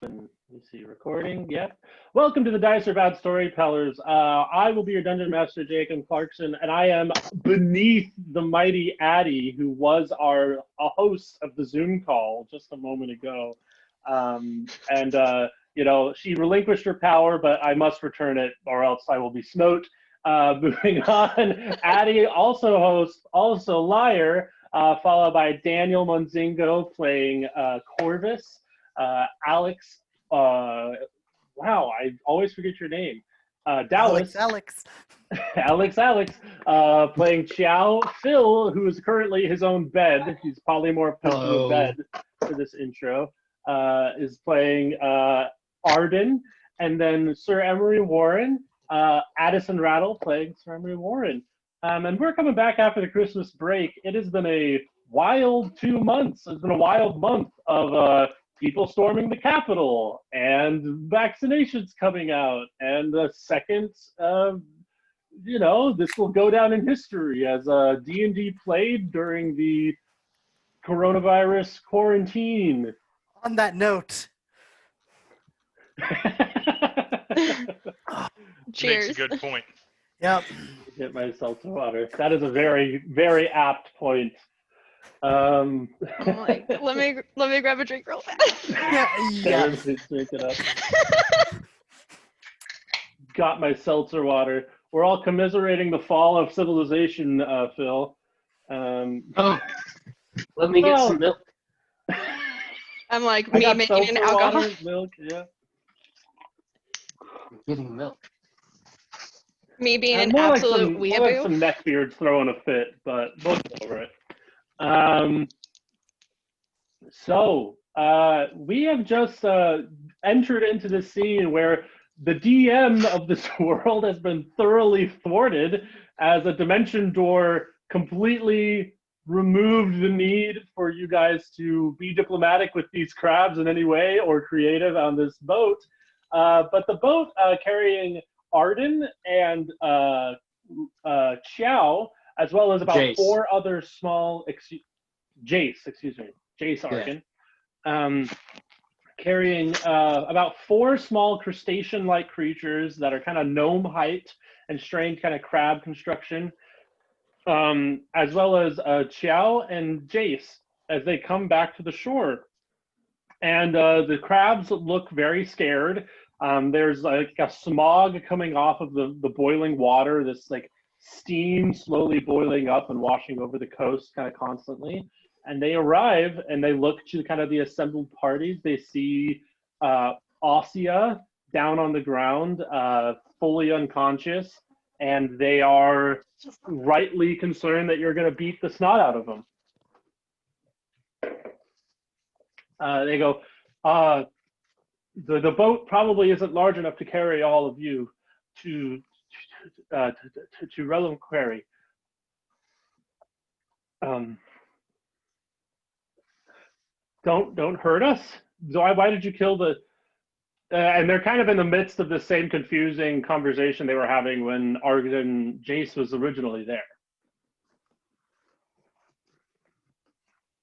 Let me see, recording. Yep. Welcome to the Dice Are Bad Storytellers. I will be your Dungeon Master, Jacom Clarkson, and I am beneath the mighty Addie, who was a host of the Zoom call just a moment ago. She relinquished her power, but I must return it, or else I will be smote. Moving on, Addie also hosts, also Lyre, followed by Daniel Monzingo playing Corvus. Alex, wow, I always forget your name. Dowis, Alex. Alex, playing Qiao. Phil, who is currently his own bed. He's polymorphed into a bed for this intro. Is playing Argin, and then Sir Emory Warren, Addison Radle playing Sir Emory Warren. And we're coming back after the Christmas break. It has been a wild 2 months. It's been a wild month of people storming the Capitol and vaccinations coming out. And the second, this will go down in history as D&D played during the coronavirus quarantine. On that note. Cheers. Makes a good point. Yep. Get myself to water. That is a very, very apt point. I'm like, let me grab a drink real fast. Yeah. Drink it up. Got my seltzer water. We're all commiserating the fall of civilization, Phil. Let me get some milk. I'm like, I me got making an seltzer alcohol. water, milk, yeah. I'm getting milk. Me being an More absolute more like weeaboo. some neckbeards throwing a fit, but we'll get over it. We have just entered into the scene where the DM of this world has been thoroughly thwarted as a dimension door completely removed the need for you guys to be diplomatic with these crabs in any way or creative on this boat. But the boat carrying Arden and Qiao, as well as about Jace. 4 other small, Jace Argin, carrying about 4 small crustacean-like creatures that are kind of gnome height and strange kind of crab construction, as well as Qiao and Jace as they come back to the shore. And the crabs look very scared. There's like a smog coming off of the boiling water, this like steam slowly boiling up and washing over the coast kind of constantly. And they arrive and they look to kind of the assembled parties. They see Ossia down on the ground, fully unconscious, and they are rightly concerned that you're going to beat the snot out of them. They go, the boat probably isn't large enough to carry all of you to Reliquary. Don't hurt us. Why did you kill the? And they're kind of in the midst of the same confusing conversation they were having when Argin and Jace was originally there.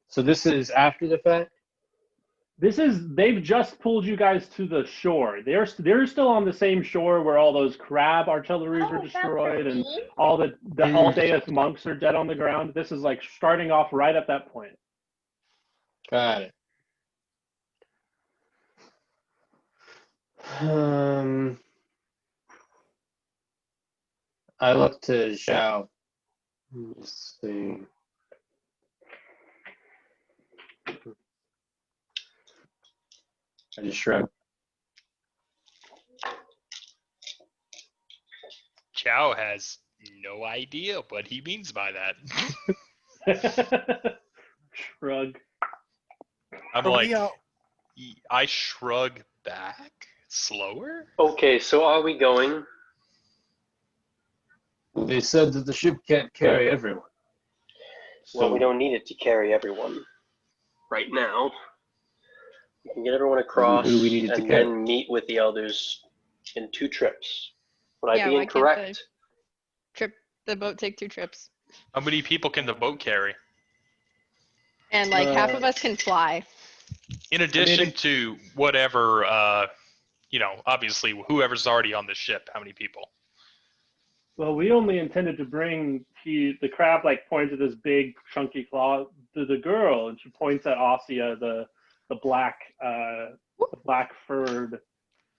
So this is after the fact? They've just pulled you guys to the shore. They're still on the same shore where all those crab artilleries were destroyed and all the Aldeath monks are dead on the ground. This is like starting off right at that point. Got it. I look to Qiao. Let's see. I just shrug. Qiao has no idea what he means by that. Shrug. I'm like, I shrug back slower? Okay, so are we going? They said that the ship can't carry everyone. Well, we don't need it to carry everyone right now. We can get everyone across Who do we need it to and carry? then meet with the elders in 2 trips. Would I Yeah, be why can't incorrect? The boat take 2 trips. How many people can the boat carry? And like half of us can fly. In addition to whatever, obviously whoever's already on the ship, how many people? Well, we only intended to bring the crab like points at this big chunky claw to the girl, and she points at Ossia, the black furred.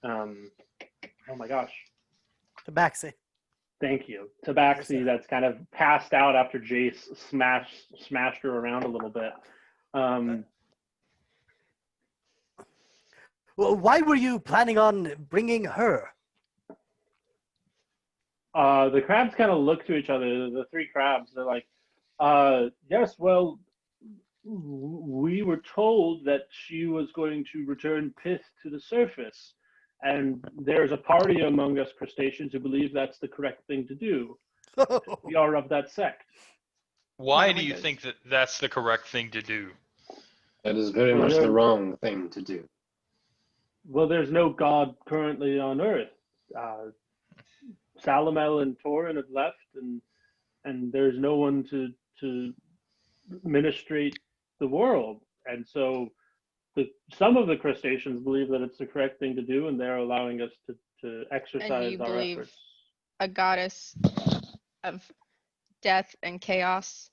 Oh my gosh! Tabaxi. Thank you, Tabaxi. That's kind of passed out after Jace smashed her around a little bit. Well, why were you planning on bringing her? The crabs kind of look to each other. The three crabs. They're like, yes, well, we were told that she was going to return pith to the surface. And there's a party among us crustaceans who believe that's the correct thing to do. We are of that sect. Why do you think that that's the correct thing to do? That is very much the wrong thing to do. Well, there's no god currently on Earth. Salamel and Torin have left, and there's no one to ministrate the world. And so some of the crustaceans believe that it's the correct thing to do, and they're allowing us to exercise our efforts. A goddess of death and chaos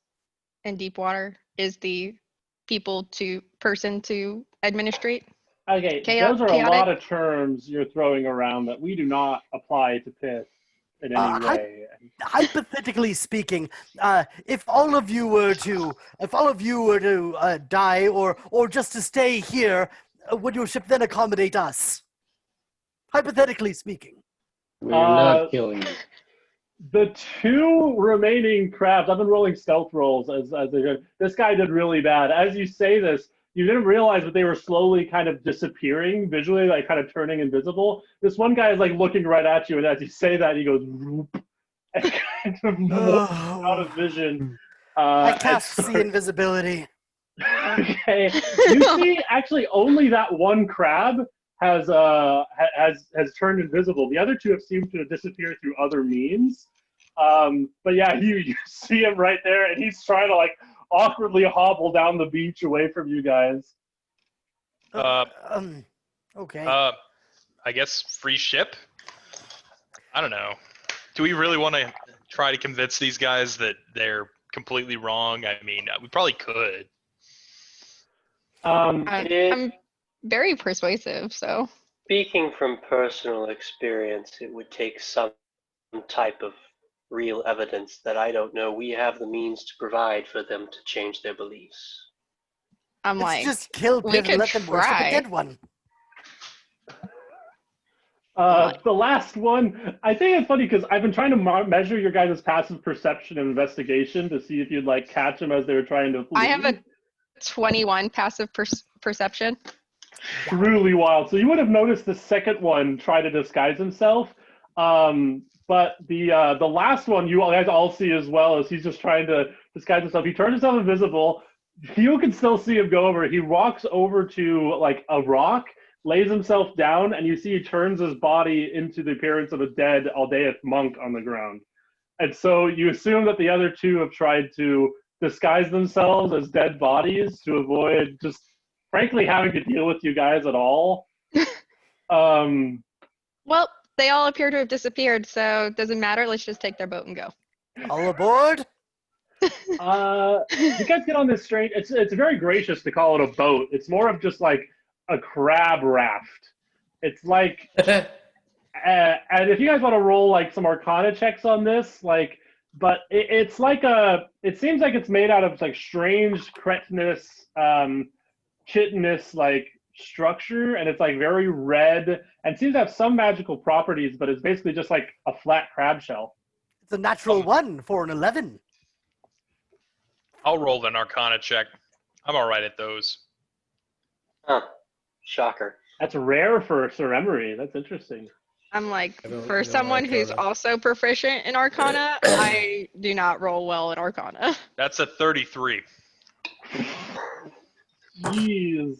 and deep water is the person to administrate? Okay, those are a lot of terms you're throwing around that we do not apply to pith in any way. Hypothetically speaking, if all of you were to die or just to stay here, would your ship then accommodate us? Hypothetically speaking. We're not killing you. The two remaining crabs, I've been rolling stealth rolls as they did. This guy did really bad. As you say this, you didn't realize that they were slowly kind of disappearing visually, like kind of turning invisible. This one guy is like looking right at you, and as you say that, he goes whoop, and kind of out of vision. I cast see invisibility. Okay, you see, actually, only that one crab has turned invisible. The other two have seemed to disappear through other means. But yeah, you see him right there, and he's trying to like awkwardly hobble down the beach away from you guys. Okay. I guess free ship? I don't know. Do we really want to try to convince these guys that they're completely wrong? I mean, we probably could. I'm very persuasive, so. Speaking from personal experience, it would take some type of real evidence that I don't know we have the means to provide for them to change their beliefs. I'm like, just kill Pith and let them worship a dead one. The last one, I think it's funny because I've been trying to measure your guys' passive perception and investigation to see if you'd like catch them as they were trying to flee. I have a 21 passive perception. Truly wild. So you would have noticed the second one try to disguise himself. But the last one you guys all see as well as he's just trying to disguise himself. He turns himself invisible. You can still see him go over. He walks over to like a rock, lays himself down, and you see he turns his body into the appearance of a dead Aldeath monk on the ground. And so you assume that the other two have tried to disguise themselves as dead bodies to avoid just frankly having to deal with you guys at all. Well, they all appear to have disappeared, so it doesn't matter. Let's just take their boat and go. All aboard? You guys get on this strange. It's very gracious to call it a boat. It's more of just like a crab raft. It's like, and if you guys want to roll like some Arcana checks on this, like, but it's like it seems like it's made out of like strange cretinous, chitinous like structure, and it's like very red and seems to have some magical properties, but it's basically just like a flat crab shell. It's a natural one for an 11. I'll roll an Arcana check. I'm all right at those. Huh. Shocker. That's rare for Sir Emory. That's interesting. I'm like, for someone who's also proficient in Arcana, I do not roll well at Arcana. That's a 33. Jeez.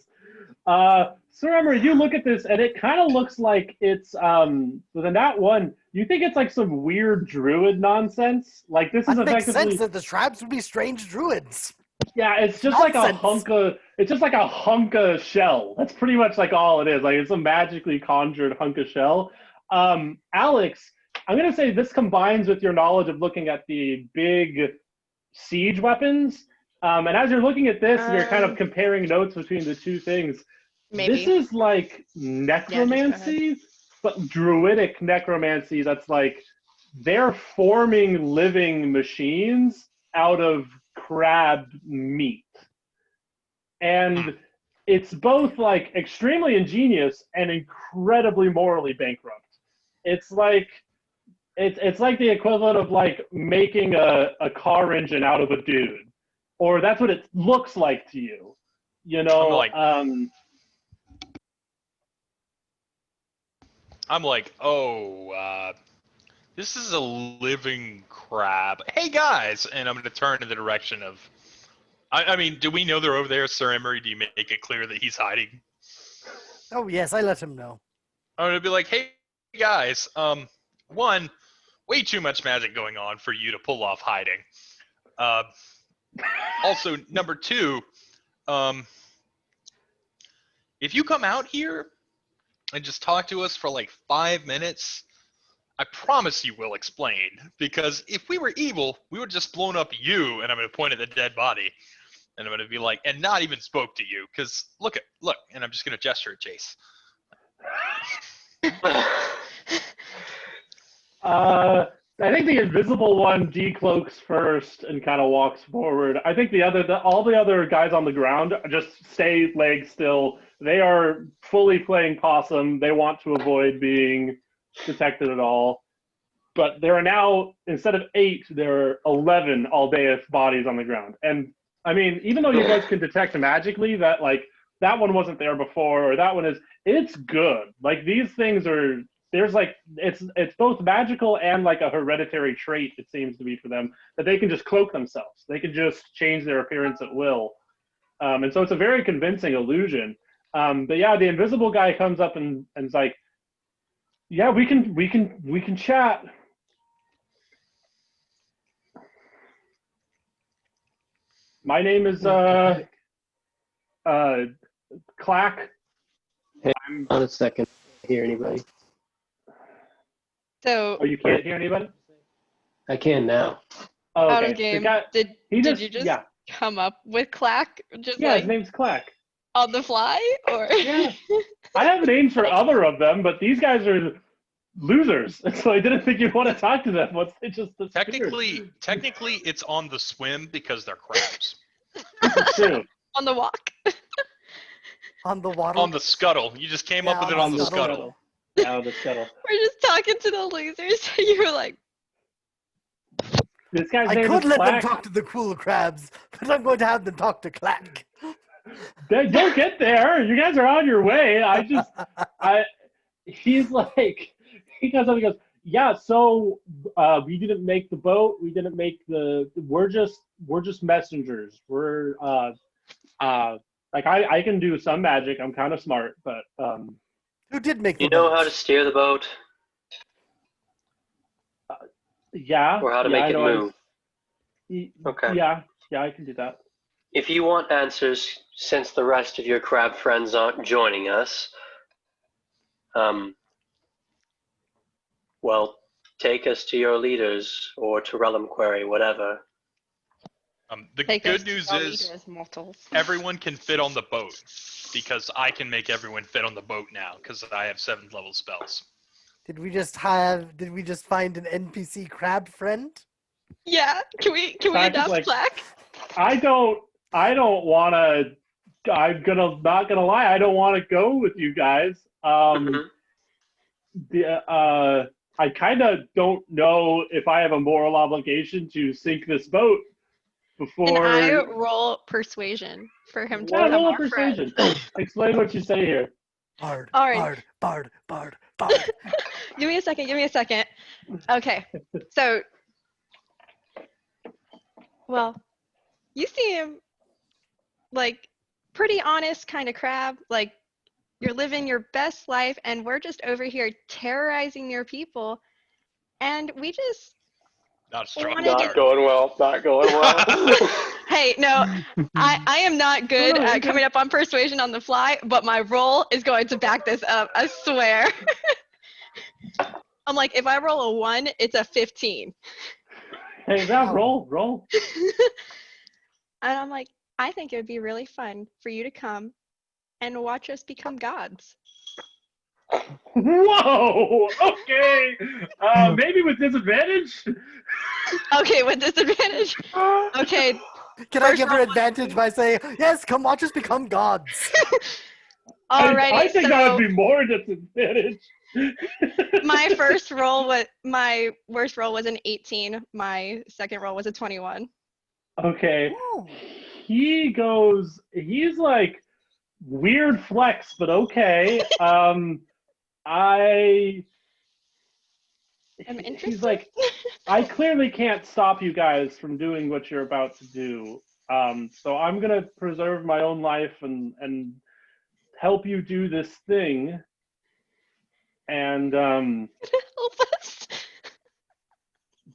Sir Emory, you look at this and it kind of looks like it's with a nat 1. You think it's like some weird druid nonsense? Like this is That makes effectively sense that the tribes would be strange druids. Yeah, it's just like a Nonsense. hunk of shell. That's pretty much like all it is. Like it's a magically conjured hunk of shell. Alex, I'm gonna say this combines with your knowledge of looking at the big siege weapons. And as you're looking at this, you're kind of comparing notes between the two things. Maybe. This is like Yeah, just go ahead. necromancy, but druidic necromancy. That's like they're forming living machines out of crab meat. And it's both like extremely ingenious and incredibly morally bankrupt. It's like it's like the equivalent of like making a car engine out of a dude. Or that's what it looks like to you. You know, I'm like, oh, this is a living crab. Hey guys, and I'm gonna turn in the direction of. I mean, do we know they're over there, Sir Emory? Do you make it clear that he's hiding? Oh yes, I let him know. I'm gonna be like, hey guys, one, way too much magic going on for you to pull off hiding. Also, number two, if you come out here and just talk to us for like 5 minutes, I promise you we'll explain. Because if we were evil, we would just blown up you, and I'm going to point at the dead body, and I'm going to be like, and not even spoke to you, because look, and I'm just going to gesture at Jace. I think the invisible one decloaks first and kind of walks forward. I think all the other guys on the ground just stay legs still. They are fully playing possum. They want to avoid being detected at all. But there are now, instead of 8, there are 11 Aldeath bodies on the ground. And I mean, even though you guys can detect magically that like that one wasn't there before or that one is, it's good. Like these things are. There's like it's both magical and like a hereditary trait, it seems to be for them, that they can just cloak themselves. They can just change their appearance at will. And so it's a very convincing illusion. But yeah, the invisible guy comes up and is like, yeah, we can chat. My name is Clack. Hey, on a second. I can't hear anybody. So Oh, you can't hear anybody? I can now. Oh, okay. out of game. Did you just come up with Clack? Just Yeah, like his name's Clack. on the fly, or Yeah. I have names for other of them, but these guys are losers, so I didn't think you'd want to talk to them once they just disappeared. Technically, it's on the swim because they're crabs. It's true. on the walk? On the water. On the scuttle. You just came up with it on the scuttle. Yeah, the scuttle. We're just talking to the losers. You were like, This guy's I name could is let them Clack. talk to the cool crabs, but I'm going to have them talk to Clack. Don't get there. You guys are on your way. He's like, he comes up and goes, yeah, so we didn't make the boat. We didn't make we're just messengers. We're like I can do some magic. I'm kind of smart, but Who did make the You know boat? how to steer the boat yeah. or how to make it move? Okay. Yeah, I can do that. If you want answers, since the rest of your crab friends aren't joining us, well, take us to your leaders or to Reliquary, whatever. The take good us news to is leaders, mortals. everyone can fit on the boat because I can make everyone fit on the boat now because I have 7th level spells. Did we just find an NPC crab friend? Yeah, can we adopt Like, Clack? I don't want to. Not gonna lie. I don't want to go with you guys. I kind of don't know if I have a moral obligation to sink this boat before. Can I roll persuasion for him to Yeah, become roll a our friend? persuasion. Explain what you say here. Bard, All right. bard. Give me a second. Okay, so, well, you seem like pretty honest kind of crab. Like you're living your best life, and we're just over here terrorizing your people, and we just Not strong. wanted to Not going well. Hey, no, I am not good No, you're at coming up on persuasion on the fly, but my roll is going to back this up. I swear. I'm like, if I roll a 1, it's a 15. Hey, now roll. And I'm like, I think it would be really fun for you to come and watch us become gods. Whoa! Okay. Maybe with disadvantage. Okay, with disadvantage. Okay. Can I First give her roll- advantage by saying, yes, come watch us become gods? Alrighty, I think so that would be more disadvantage. my worst roll was an 18. My second roll was a 21. Okay. Ooh. He's like weird flex, but okay. I'm interested. He's like, I clearly can't stop you guys from doing what you're about to do. So I'm gonna preserve my own life and help you do this thing. And Help us.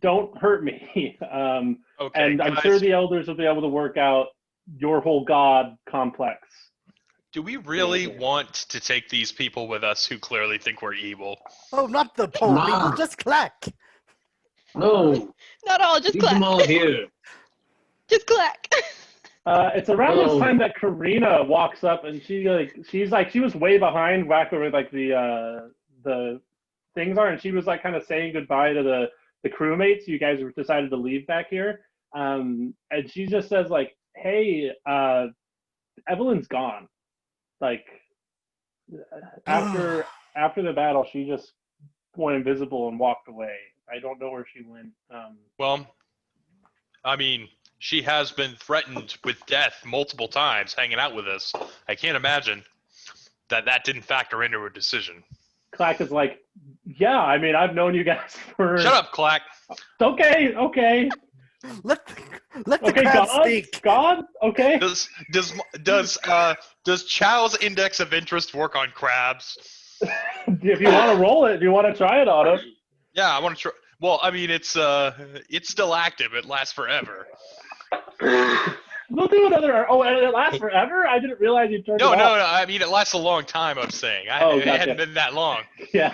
don't hurt me. Okay, And I'm guys, sure the elders will be able to work out your whole god complex. do we really want to take these people with us who clearly think we're evil? Oh, not the poor Nah. people, just clack. No, Not all, just leave them clack. all here. Just clack. It's around this Oh. time that Karina walks up, and she was way behind back where like the things are, and she was like kind of saying goodbye to the crewmates. You guys decided to leave back here, and she just says like, "Hey, Evelyn's gone." Like after the battle, she just went invisible and walked away. I don't know where she went. Well, I mean, she has been threatened with death multiple times hanging out with us. I can't imagine that didn't factor into her decision. Clack is like, yeah. I mean, I've known you guys for. Shut up, Clack. Okay. Let the Okay, crab God, speak. God, okay. Does Qiao's index of interest work on crabs? If you want to roll it, if you want to try it on him. Yeah, I want to try. Well, I mean, it's still active. It lasts forever. We'll do another. Oh, and it lasts forever? I didn't realize you turned No, it no, off. no. I mean, it lasts a long time. I'm saying. It Gotcha. hadn't been that long. Yeah,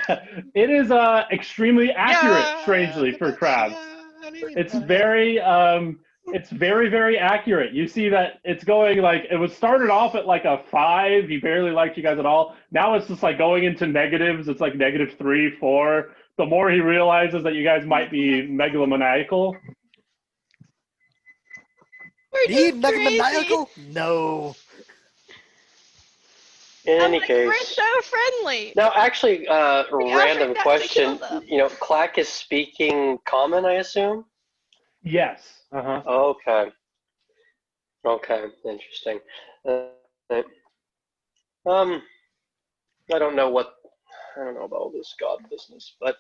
it is extremely accurate, strangely, for crabs. It's very very accurate. You see that it's going like it was started off at like a 5. He barely liked you guys at all. Now it's just like going into negatives. It's like -3, 4. The more he realizes that you guys might be megalomaniacal. We're Me, just crazy. megamaniacal? No. In I'm any like, case, we're so friendly. now actually, random forgot to question. kill them. You know, Clack is speaking common, I assume. Yes. Okay. Okay. Interesting. I don't know about all this god business, but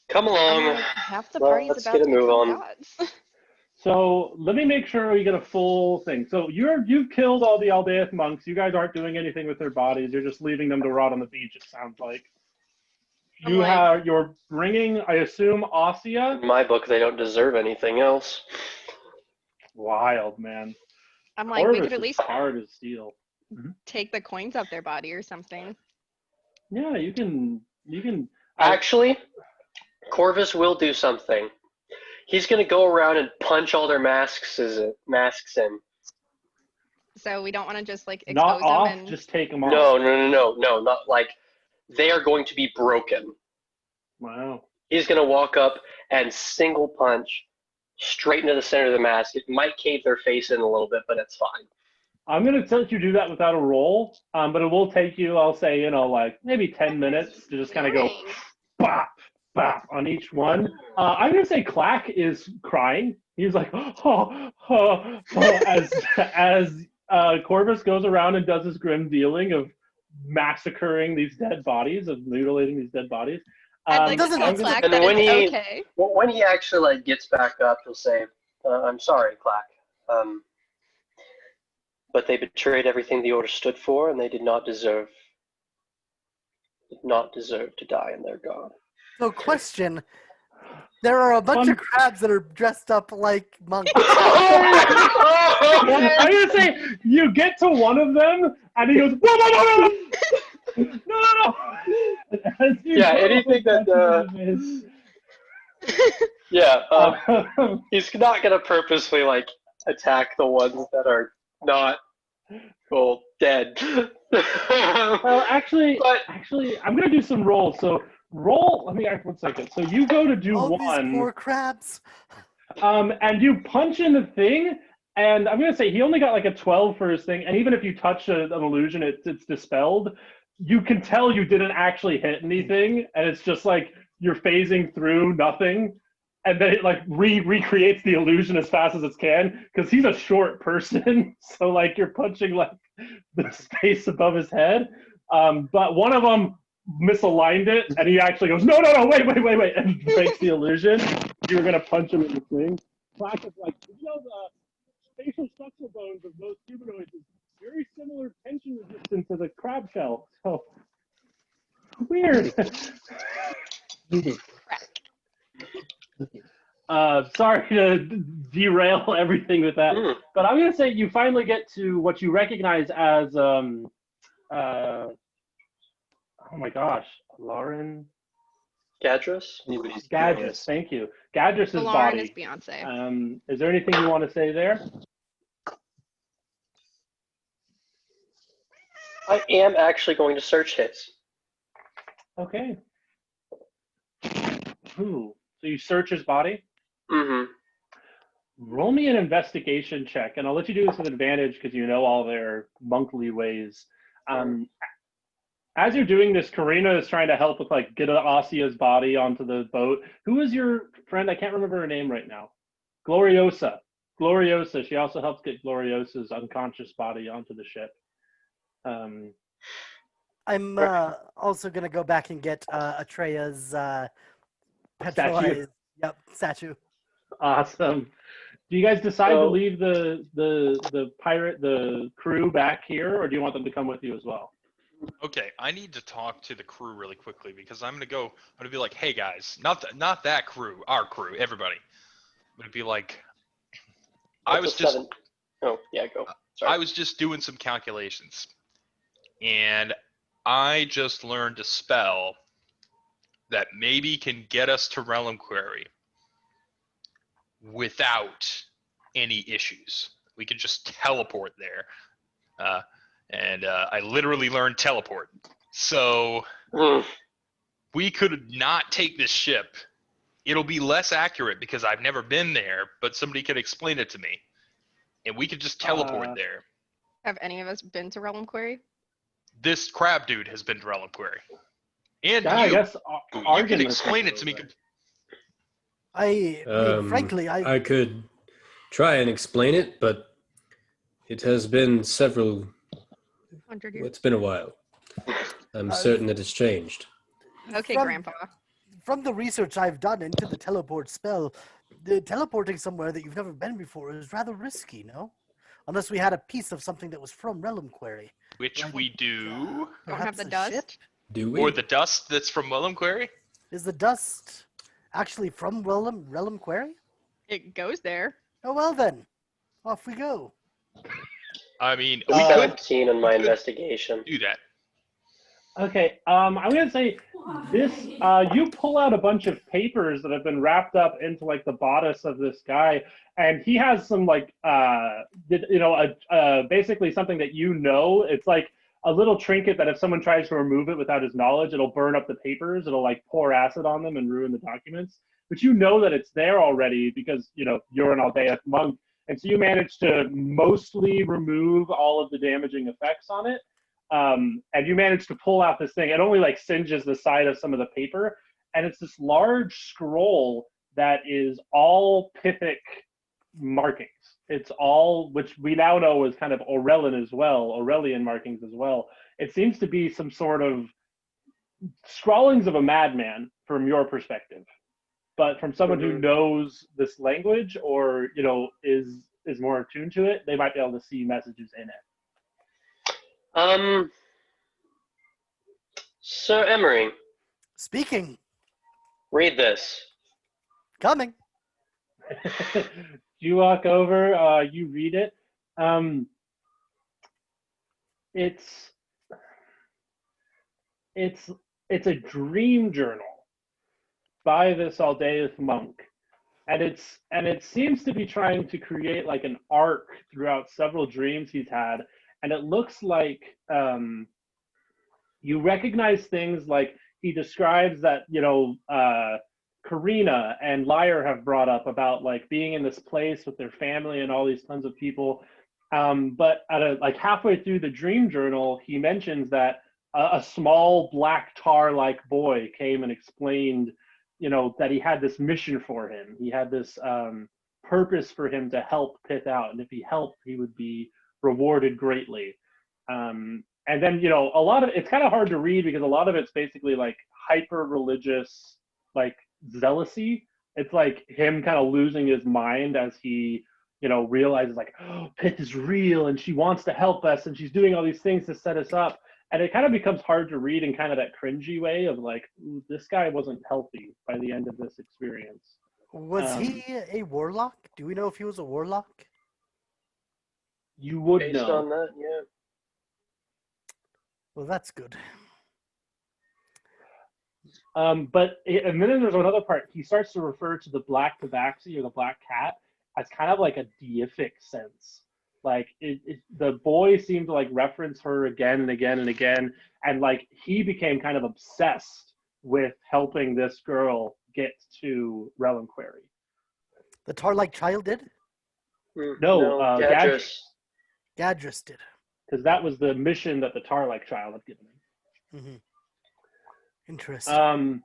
come I'm along. like, half the Well, party's let's about get a to move become on. gods. So let me make sure we get a full thing. So you've killed all the Aldeath monks. You guys aren't doing anything with their bodies. You're just leaving them to rot on the beach. It sounds like. You're bringing, I assume, Ossia. In my book, they don't deserve anything else. Wild, man. I'm like, we Corvus could at is least hard as steel. take the coins off their body or something. Yeah, you can. Actually, Corvus will do something. He's going to go around and punch all their masks in. So we don't want to just like Not expose off, them and just take them off. No, not like they are going to be broken. Wow. He's going to walk up and single punch straight into the center of the mask. It might cave their face in a little bit, but it's fine. I'm going to let you do that without a roll, but it will take you, I'll say, like maybe 10 minutes to just kind of go bop, bop on each one. I'm going to say Clack is crying. He's like, as Corvus goes around and does his grim dealing of massacring these dead bodies, of mutilating these dead bodies. I'd like to doesn't- tell Clack and that when it's he- okay. When he actually gets back up, he'll say, "I'm sorry, Clack. But they betrayed everything the Order stood for, and they did not deserve to die in their god." So question, There are a bunch Fun- of crabs that are dressed up like monks. I'm gonna say you get to one of them, and he goes, "No, no, no, no, no, no, no!" As you Yeah, go, anything that, he's not gonna purposely like attack the ones that are not dead. Well, actually, I'm gonna do some rolls. So roll. Let me act 1 second. So you go to do All these one. poor crabs. And you punch in the thing, and I'm gonna say he only got like a 12 for his thing, and even if you touch an illusion, it's dispelled. You can tell you didn't actually hit anything, and it's just like you're phasing through nothing, and then it like recreates the illusion as fast as it can, because he's a short person, so like you're punching like the space above his head. But one of them misaligned it, and he actually goes, no, wait, and breaks the illusion. You were gonna punch him in the thing. Classic, like, the facial structural bones of most humanoids is very similar tension resistance to the crab shell. So weird. Sorry to derail everything with that, but I'm gonna say you finally get to what you recognize as oh my gosh, Lauren. Gadrus? Gadrus, thank you. Gadrus's Lauren is body. Beyonce. Is there anything you want to say there? I am actually going to search his. Okay. Ooh. So you search his body? Mm-hmm. Roll me an investigation check, and I'll let you do this with advantage because you know all their monkly ways. As you're doing this, Karina is trying to help with like get Asia's body onto the boat. Who is your friend? I can't remember her name right now. Gloriosa. Gloriosa. She also helps get Gloriosa's unconscious body onto the ship. I'm also gonna go back and get Atreya's petrolized statue. Awesome. Do you guys decide to leave the crew back here, or do you want them to come with you as well? Okay, I need to talk to the crew really quickly because I'm gonna be like, hey guys, not that crew, our crew, everybody. I'm gonna be like, I was just go. Sorry. I was just doing some calculations, and I just learned a spell that maybe can get us to Reliquary without any issues. We could just teleport there. And I literally learned teleport. So we could not take this ship. It'll be less accurate because I've never been there, but somebody could explain it to me. And we could just teleport there. Have any of us been to Reliquary? This crab dude has been to Reliquary. And Yeah, I guess you Argin can has explain been it to me. over I mean, frankly, I could try and explain it, but it has been several. 100 years. It's been a while. I'm certain that it's changed. Okay, Grandpa. From the research I've done into the teleport spell, teleporting somewhere that you've never been before is rather risky, no? Unless we had a piece of something that was from Reliquary. Which we do. Don't have the a dust? ship? Do we? Or the dust that's from Reliquary. Is the dust actually from Reliquary? It goes there. Oh, well then. Off we go. I mean, we could 17 on my investigation. do that. Okay, I'm gonna say this. You pull out a bunch of papers that have been wrapped up into like the bodice of this guy, and he has some like, basically something that you know. It's like a little trinket that if someone tries to remove it without his knowledge, it'll burn up the papers. It'll like pour acid on them and ruin the documents. But you know that it's there already because you're an Aldeath monk, and so you manage to mostly remove all of the damaging effects on it. And you manage to pull out this thing. It only like singes the side of some of the paper, and it's this large scroll that is all Pythic markings. It's all, which we now know is kind of Aurelian markings as well. It seems to be some sort of scrawlings of a madman from your perspective, but from someone who knows this language or is more attuned to it, they might be able to see messages in it. Sir Emory. Speaking. Read this. Coming. You walk over, you read it. It's a dream journal by this Aldeath monk, and it seems to be trying to create like an arc throughout several dreams he's had, and it looks like you recognize things like he describes that Karina and Lyre have brought up about like being in this place with their family and all these tons of people. But like halfway through the dream journal, he mentions that a small black tar-like boy came and explained, that he had this mission for him. He had this purpose for him to help Pith out, and if he helped, he would be rewarded greatly. And then, a lot of it's kind of hard to read because a lot of it's basically like hyper-religious, like zealousy. It's like him kind of losing his mind as he realizes like, oh, Pith is real and she wants to help us and she's doing all these things to set us up. And it kind of becomes hard to read in kind of that cringy way of like, this guy wasn't healthy by the end of this experience. Was he a warlock? Do we know if he was a warlock? You would Based know. on that, yeah. Well, that's good. But and then there's another part. He starts to refer to the black tabaxi or the black cat as kind of like a deific sense. Like the boy seemed to like reference her again and again and again, and like he became kind of obsessed with helping this girl get to Relinquary. The tar-like child did? No, Gadris. Gadris did. Because that was the mission that the tar-like child had given him. Mm-hmm. Interesting.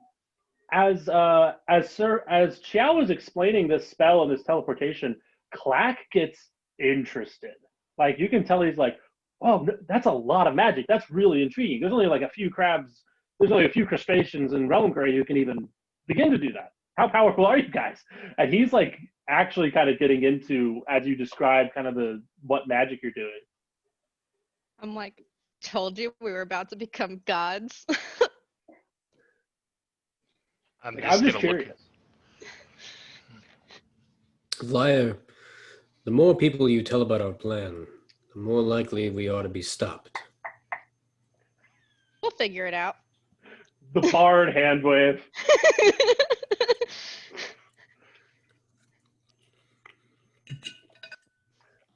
As Qiao was explaining this spell and this teleportation, Clack gets interested. Like you can tell he's like, oh, that's a lot of magic. That's really intriguing. There's only like a few crabs. There's only a few crustaceans in Relinquary who can even begin to do that. How powerful are you guys? And he's like actually kind of getting into, as you described, kind of what magic you're doing. I'm like, told you we were about to become gods. I'm I'm just gonna curious. Lyre, the more people you tell about our plan, the more likely we are to be stopped. We'll figure it out. The bard hand wave.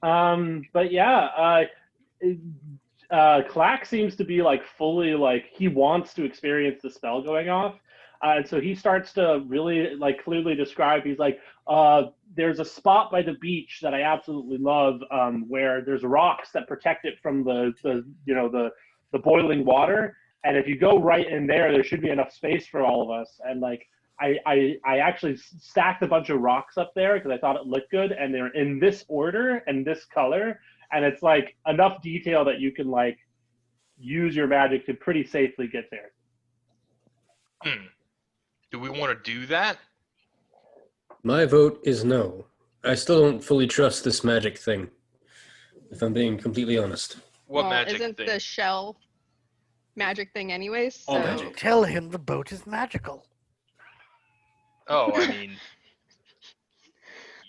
But yeah, Clack seems to be like fully like he wants to experience the spell going off. And so he starts to really like clearly describe, he's like, there's a spot by the beach that I absolutely love, where there's rocks that protect it from the boiling water. And if you go right in there should be enough space for all of us. And like, I actually stacked a bunch of rocks up there because I thought it looked good, and they're in this order and this color. And it's like enough detail that you can like use your magic to pretty safely get there. Do we want to do that? My vote is no. I still don't fully trust this magic thing, if I'm being completely honest. What magic isn't thing? the shell magic thing anyways? So All magic. Tell him the boat is magical. Oh, I mean,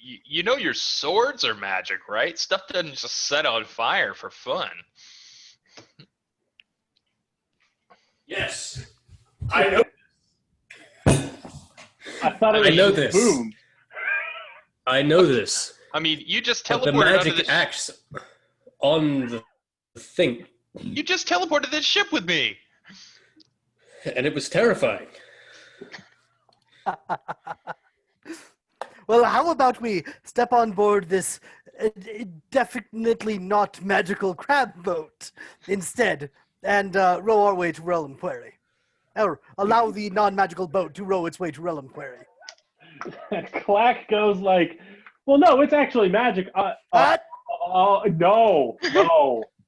you know your swords are magic, right? Stuff doesn't just set on fire for fun. Yes, I know. I thought it was I know just this. Boom. I know this. I mean, you just But the teleported onto magic the acts on the thing, You just teleported this ship with me. and it was terrifying. Well, how about we step on board this definitely not magical crab boat instead and row our way to Relinquary? Or allow the non-magical boat to row its way to Relinquary. Clack goes like, well, no, it's actually magic. What? No.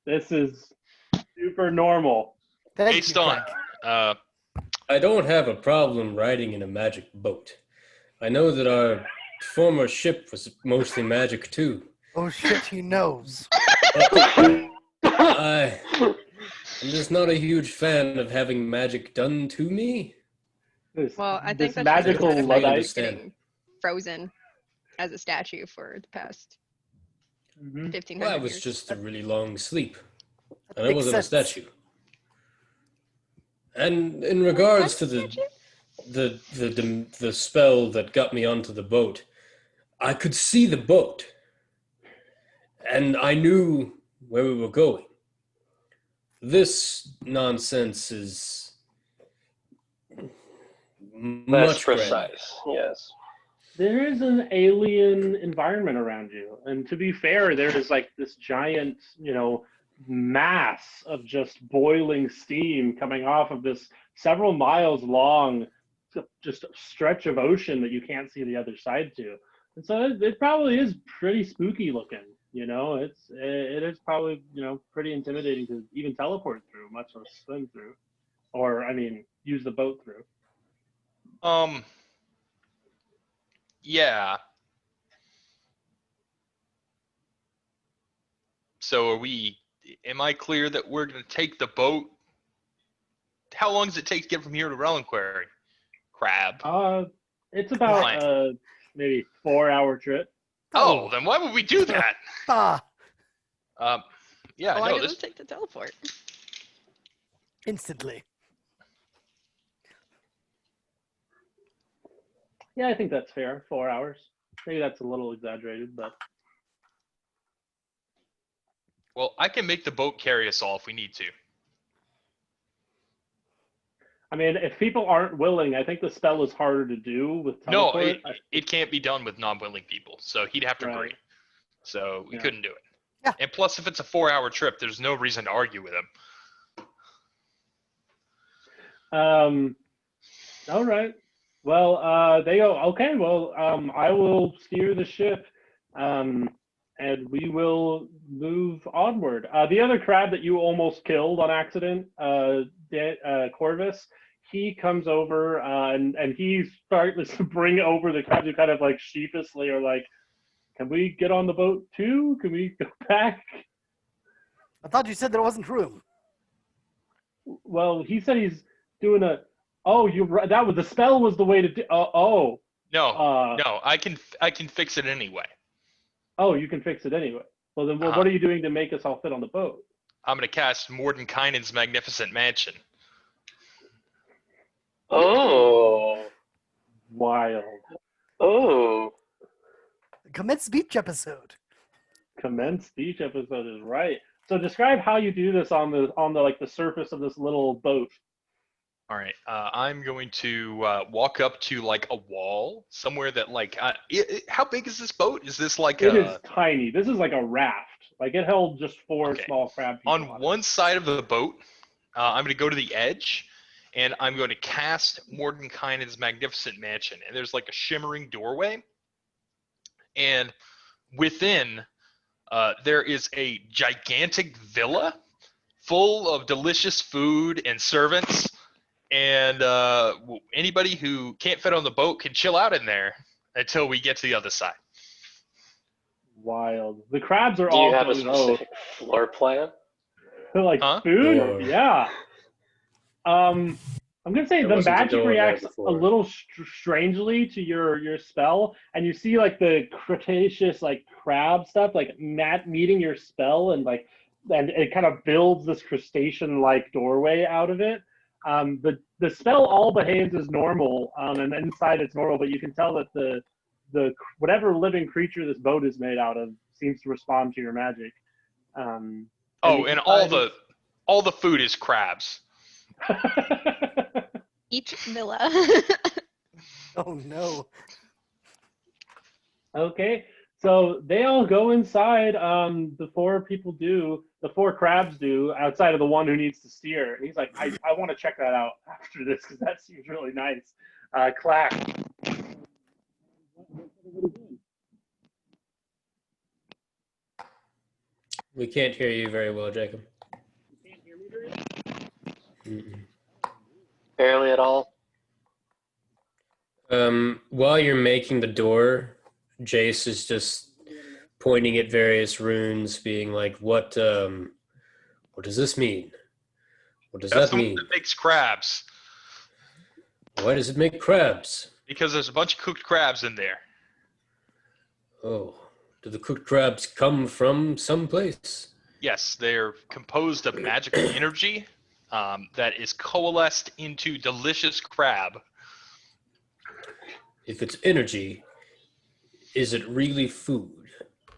This is super normal. Thank Based you, on, Frank. I don't have a problem riding in a magic boat. I know that our former ship was mostly magic too. Oh shit, he knows. I'm just not a huge fan of having magic done to me. This, Well, I this think that's magical just a matter of Luddite. understand. getting frozen as a statue for the past Mhm. 1500 Well, that was years. just a really long sleep. And it makes wasn't a sense. statue. And in What regards kind to of statue? the spell that got me onto the boat, I could see the boat. And I knew where we were going. This nonsense is Less much grander. precise, yes. There is an alien environment around you, and to be fair, there is like this giant, mass of just boiling steam coming off of this several miles long, just stretch of ocean that you can't see the other side to. And so it probably is pretty spooky looking. It is probably pretty intimidating to even teleport through, much less swim through, or use the boat through. Yeah. So am I clear that we're going to take the boat? How long does it take to get from here to Reliquary? Crab. It's about Fine. maybe 4-hour trip. Oh, then why would we do that? Yeah, Why no, did this it take the teleport? Instantly. Yeah, I think that's fair. 4 hours. Maybe that's a little exaggerated, but well, I can make the boat carry us all if we need to. if people aren't willing, I think the spell is harder to do with No, teleport. it can't be done with non-willing people, so he'd have to Right. agree. So we Yeah. couldn't do it. Yeah. And plus, if it's a 4-hour trip, there's no reason to argue with him. All right. Well, they go, okay, well, I will steer the ship, and we will move onward. The other crab that you almost killed on accident, Corvus, he comes over, and he starts to bring over the crabs who kind of like sheepishly are like, can we get on the boat too? Can we go back? I thought you said there wasn't room. Well, he said he's doing a. Oh, you're right. That was the spell. Was the way to do. No, I can fix it anyway. Oh, you can fix it anyway. Well, then, what are you doing to make us all fit on the boat? I'm going to cast Mordenkainen's Magnificent Mansion. Oh. Wild. Oh. Commence beach episode. Commence beach episode is right. So describe how you do this on the surface of this little boat. All right, I'm going to walk up to like a wall somewhere that how big is this boat? Is this like It is tiny. This is like a raft. Like it held just 4 small crab people on one side of the boat? I'm going to go to the edge, and I'm going to cast Mordenkainen's Magnificent Mansion. And there's like a shimmering doorway, and within there is a gigantic villa full of delicious food and servants. And anybody who can't fit on the boat can chill out in there until we get to the other side. Wild. The crabs are Do all you have a specific floor plan? like food? Yeah. I'm gonna say There the wasn't a magic door there reacts a before. little strangely to your spell, and you see like the Cretaceous like crab stuff like meeting your spell, and it kind of builds this crustacean like doorway out of it. The spell all behaves as normal, and inside it's normal, but you can tell that the whatever living creature this boat is made out of seems to respond to your magic. And all the food is crabs. Each villa. Oh no. Okay, so they all go inside. The 4 people do. The 4 crabs do, outside of the one who needs to steer. And he's like, I want to check that out after this because that seems really nice. Clack. We can't hear you very well, Jacob. You can't hear me very well? Mm-mm. Barely at all. While you're making the door, Jace is just pointing at various runes, being like, what does this mean? What does That's that the mean? one that makes crabs. Why does it make crabs? Because there's a bunch of cooked crabs in there. Oh, do the cooked crabs come from someplace? Yes, they're composed of magical energy that is coalesced into delicious crab. If it's energy, is it really food?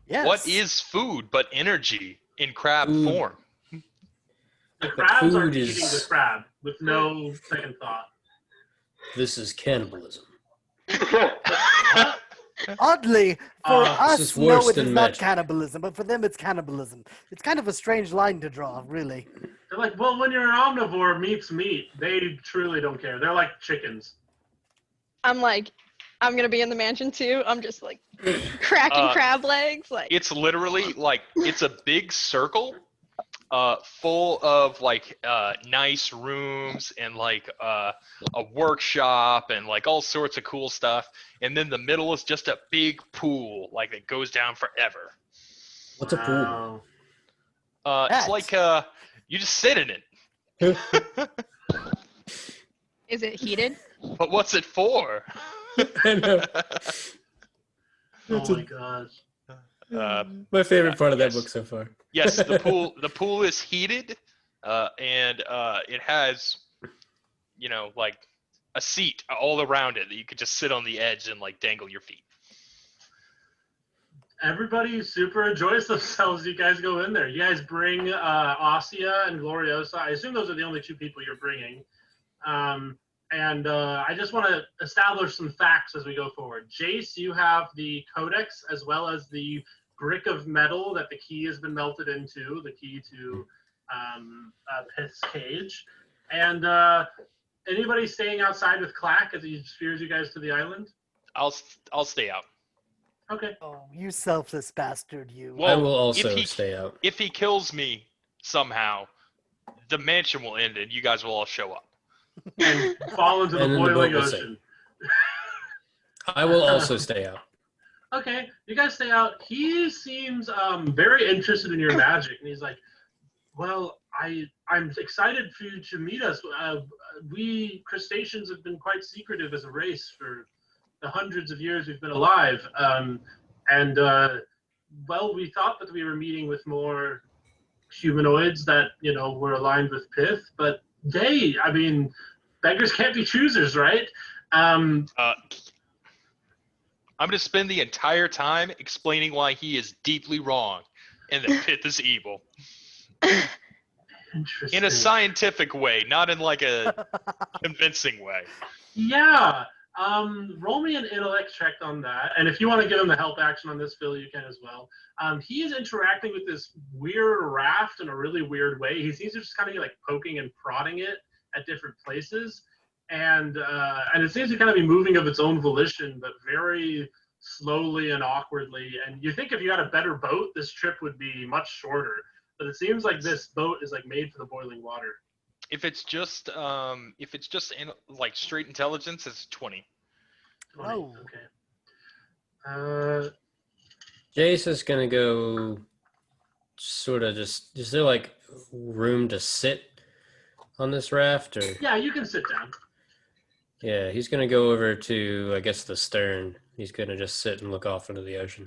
Yes. What is food but energy in crab Food. form? The But crabs are food eating the is- crab with no second thought. This is cannibalism. Oddly, for This us, is no, worse it than is not magic. cannibalism, but for them, it's cannibalism. It's kind of a strange line to draw, really. They're like, well, when you're an omnivore, meat's meat. They truly don't care. They're like chickens. I'm like, I'm gonna be in the mansion too. I'm just like cracking crab legs. Like, It's literally like it's a big circle full of like nice rooms and like a workshop and like all sorts of cool stuff. And then the middle is just a big pool, like that goes down forever. What's a pool? Wow. It's That. like you just sit in it. is it heated? But what's it for? I know. Oh my gosh. My favorite part of that yes. book so far. Yes, the pool is heated, and it has, like a seat all around it that you could just sit on the edge and like dangle your feet. Everybody super enjoys themselves. You guys go in there. You guys bring Ossia and Gloriosa. I assume those are the only two people you're bringing. And I just want to establish some facts as we go forward. Jace, you have the codex as well as the brick of metal that the key has been melted into, the key to Pith's cage. And anybody staying outside with Clack as he steers you guys to the island? I'll stay out. Okay. Oh, you selfless bastard, you. Well, I will also if he- stay out. If he kills me somehow, the mansion will end and you guys will all show up. And fall into the And then the boiling boat will ocean. I will also stay out. Okay, you guys stay out. He seems very interested in your magic, and he's like, "Well, I'm excited for you to meet us. We crustaceans have been quite secretive as a race for the hundreds of years we've been alive, well, we thought that we were meeting with more humanoids that were aligned with Pith, but beggars can't be choosers, right?" I'm going to spend the entire time explaining why he is deeply wrong and that Pith is evil. Interesting. In a scientific way, not in like a convincing way. Yeah. Roll me an intellect check on that. And if you want to give him the help action on this, Phil, you can as well. He is interacting with this weird raft in a really weird way. He seems to just kind of be like poking and prodding it at different places. And it seems to kind of be moving of its own volition, but very slowly and awkwardly. And you think if you had a better boat, this trip would be much shorter. But it seems like this boat is like made for the boiling water. If it's just like straight intelligence, it's 20. 20. Oh. Okay. Jace is gonna go sort of just, is there like room to sit on this raft, or? Yeah, you can sit down. Yeah, he's gonna go over to, I guess, the stern. He's gonna just sit and look off into the ocean.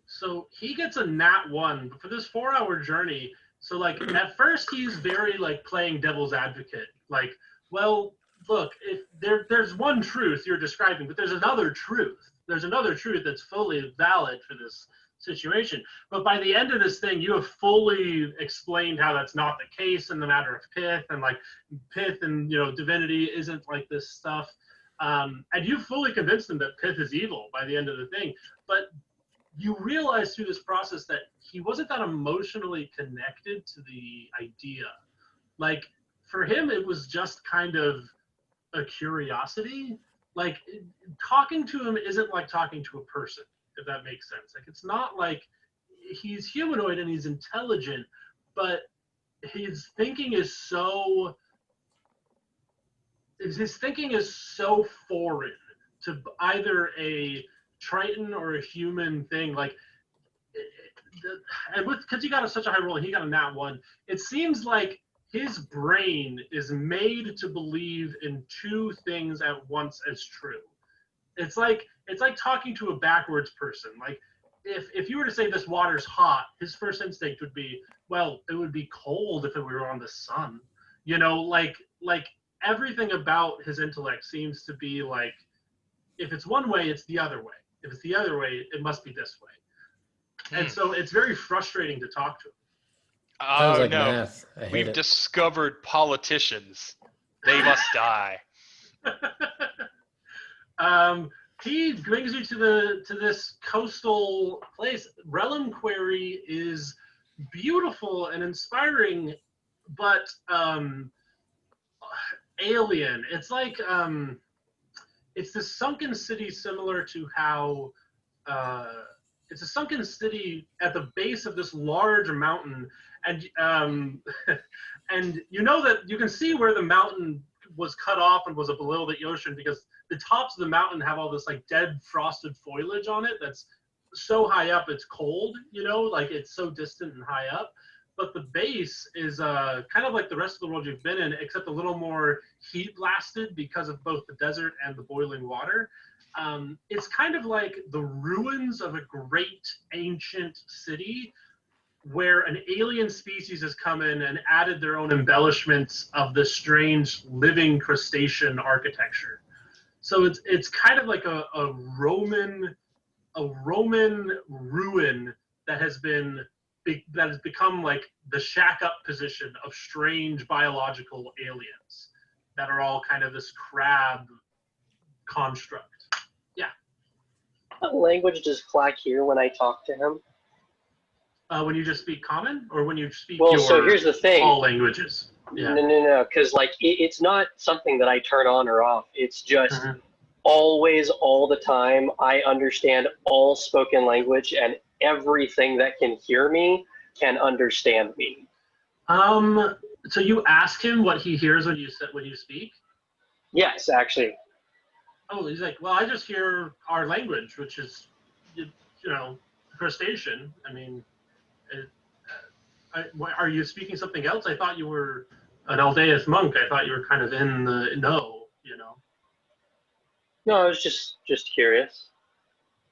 So he gets a nat 1, but for this 4-hour journey, so like at first he's very like playing devil's advocate. Like, well, look, if there's one truth you're describing, but there's another truth. There's another truth that's fully valid for this situation. But by the end of this thing, you have fully explained how that's not the case in the matter of Pith, and like Pith and divinity isn't like this stuff. And you fully convinced him that Pith is evil by the end of the thing. But you realize through this process that he wasn't that emotionally connected to the idea. Like, for him, it was just kind of a curiosity. Like, talking to him isn't like talking to a person, if that makes sense. Like, it's not like he's humanoid and he's intelligent, but his thinking is so foreign to either a Triton or a human thing. Like, and because he got such a high roll and he got a nat 1, it seems like his brain is made to believe in two things at once as true. It's like talking to a backwards person. Like, if you were to say this water's hot, his first instinct would be, well, it would be cold if it were on the sun. You know, like everything about his intellect seems to be like, if it's one way, it's the other way. If it's the other way, it must be this way. And so it's very frustrating to talk to him. Sounds Oh like no, math. I hate we've it. discovered politicians. They must die. He brings you to this coastal place. Reliquary is beautiful and inspiring, but alien. It's like it's this sunken city similar to how it's a sunken city at the base of this large mountain, and and you know that you can see where the mountain was cut off and was below the ocean because the tops of the mountain have all this like dead frosted foliage on it that's so high up it's cold, you know, like it's so distant and high up. But the base is kind of like the rest of the world you've been in, except a little more heat blasted because of both the desert and the boiling water. It's kind of like the ruins of a great ancient city where an alien species has come in and added their own embellishments of this strange living crustacean architecture. So it's kind of like a Roman ruin that has become like the shack up position of strange biological aliens that are all kind of this crab construct. Yeah. What language does Clack hear when I talk to him? When you just speak common, or when you speak So here's the thing. all languages? Yeah. No, because like it's not something that I turn on or off. It's just always, all the time. I understand all spoken language, and everything that can hear me can understand me. So you ask him what he hears when you speak? Yes, actually. Oh, he's like, well, I just hear our language, which is, you know, crustacean. I mean, are you speaking something else? I thought you were an Aldeath monk. I thought you were kind of in the know, you know. No, I was just curious.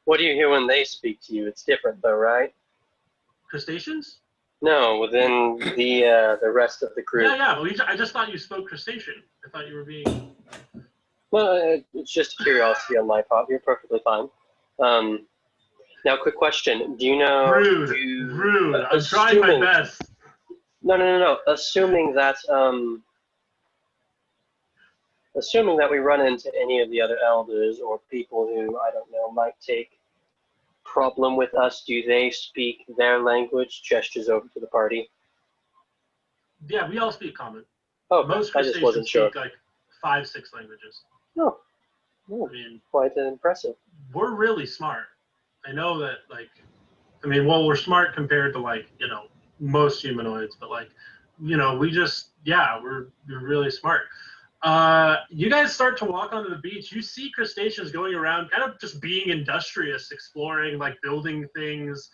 What do you hear when they speak to you? It's different, though, right? Crustaceans? No, within the rest of the group. Yeah. Well, I just thought you spoke crustacean. I thought you were being. Well, it's just curiosity on my part. You're perfectly fine. Now, quick question. Do you know... Rude. I'm trying my best. No. Assuming that we run into any of the other elders or people who, I don't know, might take problem with us, do they speak their language? Gestures over to the party. Yeah, we all speak common. Oh, Most I just wasn't crustaceans sure. speak like 5-6 languages. Oh, I mean, quite impressive. we're really smart. I know that, like, I mean, well, we're smart compared to, like, you know, most humanoids, but, like, you know, we're really smart. You guys start to walk onto the beach. You see crustaceans going around, kind of just being industrious, exploring, like, building things.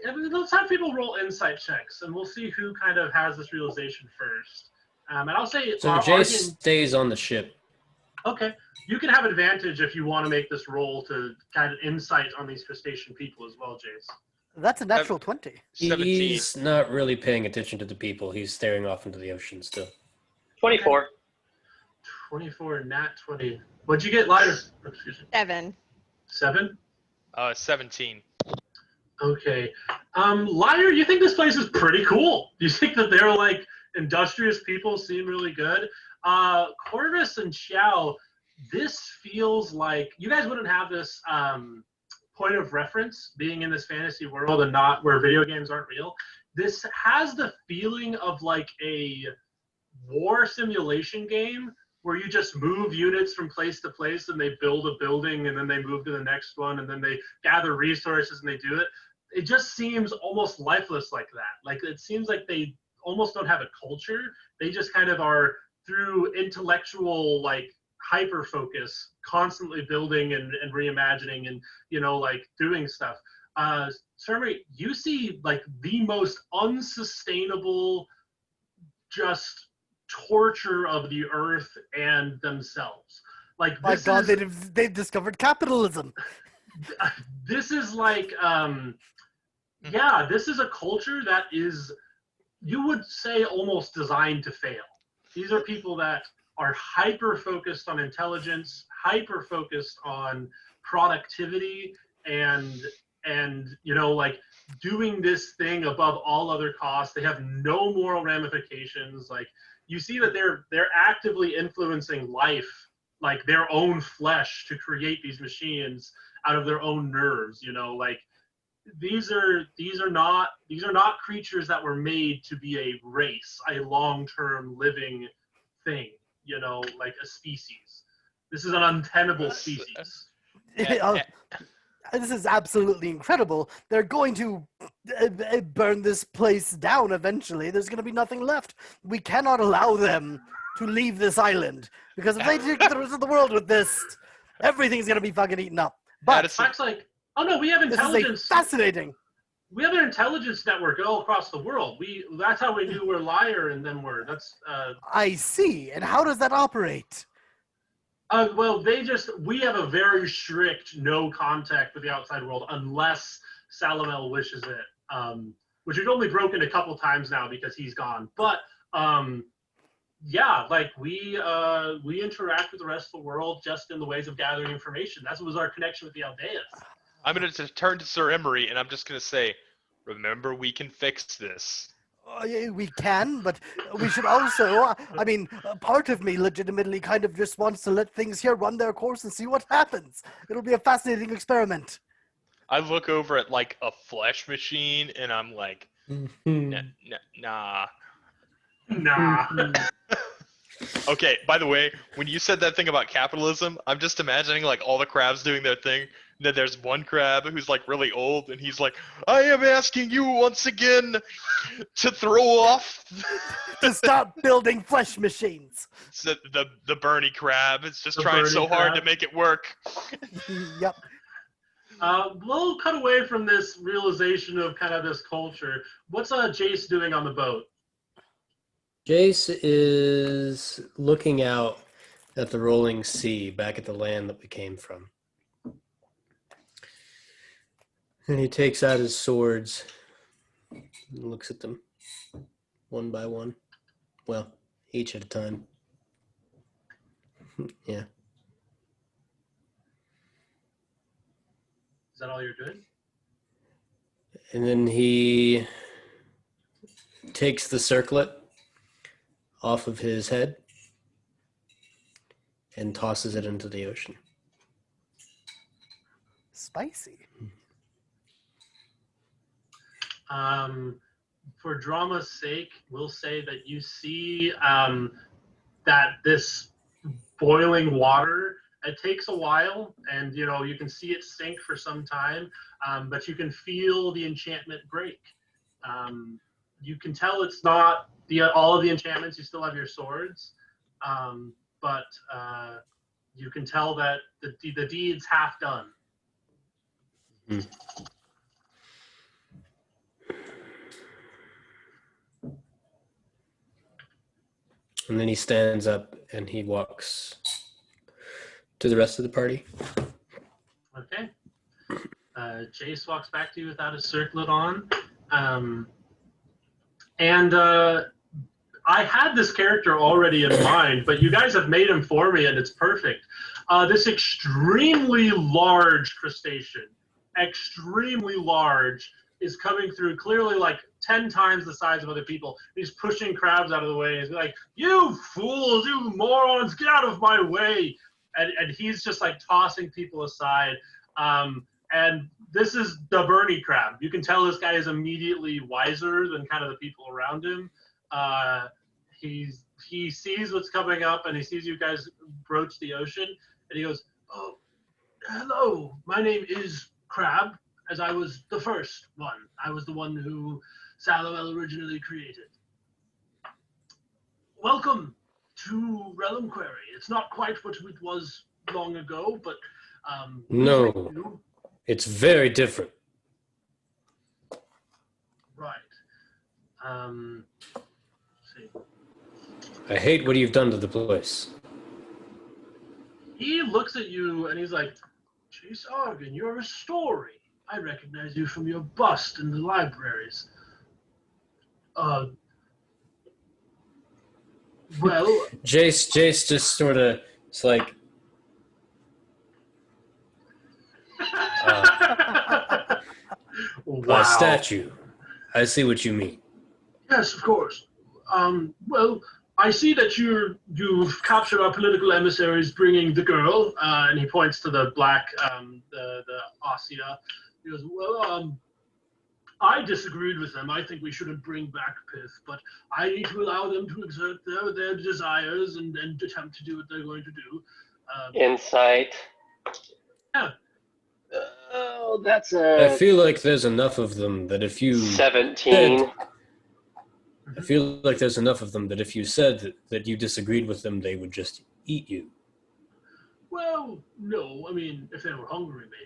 Let's have people roll insight checks, and we'll see who kind of has this realization first. And I'll say... So Jace stays on the ship. Okay. You can have advantage if you want to make this roll to kind of insight on these crustacean people as well, Jace. That's a natural 20. 17. He's not really paying attention to the people. He's staring off into the ocean still. 24. 24, nat 20. What'd you get, Lyre? Excuse me. 7. 7? 17. Okay. Lyre, you think this place is pretty cool. You think that they're, like, industrious people, seem really good. Corvus and Qiao, this feels like... You guys wouldn't have this point of reference being in this fantasy world and not where video games aren't real. This has the feeling of, like, a war simulation game where you just move units from place to place and they build a building and then they move to the next one and then they gather resources and they do it. It just seems almost lifeless like that. Like, it seems like they almost don't have a culture. They just kind of are, through intellectual, like, hyper focus, constantly building and reimagining and, you know, like, doing stuff. Sermi, you see, like, the most unsustainable just torture of the earth and themselves. Like, My this God, is, they've discovered capitalism. this is like, this is a culture that is, you would say, almost designed to fail. These are people that are hyper-focused on intelligence, hyper-focused on productivity, and like doing this thing above all other costs. They have no moral ramifications. Like, you see that they're actively influencing life, like their own flesh, to create these machines out of their own nerves. Like these are not creatures that were made to be a race, a long-term living thing. Like a species. This is an untenable species. This is absolutely incredible. They're going to burn this place down eventually. There's going to be nothing left. We cannot allow them to leave this island, because if they take the rest of the world with this, everything's going to be fucking eaten up. But it's like, oh no, we have intelligence. This is fascinating. We have an intelligence network all across the world. That's how we knew where Lyre and them were. I see. And how does that operate? Well, we have a very strict no contact with the outside world unless Salamel wishes it, which we've only broken a couple times now because he's gone. But like we interact with the rest of the world just in the ways of gathering information. That was our connection with the Aldeath. I'm going to turn to Sir Emory, and I'm just going to say, remember, we can fix this. We can, but we should also, part of me legitimately kind of just wants to let things here run their course and see what happens. It'll be a fascinating experiment. I look over at, like, a flesh machine, and I'm like, nah. Okay, by the way, when you said that thing about capitalism, I'm just imagining, like, all the crabs doing their thing. Then there's one crab who's like really old, and he's like, I am asking you once again to throw off to stop building flesh machines. So the Bernie crab is just trying so hard to make it work. Yep. We'll cut away from this realization of kind of this culture. What's Jace doing on the boat? Jace is looking out at the rolling sea back at the land that we came from. And he takes out his swords and looks at them one by one. Well, each at a time. Yeah. Is that all you're doing? And then he takes the circlet off of his head and tosses it into the ocean. Spicy. For drama's sake, we'll say that you see that this boiling water, it takes a while, and you can see it sink for some time, but you can feel the enchantment break. You can tell it's not all of the enchantments. You still have your swords, but you can tell that the deed's half done. And then he stands up and he walks to the rest of the party. Okay. Jace walks back to you without his circlet on. I had this character already in mind, but you guys have made him for me, and it's perfect. This extremely large crustacean, extremely large, is coming through, clearly like 10 times the size of other people. He's pushing crabs out of the way. He's like, you fools, you morons, get out of my way. And he's just like tossing people aside. And this is the Bernie crab. You can tell this guy is immediately wiser than kind of the people around him. He sees what's coming up, and he sees you guys broach the ocean, and he goes, oh, hello, my name is Crab, as I was the first one. I was the one who Salamel originally created. Welcome to Realm Query. It's not quite what it was long ago, but no, it's very different. Right. Let's see. I hate what you've done to the place. He looks at you and he's like, Jace Argin, you're a story. I recognize you from your bust in the libraries. Well, Jace just sort of, it's like, wow. a statue. I see what you mean. Yes, of course. Well, I see that you've captured our political emissaries bringing the girl, and he points to the black, the Ossia. He goes, well, I disagreed with them. I think we shouldn't bring back Pith, but I need to allow them to exert their desires and attempt to do what they're going to do. Insight. Yeah. Oh, that's I feel like there's enough of them that if you 17. I feel like there's enough of them that if you said that you disagreed with them, they would just eat you. Well, no. I mean, if they were hungry, maybe.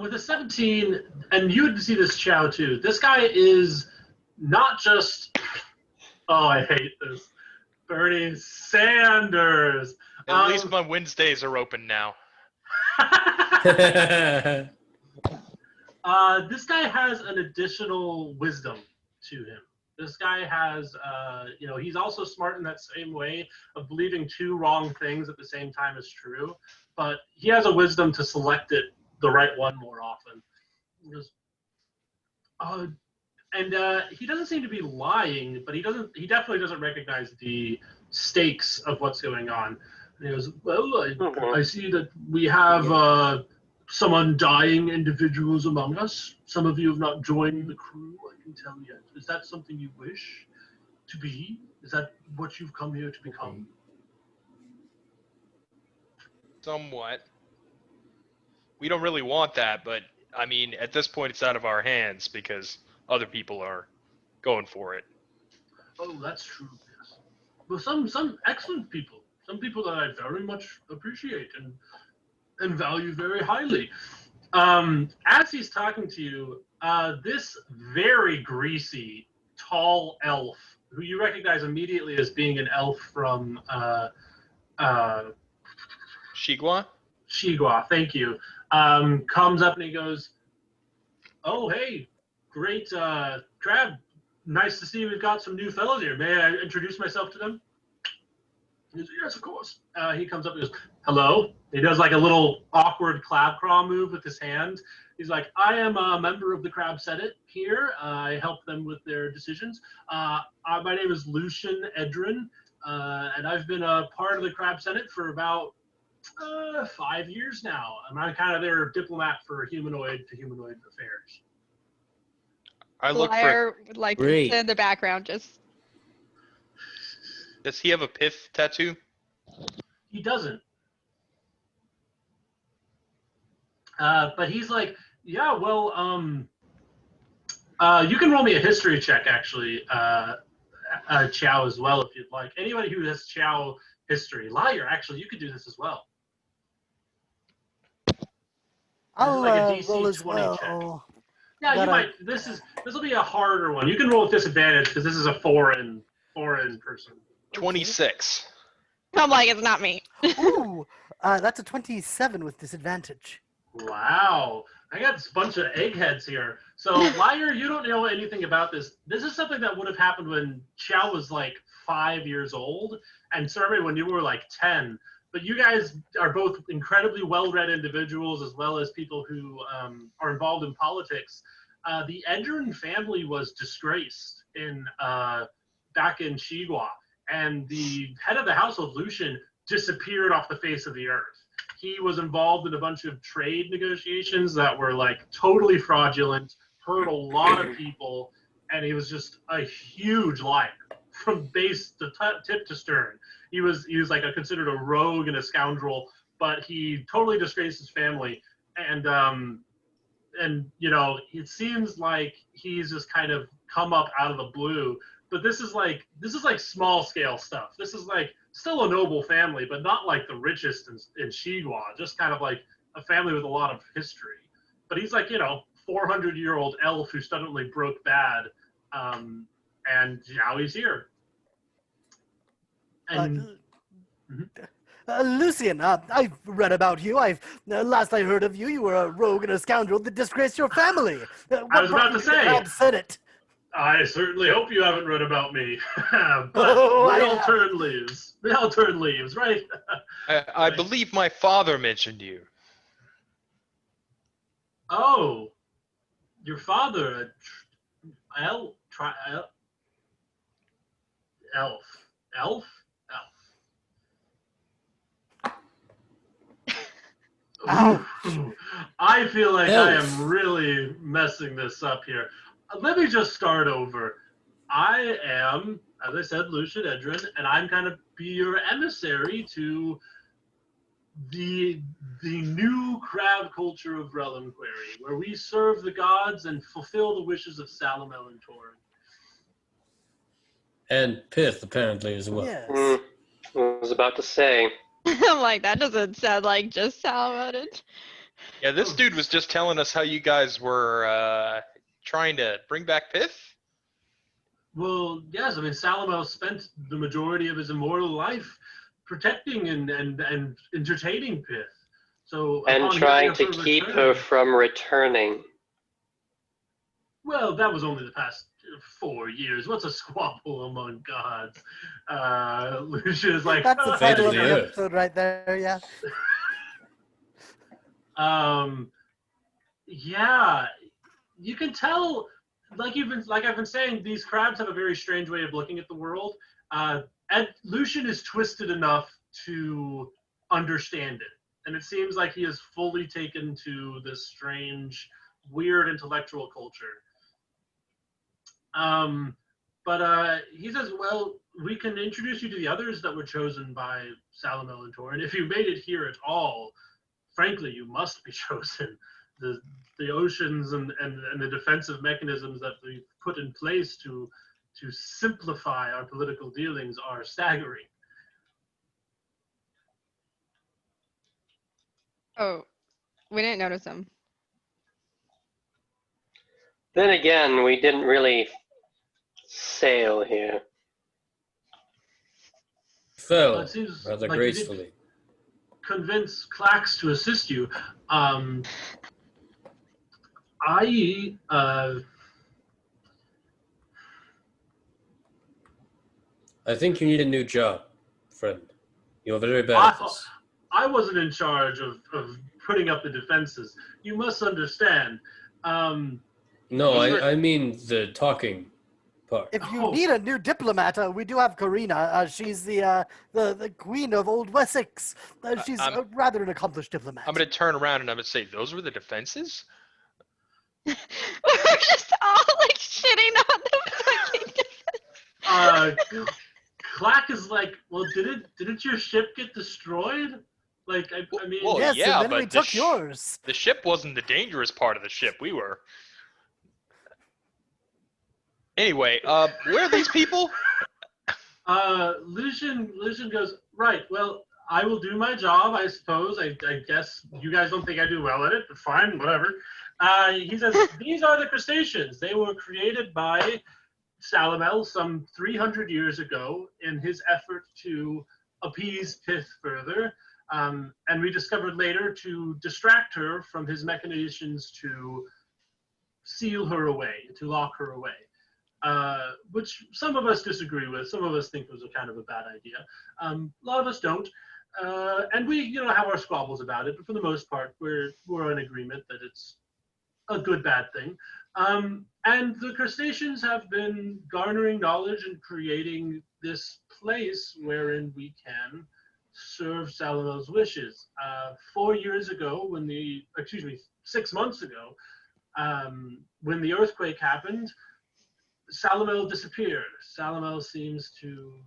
With a 17, and you would see this Qiao too. This guy is not just. Oh, I hate this. Bernie Sanders. At least my Wednesdays are open now. This guy has an additional wisdom to him. This guy has, he's also smart in that same way of believing two wrong things at the same time is true, but he has a wisdom to select it the right one more often. He goes, he doesn't seem to be lying, but he definitely doesn't recognize the stakes of what's going on. And he goes, well, I see that we have some undying individuals among us. Some of you have not joined the crew, I can tell yet. Is that something you wish to be? Is that what you've come here to become? Somewhat. We don't really want that, but I mean, at this point, it's out of our hands because other people are going for it. Oh, that's true. Yes. Well, some excellent people. Some people that I very much appreciate and value very highly. As he's talking to you, this very greasy, tall elf, who you recognize immediately as being an elf from Shigwa? Shigwa, thank you, comes up and he goes, oh, hey, great, Crab, nice to see we've got some new fellows here. May I introduce myself to them? He goes, yes, of course. He comes up and goes, hello. He does like a little awkward crab crawl move with his hand. He's like, I am a member of the Crab Senate here. I help them with their decisions. My name is Lucian Edrin, and I've been a part of the Crab Senate for about 5 years now. I'm kind of their diplomat for humanoid to humanoid affairs. I look Lyre would like to Great. sit in the background just. Does he have a pith tattoo? He doesn't. But he's like, yeah, well, you can roll me a history check, actually, Qiao as well, if you'd like. Anybody who has Qiao history. Lyre, actually, you could do this as well. I'll like a DC roll as 20 well. check. Yeah, you might. This will be a harder one. You can roll with disadvantage because this is a foreign person. 26. I'm like, it's not me. Ooh, that's a 27 with disadvantage. Wow. I got this bunch of eggheads here. So, Lyre, you don't know anything about this. This is something that would have happened when Qiao was like 5 years old, and Survey when you were like 10. But you guys are both incredibly well-read individuals as well as people who are involved in politics. The Edrin family was disgraced back in Shigwa, and the head of the household, Lucian, disappeared off the face of the earth. He was involved in a bunch of trade negotiations that were like totally fraudulent, hurt a lot of people, and he was just a huge liar from base to tip to stern. He was like considered a rogue and a scoundrel, but he totally disgraced his family, and it seems like he's just kind of come up out of the blue. But this is like small scale stuff. This is like still a noble family, but not like the richest in Shigwa, just kind of like a family with a lot of history. But he's like, 400-year-old elf who suddenly broke bad, and now he's here. And Lucian, I've read about you. Last I heard of you, you were a rogue and a scoundrel that disgraced your family. I was about to say. Crab said it. I certainly hope you haven't read about me. But Oh, we I all have. turn leaves. We all turn leaves, right? I believe my father mentioned you. Oh, your father, elf. Ouch. Ooh, I feel like Elf. I am really messing this up here. Let me just start over. I am, as I said, Lucian Edrin, and I'm kind of be your emissary to the new crab culture of Relimquery, where we serve the gods and fulfill the wishes of Salamel and Torin. And Pith, apparently, as well. Yes. I was about to say. I'm like, that doesn't sound like just how about it. Yeah, this dude was just telling us how you guys were trying to bring back Pith. Well, yes, I mean, Salamel spent the majority of his immortal life protecting and entertaining Pith. So And upon trying hearing to of keep return- her from returning. Well, that was only the past 4 years. What's a squabble among gods? Lucian is like, That's the Fate title of of the the Earth. episode right there, yeah. Yeah, you can tell. Like I've been saying, these crabs have a very strange way of looking at the world. And Lucian is twisted enough to understand it, and it seems like he is fully taken to this strange, weird intellectual culture. But he says, well, we can introduce you to the others that were chosen by Salamel and Torin. If you made it here at all, frankly, you must be chosen. The oceans and the defensive mechanisms that we've put in place to simplify our political dealings are staggering. Oh, we didn't notice him. Then again, we didn't really sail here. Well, Fell it seems rather like you did gracefully. convince Clax to assist you. I think you need a new job, friend. You're very bad at this. I wasn't in charge of putting up the defenses. You must understand. No, I mean the talking part. If you need a new diplomat, we do have Karina. She's the queen of Old Wessex. She's rather an accomplished diplomat. I'm going to turn around and I'm going to say, those were the defenses? We're just all like shitting on the fucking defense. Clack is like, well, didn't your ship get destroyed? Like, I mean, Well, yes, yeah, and then but we took yours. The ship wasn't the dangerous part of the ship. We were. Anyway, where are these people? Lucian goes, right, well, I will do my job, I suppose. I guess you guys don't think I do well at it, but fine, whatever. He says, these are the Crustaceans. They were created by Salamel some 300 years ago in his effort to appease Pith further, and we discovered later to distract her from his machinations to seal her away, to lock her away. Which some of us disagree with. Some of us think it was a kind of a bad idea. A lot of us don't. And we, have our squabbles about it, but for the most part, we're in agreement that it's a good, bad thing. And the Crustaceans have been garnering knowledge and creating this place wherein we can serve Salamel's wishes. 4 years ago, 6 months ago, when the earthquake happened, Salamel disappeared. Salamel seems to,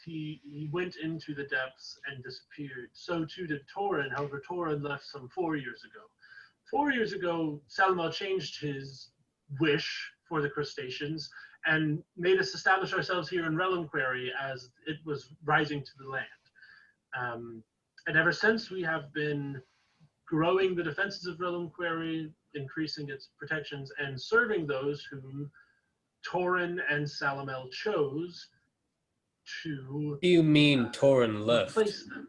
he went into the depths and disappeared. So too did Torin. However, Torin left some 4 years ago. 4 years ago, Salamel changed his wish for the Crustaceans and made us establish ourselves here in Relimquery as it was rising to the land. And ever since, we have been growing the defenses of Relimquery, increasing its protections, and serving those whom Torin and Salamel chose to You mean Torin left? replace them.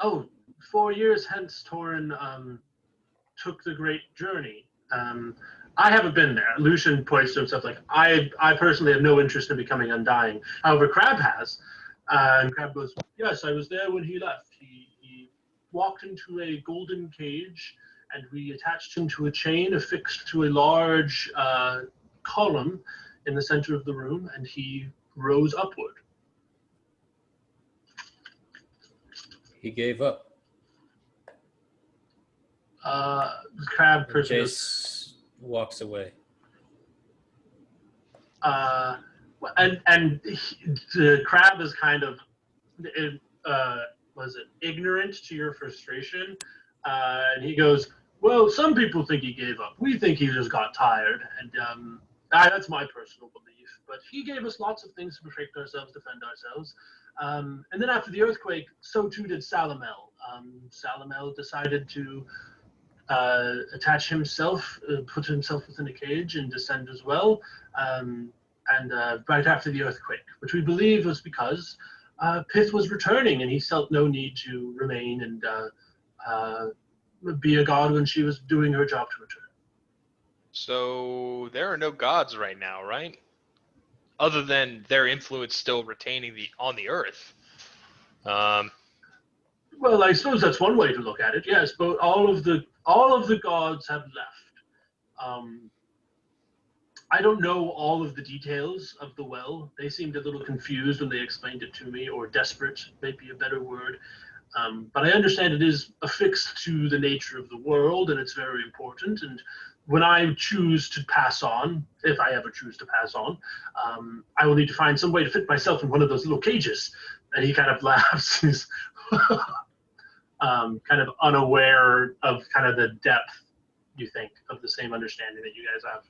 Oh, 4 years hence Torin took the great journey. I haven't been there. Lucian points to himself like, I personally have no interest in becoming Undying. However, Crab has. And Crab goes, yes, I was there when he left. He walked into a golden cage, and we attached him to a chain affixed to a large column in the center of the room, and he rose upward. He gave up. Crab person goes, Jace walks away. The Crab is kind of ignorant to your frustration, and he goes, well, some people think he gave up. We think he just got tired, and that's my personal belief. But he gave us lots of things to protect ourselves, defend ourselves. And then after the earthquake, so too did Salamel. Salamel decided to attach himself, put himself within a cage and descend as well. And right after the earthquake, which we believe was because Pith was returning and he felt no need to remain and be a god when she was doing her job to return. So there are no gods right now, right? Other than their influence still retaining on the earth. Well, I suppose that's one way to look at it. Yes, but all of the gods have left. I don't know all of the details of the well. They seemed a little confused when they explained it to me, or desperate, may be a better word. But I understand it is affixed to the nature of the world, and it's very important. And when I choose to pass on, if I ever choose to pass on, I will need to find some way to fit myself in one of those little cages. And he kind of laughs. He's kind of unaware of kind of the depth, you think, of the same understanding that you guys have.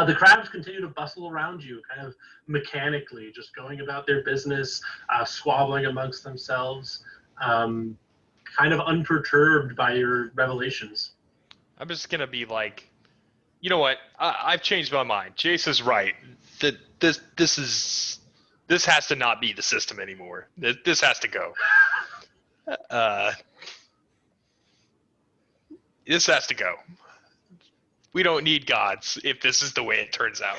The crabs continue to bustle around you, kind of mechanically, just going about their business, squabbling amongst themselves, kind of unperturbed by your revelations. I'm just gonna be like, you know what? I've changed my mind. Jace is right. That this has to not be the system anymore. This has to go. This has to go. We don't need gods if this is the way it turns out.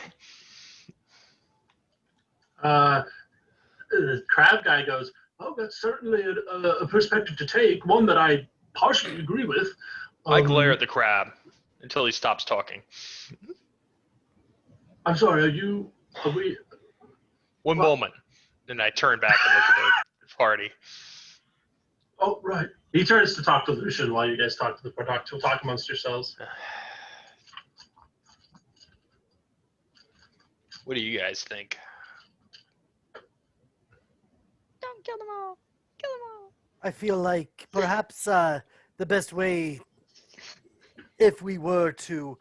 The crab guy goes, oh, that's certainly a perspective to take, one that I partially agree with. I glare at the crab until he stops talking. I'm sorry, are we... One moment. Then I turn back and look at the party. Oh, right. He turns to talk to Lucian while you guys talk amongst yourselves. What do you guys think? Don't kill them all. Kill them all. I feel like perhaps the best way, if we were to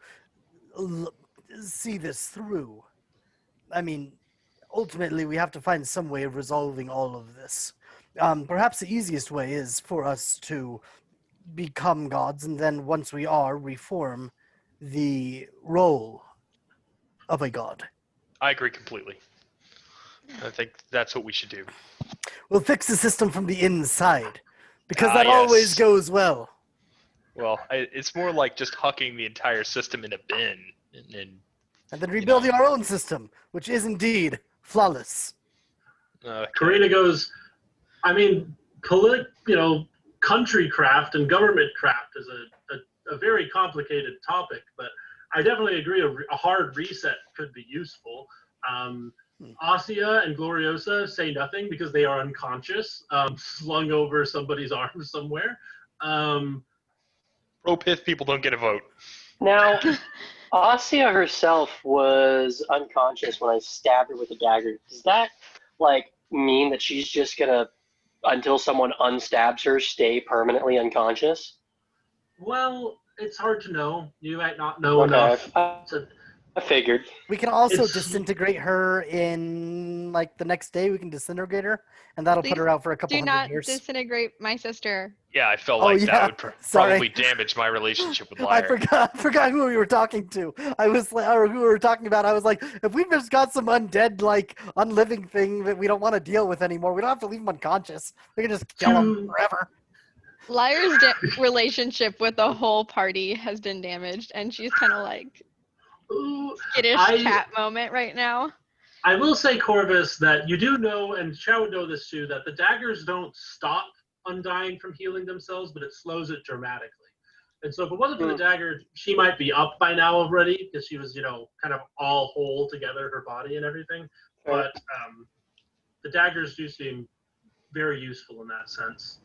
see this through, I mean, ultimately we have to find some way of resolving all of this. Perhaps the easiest way is for us to become gods, and then once we are, reform the role of a god. I agree completely. I think that's what we should do. We'll fix the system from the inside, because that yes. always goes well. Well, it's more like just hucking the entire system in a bin. And then rebuilding our own system, which is indeed flawless. Karina goes, I mean, country craft and government craft is a very complicated topic, but I definitely agree a hard reset could be useful. Asia and Gloriosa say nothing because they are unconscious, slung over somebody's arm somewhere. Pro Pith people don't get a vote. Now, Asia herself was unconscious when I stabbed her with a dagger. Does that, mean that she's just gonna, until someone unstabs her, stay permanently unconscious? Well, it's hard to know. You might not know enough I figured. We can also It's- disintegrate her in, like, the next day. We can disintegrate her, and that'll put Please her out for a couple Do hundred not years. disintegrate my sister. Yeah, I felt Oh, like yeah. that would Sorry. probably damage my relationship with I Lyre. forgot who we were talking to. I was like, or who we were talking about. I was like, if we've just got some undead, like, unliving thing that we don't want to deal with anymore, we don't have to leave them unconscious. We can just kill them forever. Lyre's relationship with the whole party has been damaged, and she's kind of like Ooh, skittish cat moment right now. I will say, Corvus, that you do know, and Qiao would know this too, that the daggers don't stop Undying from healing themselves, but it slows it dramatically. And so if it wasn't for the dagger, she might be up by now already, because she was, kind of all whole together, her body and everything. But the daggers do seem very useful in that sense.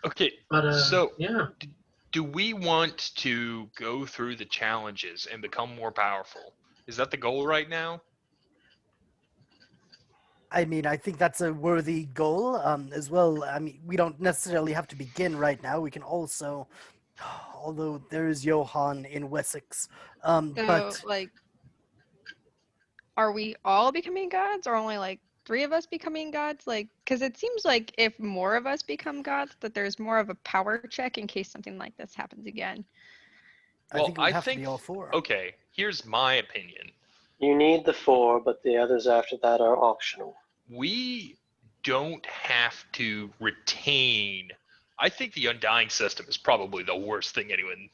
Okay, But so yeah. do we want to go through the challenges and become more powerful? Is that the goal right now? I mean, I think that's a worthy goal as well. I mean, we don't necessarily have to begin right now. We can also, although there is Johann in Wessex, So, but like, are we all becoming gods, or only like 3 of us becoming gods? Like, because it seems like if more of us become gods, that there's more of a power check in case something like this happens again. I think it would have to be all 4. Okay, here's my opinion. You need the 4, but the others after that are optional. We don't have to retain. I think the Undying system is probably the worst thing anyone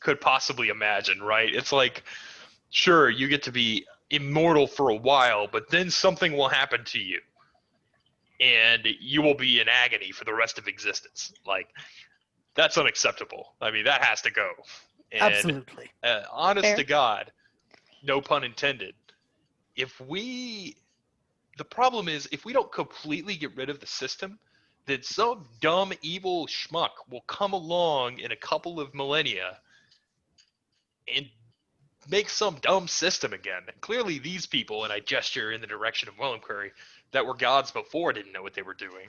could possibly imagine, right? It's like, sure, you get to be immortal for a while, but then something will happen to you. And you will be in agony for the rest of existence. Like, that's unacceptable. I mean, that has to go. And, Absolutely. Honest Fair. to God, no pun intended, the problem is, if we don't completely get rid of the system, then some dumb, evil schmuck will come along in a couple of millennia and make some dumb system again. And clearly these people, and I gesture in the direction of Willemquery, that were gods before didn't know what they were doing.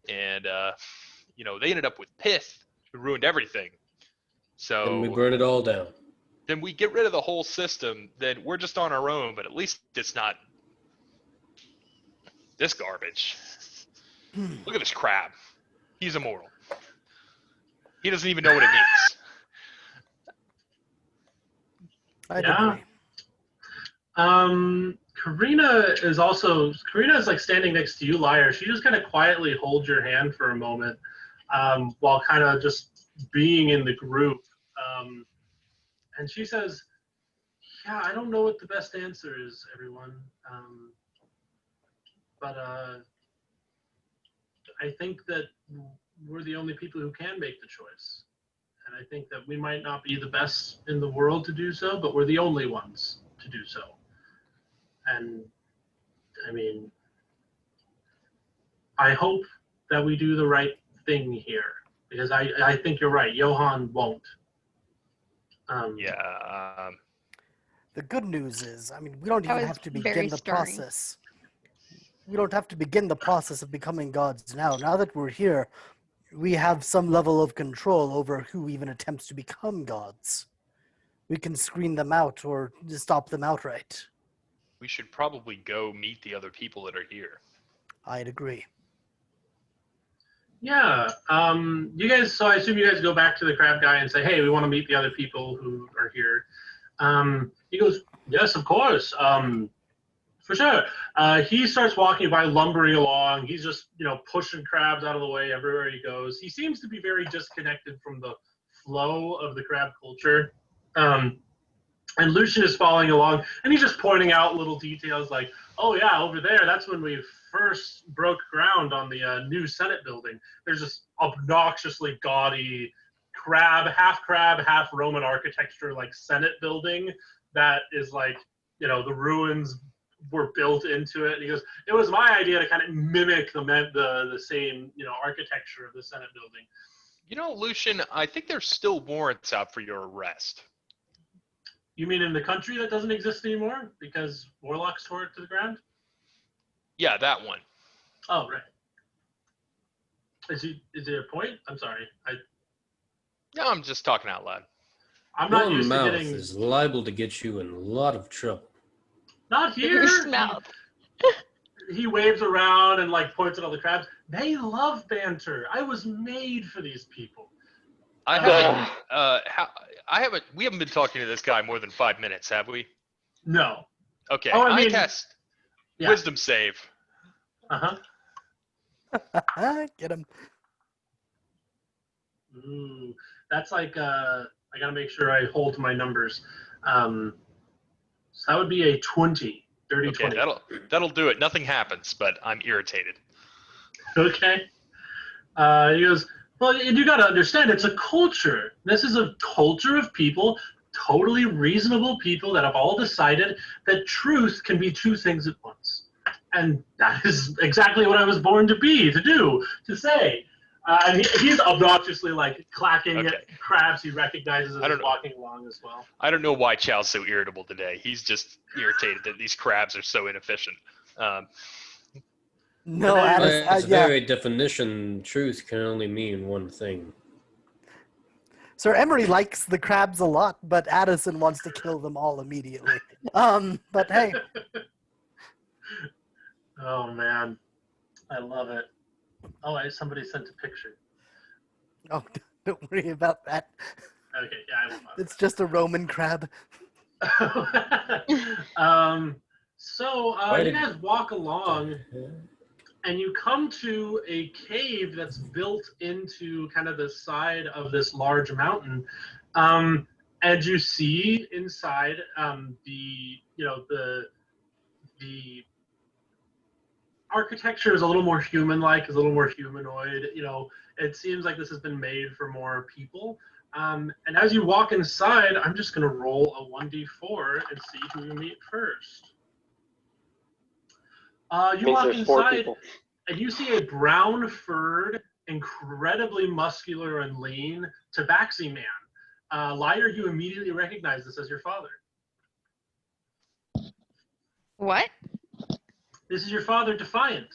And, they ended up with Pith, who ruined everything. So And we burn it all down. then we get rid of the whole system, then we're just on our own, but at least it's not this garbage. Look at this crab. He's immortal. He doesn't even know what it means. I agree. Karina is like standing next to you, Lyre. She just kind of quietly holds your hand for a moment while kind of just being in the group. And she says, yeah, I don't know what the best answer is, everyone. But I think that we're the only people who can make the choice. And I think that we might not be the best in the world to do so, but we're the only ones to do so. And I mean, I hope that we do the right thing here, because I think you're right. Johann won't. The good news is, I mean, we don't That even was have to very begin the stirring. process. We don't have to begin the process of becoming gods now. Now that we're here, we have some level of control over who even attempts to become gods. We can screen them out or just stop them outright. We should probably go meet the other people that are here. I'd agree. Yeah. You guys. So I assume you guys go back to the crab guy and say, "Hey, we want to meet the other people who are here." He goes, "Yes, of course. For sure." He starts walking by, lumbering along. He's just, pushing crabs out of the way everywhere he goes. He seems to be very disconnected from the flow of the crab culture. And Lucian is following along, and he's just pointing out little details like, oh, yeah, over there, that's when we first broke ground on the new Senate building. There's this obnoxiously gaudy half Roman architecture, like Senate building that is like, the ruins were built into it. And he goes, it was my idea to kind of mimic the same, architecture of the Senate building. Lucian, I think there's still warrants out for your arrest. You mean in the country that doesn't exist anymore because warlocks tore it to the ground? Yeah, that one. Oh, right. Is there a point? I'm sorry. No, I'm just talking out loud. I'm not Your used to mouth getting. is liable to get you in a lot of trouble. Not here. Whose mouth? He waves around and like points at all the crabs. They love banter. I was made for these people. I haven't. We haven't been talking to this guy more than 5 minutes, have we? No. Okay. Oh, I mean, cast yeah. wisdom save. Get him. Ooh, that's like I gotta make sure I hold to my numbers. So that would be a 20, dirty Okay, 20. that'll do it. Nothing happens, but I'm irritated. Okay. He goes, well, you got to understand, it's a culture. This is a culture of people, totally reasonable people that have all decided that truth can be two things at once. And that is exactly what I was born to be, to say. And he's obnoxiously like clacking at crabs he recognizes as he's walking along as well. I don't know why Qiao's so irritable today. He's just irritated that these crabs are so inefficient. No, By Addison, its very definition, truth can only mean one thing. Sir Emory likes the crabs a lot, but Addison wants to kill them all immediately. But hey. Oh, man. I love it. Oh, somebody sent a picture. Oh, don't worry about that. Okay, yeah, I will. It's just a Roman crab. So you guys walk along, and you come to a cave that's built into kind of the side of this large mountain, and you see inside the architecture is a little more human-like, is a little more humanoid. It seems like this has been made for more people. And as you walk inside, I'm just going to roll a 1d4 and see who you meet first. You walk inside, and you see a brown-furred, incredibly muscular and lean tabaxi man. Lyre, you immediately recognize this as your father. What? This is your father, Defiant.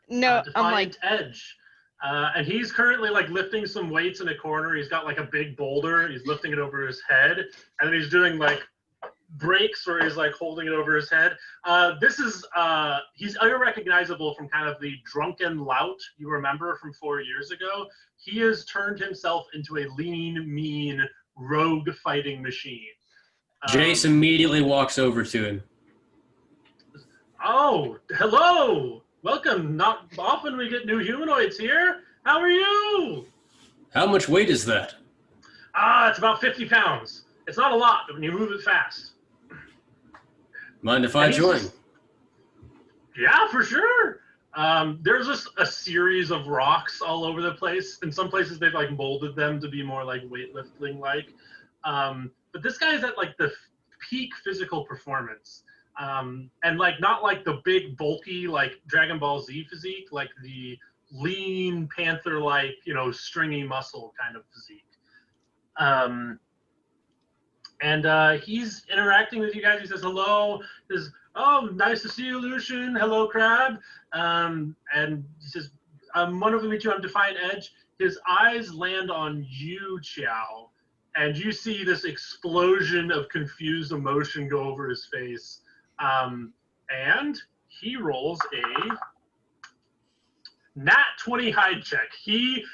No, Defiant I'm like, Edge. And he's currently like lifting some weights in a corner. He's got like a big boulder. He's lifting it over his head. And then he's doing like breaks where he's like holding it over his head. He's unrecognizable from kind of the drunken lout you remember from 4 years ago. He has turned himself into a lean, mean, rogue fighting machine. Jace immediately walks over to him. Oh, hello! Welcome. Not often we get new humanoids here. How are you? How much weight is that? It's about 50 pounds. It's not a lot, but when you move it fast. Mind if I join? Yeah, for sure. There's just a series of rocks all over the place. In some places, they've like molded them to be more like weightlifting-like. But this guy's at like the peak physical performance. And like not like the big bulky like Dragon Ball Z physique, like the lean panther like stringy muscle kind of physique. And he's interacting with you guys. He says hello. He says, "Oh, nice to see you, Lucian. Hello, Crab." And he says, "Wonderful to meet you. I'm Defiant Edge." His eyes land on you, Qiao, and you see this explosion of confused emotion go over his face. And he rolls a nat 20 hide check. He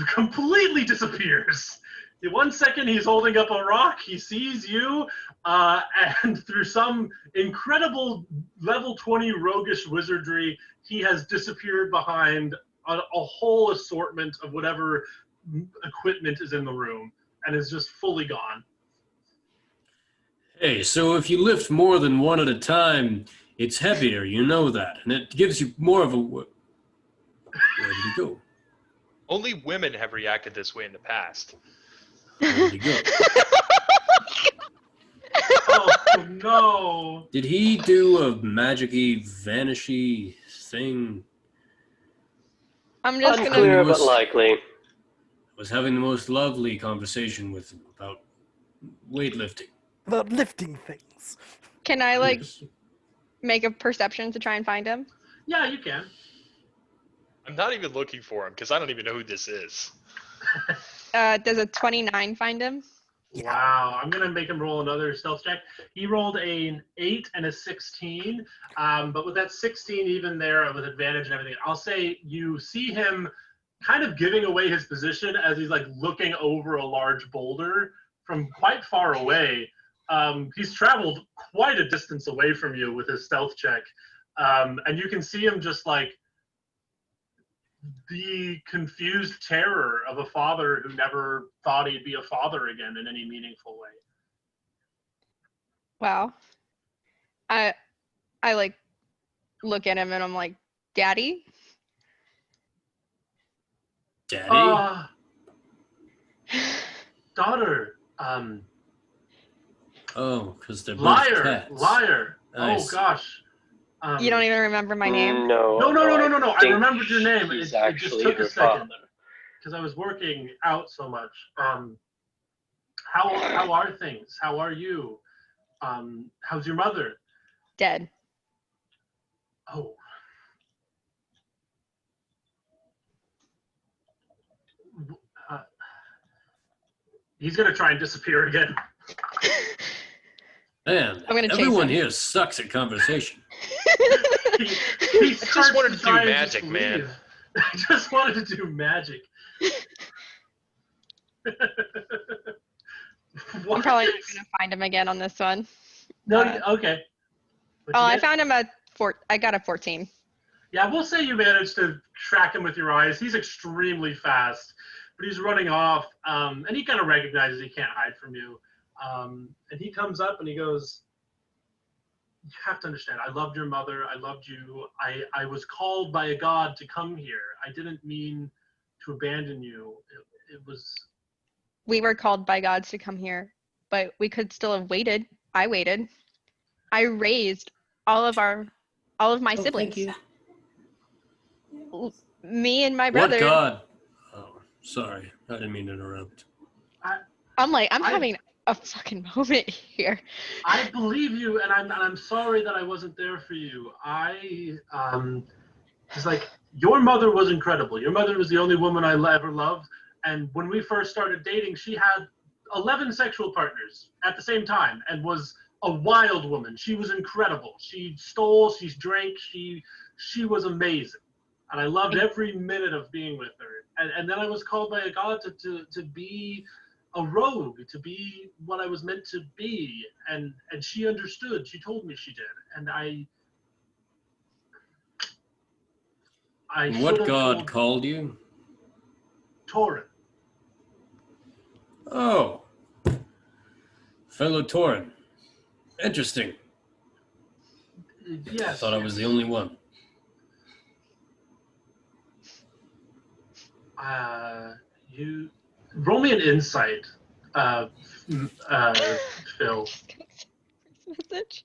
completely disappears. In 1 second, he's holding up a rock. He sees you, and through some incredible level 20 roguish wizardry, he has disappeared behind a whole assortment of whatever equipment is in the room, and is just fully gone. Hey, so if you lift more than one at a time, it's heavier, you know that, and it gives you more of a... Where did he go? Only women have reacted this way in the past. Where did he go? Oh, no. Did he do a magic-y, vanishy thing? I'm just gonna. Unclear, but likely. I was having the most lovely conversation with him about weightlifting. About lifting things. Can I like Yes. make a perception to try and find him? Yeah, you can. I'm not even looking for him because I don't even know who this is. Does a 29 find him? Wow, I'm gonna make him roll another stealth check. He rolled an 8 and a 16, but with that 16 even there with advantage and everything, I'll say you see him kind of giving away his position as he's like looking over a large boulder from quite far away. He's traveled quite a distance away from you with his stealth check, and you can see him just like the confused terror of a father who never thought he'd be a father again in any meaningful way. Wow. I like look at him and I'm like, Daddy? Daddy? Daughter, Oh, because they're both Lyre, cats. Lyre. Nice. Oh gosh. You don't even remember my name? No. No. I think remembered your name. He's It just actually took a her second father. because I was working out so much. How are things? How are you? How's your mother? Dead. Oh. He's gonna try and disappear again. Man, I'm gonna chase everyone him. here sucks at conversation. He just wanted to do try and magic, just man. leave. I just wanted to do magic. I'm What? probably not gonna find him again on this one. No, Uh, okay. What'd Oh, you I get? found him I got a 14. Yeah, we'll say you managed to track him with your eyes. He's extremely fast, but he's running off, and he kind of recognizes he can't hide from you. And he comes up and he goes, "You have to understand, I loved your mother. I loved you. I was called by a god to come here. I didn't mean to abandon you. It was..." We were called by gods to come here, but we could still have waited. I waited. I raised all of my siblings. Thank you. Me and my What brother. god? Oh, sorry. I didn't mean to interrupt. I'm I- having a fucking moment here. I believe you, and I'm sorry that I wasn't there for you. It's like, your mother was incredible. Your mother was the only woman I ever loved, and when we first started dating, she had 11 sexual partners at the same time, and was a wild woman. She was incredible. She stole, she drank, she was amazing, and I loved every minute of being with her. And then I was called by a god to be a rogue, to be what I was meant to be, and she understood. She told me she did, and I What should have god told called you? Torin. Oh. Fellow Tauren. Interesting. Yes. I thought I was the only one. You roll me an insight, Phil. Message.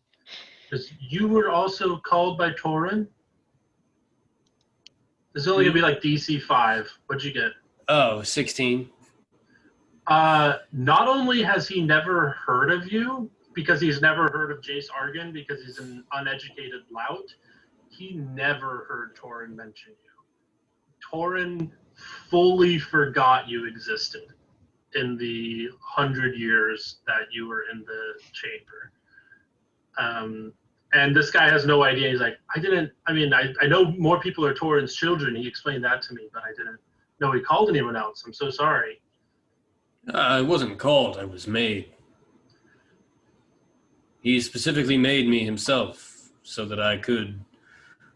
Because you were also called by Torin. This is only gonna be like DC 5. What'd you get? Oh, 16. Not only has he never heard of you, because he's never heard of Jace Argin, because he's an uneducated lout, he never heard Torin mention you. Torin fully forgot you existed in the 100 years that you were in the chamber. And this guy has no idea. He's like, I know more people are Torin's children. He explained that to me, but I didn't know he called anyone else. I'm so sorry. I wasn't called, I was made. He specifically made me himself so that I could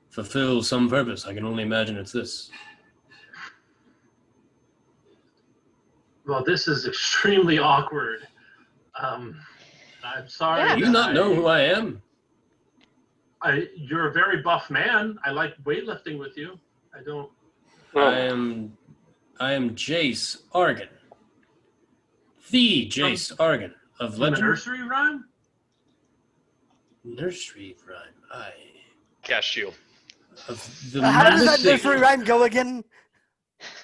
fulfill some purpose. I can only imagine it's this. Well, this is extremely awkward. I'm sorry. Yeah. Do you not know who I am? You're a very buff man. I like weightlifting with you. I don't. I am Jace Argin. The Jace Argin of From a legend. nursery rhyme? Nursery rhyme. Cast shield. Of the How does that mythic, nursery rhyme go again?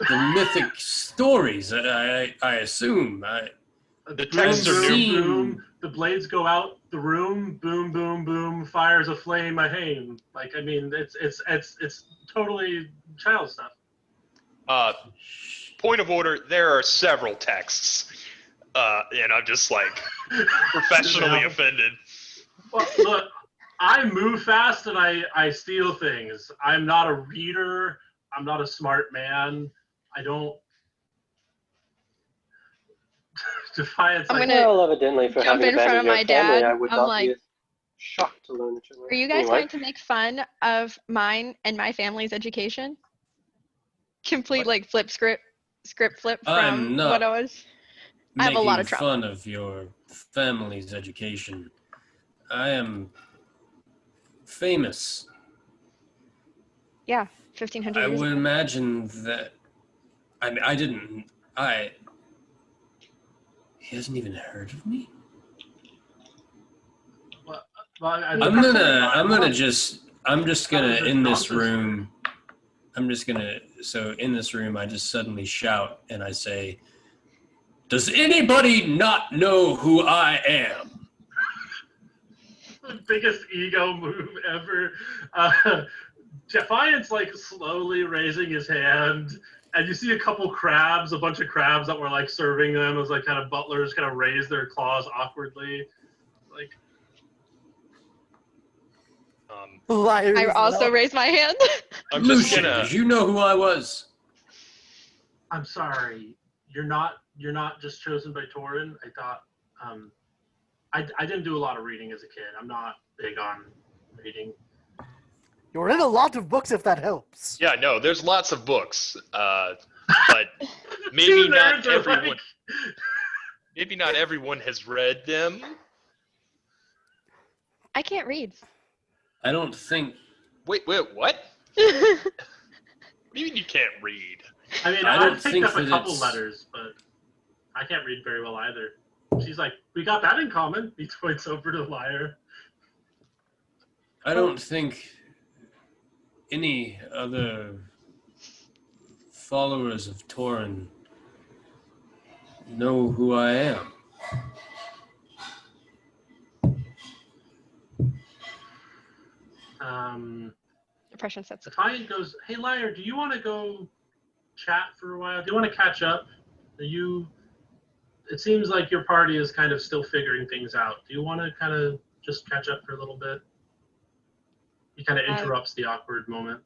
the mythic stories. I assume. The texts are Boom, new. boom, boom. The blades go out the room. Boom, boom, boom. Fires a flame, a hame. Like, I mean, it's totally child stuff. Point of order, there are several texts. And I'm just like professionally offended. Well, look, I move fast and I steal things. I'm not a reader. I'm not a smart man. I don't. Defiance. I'm like, gonna Well, evidently, for jump having in front of abandoned your my family, dad. I would I'm not like, be shocked to learn that you're are you guys anyway. trying to make fun of mine and my family's education? Complete What? like flip script flip I'm from not what I was. I have a lot of making trauma. fun of your family's education. I am famous. Yeah, 1,500 I years would ago. imagine that. I mean, I didn't. He hasn't even heard of me. well, I I'm just gonna in this room. So in this room, I just suddenly shout and I say, "Does anybody not know who I am?" The biggest ego move ever. Defiance like slowly raising his hand, and you see a bunch of crabs that were like serving them as like kind of butlers, kind of raise their claws awkwardly, like. Lyre I as also well. raised my hand. I'm just Lucian, gonna. did you know who I was? I'm sorry, you're not just chosen by Torin. I thought, I didn't do a lot of reading as a kid. I'm not big on reading. You're in a lot of books, if that helps. Yeah, no, there's lots of books, but maybe Two not nerds are everyone. like- Maybe not everyone has read them. I can't read. I don't think. Wait, what? What do you mean you can't read? I mean, I don't I've picked think up a that couple it's- letters, but I can't read very well either. She's like, we got that in common. He points over to Lyre. I don't think any other followers of Torin know who I am. Depression sets. Defiant goes, hey, Lyre, do you want to go chat for a while? Do you want to catch up? It seems like your party is kind of still figuring things out. Do you want to kind of just catch up for a little bit? He kind of interrupts the awkward moment.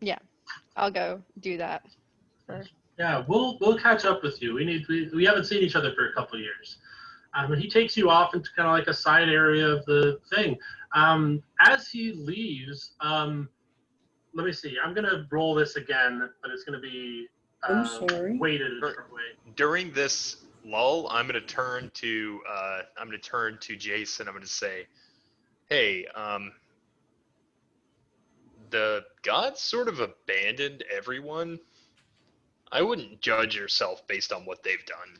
Yeah, I'll go do that. Yeah, we'll catch up with you. We haven't seen each other for a couple of years. And he takes you off into kind of like a side area of the thing. As he leaves, let me see. I'm gonna roll this again, but it's gonna be I'm sorry. weighted a different way. During this lull, I'm gonna turn to Jace and I'm gonna say, "Hey, the gods sort of abandoned everyone. I wouldn't judge yourself based on what they've done.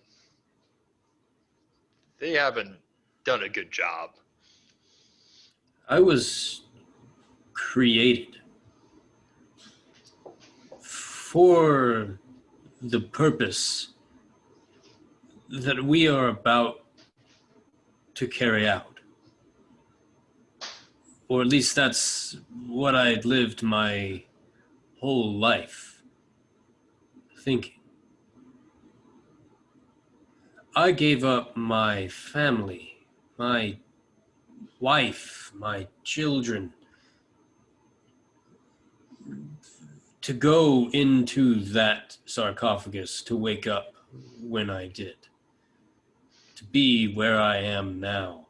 They haven't done a good job." I was created for the purpose that we are about to carry out. Or at least that's what I lived my whole life thinking. I gave up my family, my wife, my children, to go into that sarcophagus, to wake up when I did, to be where I am now,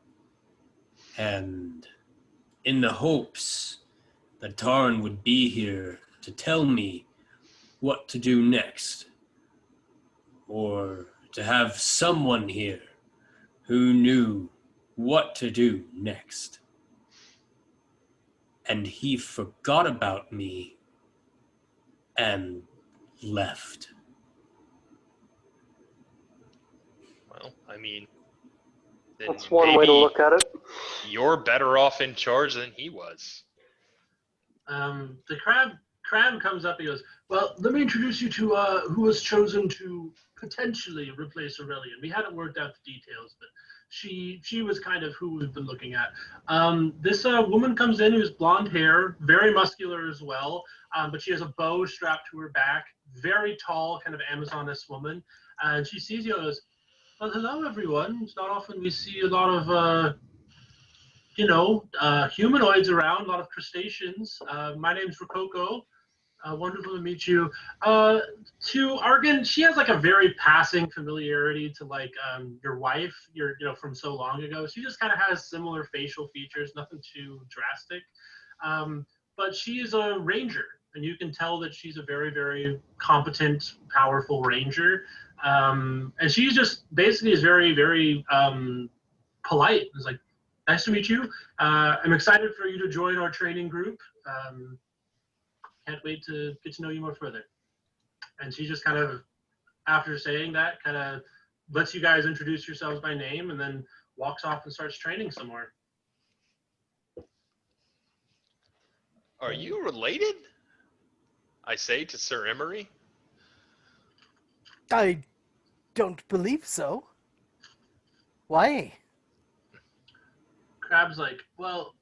and in the hopes that Tarn would be here to tell me what to do next, or to have someone here who knew what to do next. And he forgot about me and left. Well, I mean, then That's one way to maybe look at it. you're better off in charge than he was. The crab comes up and goes, well, let me introduce you to who was chosen to potentially replace Aurelian. We hadn't worked out the details, but she was kind of who we've been looking at. This woman comes in who's blonde hair, very muscular as well, but she has a bow strapped to her back, very tall, kind of Amazoness woman. And she sees you and goes, Well, hello, everyone. It's not often we see a lot of, humanoids around, a lot of crustaceans. My name's Rococo. Wonderful to meet you. To Argin, she has like a very passing familiarity to like your wife, from so long ago. She just kind of has similar facial features, nothing too drastic. But she is a ranger, and you can tell that she's a very, very competent, powerful ranger. And she just basically is very, very polite. It's like, nice to meet you. I'm excited for you to join our training group. Can't wait to get to know you more further. And she just kind of, after saying that, kind of lets you guys introduce yourselves by name and then walks off and starts training some more. Are you related? I say to Sir Emory. I don't believe so. Why? Crab's like, well,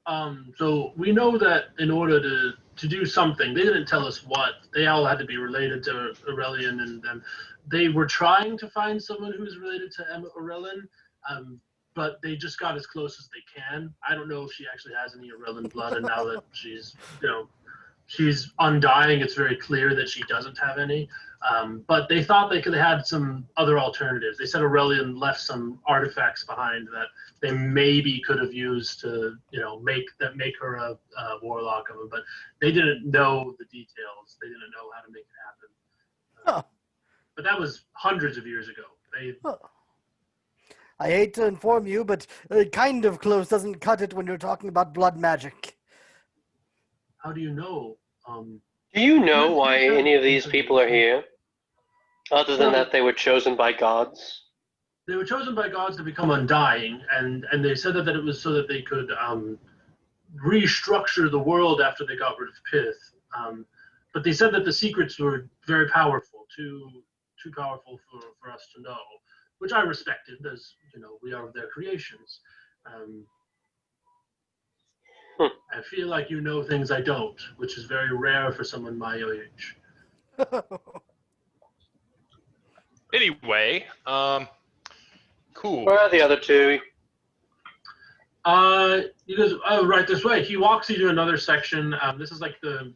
so we know that in order to do something, they didn't tell us what. They all had to be related to Aurelian, and they were trying to find someone who's related to Aurelian, but they just got as close as they can. I don't know if she actually has any Aurelian blood, and now that she's undying, it's very clear that she doesn't have any. But they thought they could have had some other alternatives. They said Aurelian left some artifacts behind that they maybe could have used to, make her a warlock of them. But they didn't know the details. They didn't know how to make it happen. But that was hundreds of years ago. I hate to inform you, but kind of close doesn't cut it when you're talking about blood magic. How do you know? Do you know why any of these people are here? Other than that, they were chosen by gods? They were chosen by gods to become undying, and they said that it was so that they could restructure the world after they got rid of Pith. But they said that the secrets were very powerful, too powerful for us to know, which I respected, as we are their creations. I feel like you know things I don't, which is very rare for someone my age. Anyway, cool. Where are the other two? He goes, oh, right this way. He walks you to another section. This is like the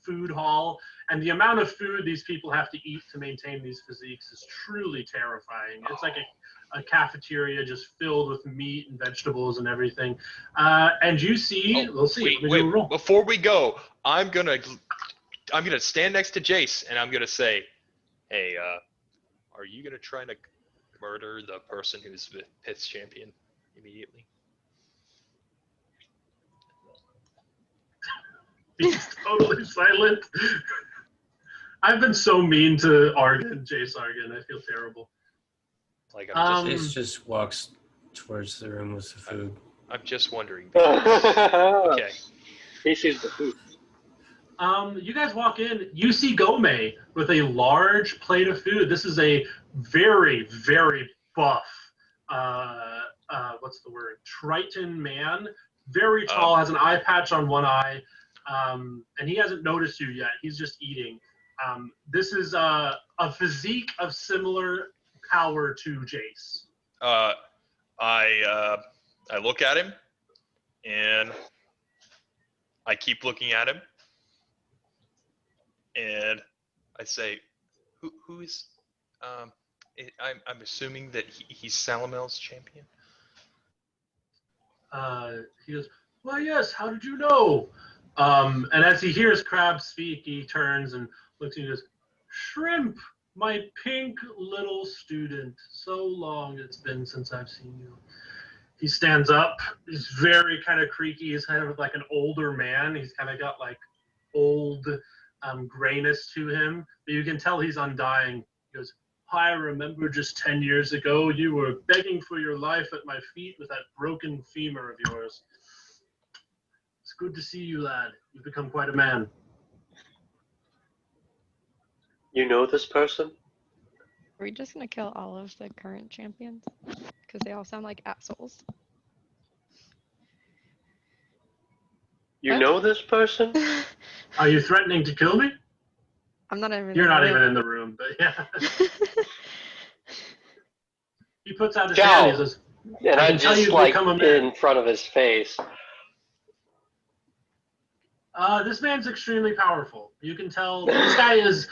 food hall, and the amount of food these people have to eat to maintain these physiques is truly terrifying. It's like a cafeteria just filled with meat and vegetables and everything. And you see, we'll see. Wait, before we go, I'm gonna stand next to Jace and I'm gonna say, hey, are you gonna try to murder the person who's Pith's champion immediately? He's totally silent. I've been so mean to Jace Argin. I feel terrible. Like Jace just walks towards the room with the food. I'm just wondering. Okay. He sees the food. You guys walk in. You see Gome with a large plate of food. This is a very, very buff. What's the word? Triton man. Very tall. Has an eye patch on one eye. And he hasn't noticed you yet. He's just eating. This is a physique of similar power to Jace. I look at him, and I keep looking at him, and I say, "Who is?" I'm assuming that he's Salamel's champion. He goes, "Well, yes. How did you know?" And as he hears Crab speak, he turns and looks at you and goes, "Shrimp, my pink little student. So long it's been since I've seen you." He stands up. He's very kind of creaky. He's kind of like an older man. He's kind of got like old grayness to him. But you can tell he's undying. He goes, "I remember just 10 years ago you were begging for your life at my feet with that broken femur of yours. It's good to see you, lad. You've become quite a man." You know this person? Are we just gonna kill all of the current champions? Because they all sound like assholes. You What? know this person? Are you threatening to kill me? I'm not even. You're not even in the room, but yeah. He puts out his Qiao. hand. He says, And I can tell just you've like become a man. in front of his face. This man's extremely powerful. You can tell this guy is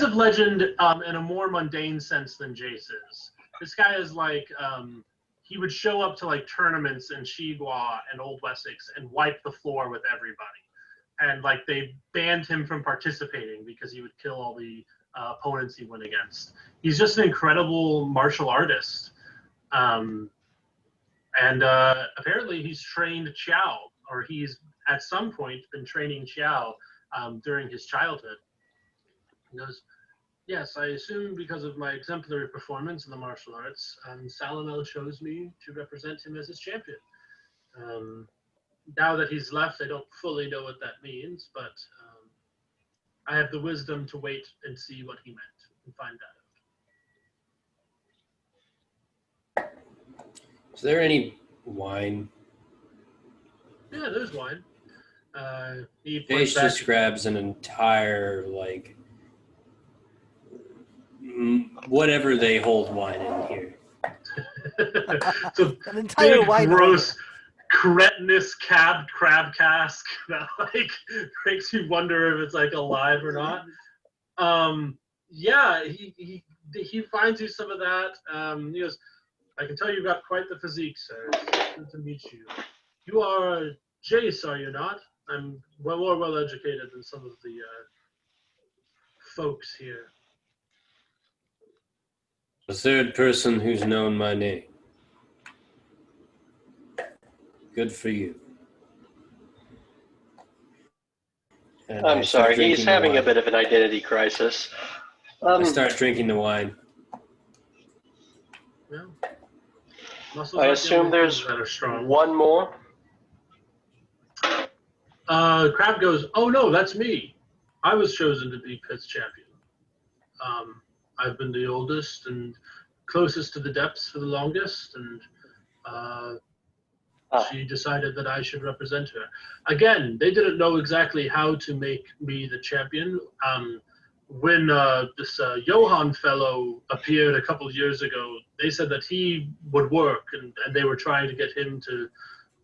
of legend in a more mundane sense than Jace is. This guy is like he would show up to like tournaments in Shigua and Old Wessex and wipe the floor with everybody. And like they banned him from participating because he would kill all the opponents he went against. He's just an incredible martial artist. And apparently he's trained Qiao, or he's at some point been training Qiao during his childhood. He goes, yes, I assume because of my exemplary performance in the martial arts, Salamel chose me to represent him as his champion. Now that he's left, I don't fully know what that means, but I have the wisdom to wait and see what he meant and find that out. Is there any wine? Yeah, there's wine. He Jace just grabs an entire, like, whatever they hold wine in here. So An entire big, wine gross, cretinous crab cask that like makes you wonder if it's like alive or not. Yeah, he finds you some of that. He goes, I can tell you've got quite the physique, sir. It's good to meet you. You are Jace, are you not? I'm more well educated than some of the folks here. The third person who's known my name. Good for you. And I'm I start sorry, drinking he's the having a wine. bit of an identity crisis. I start drinking the wine. Well, muscles I aren't the assume only there's things that are strong. one more. Crab goes, oh no, that's me. I was chosen to be Pit's champion. I've been the oldest and closest to the depths for the longest, and she decided that I should represent her. Again, they didn't know exactly how to make me the champion. When this Johann fellow appeared a couple of years ago, they said that he would work, and they were trying to get him to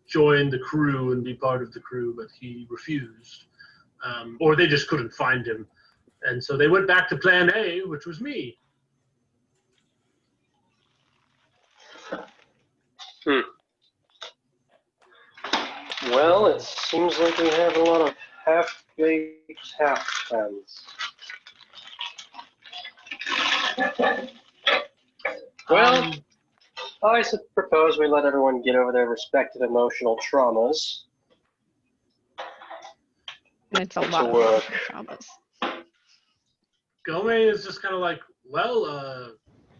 join the crew and be part of the crew, but he refused. Or they just couldn't find him. And so they went back to plan A, which was me. Well, it seems like we have a lot of half-baked half-fans. Well, I propose we let everyone get over their respective emotional traumas. It's a To lot work. of traumas. Gome is just kind of like, well,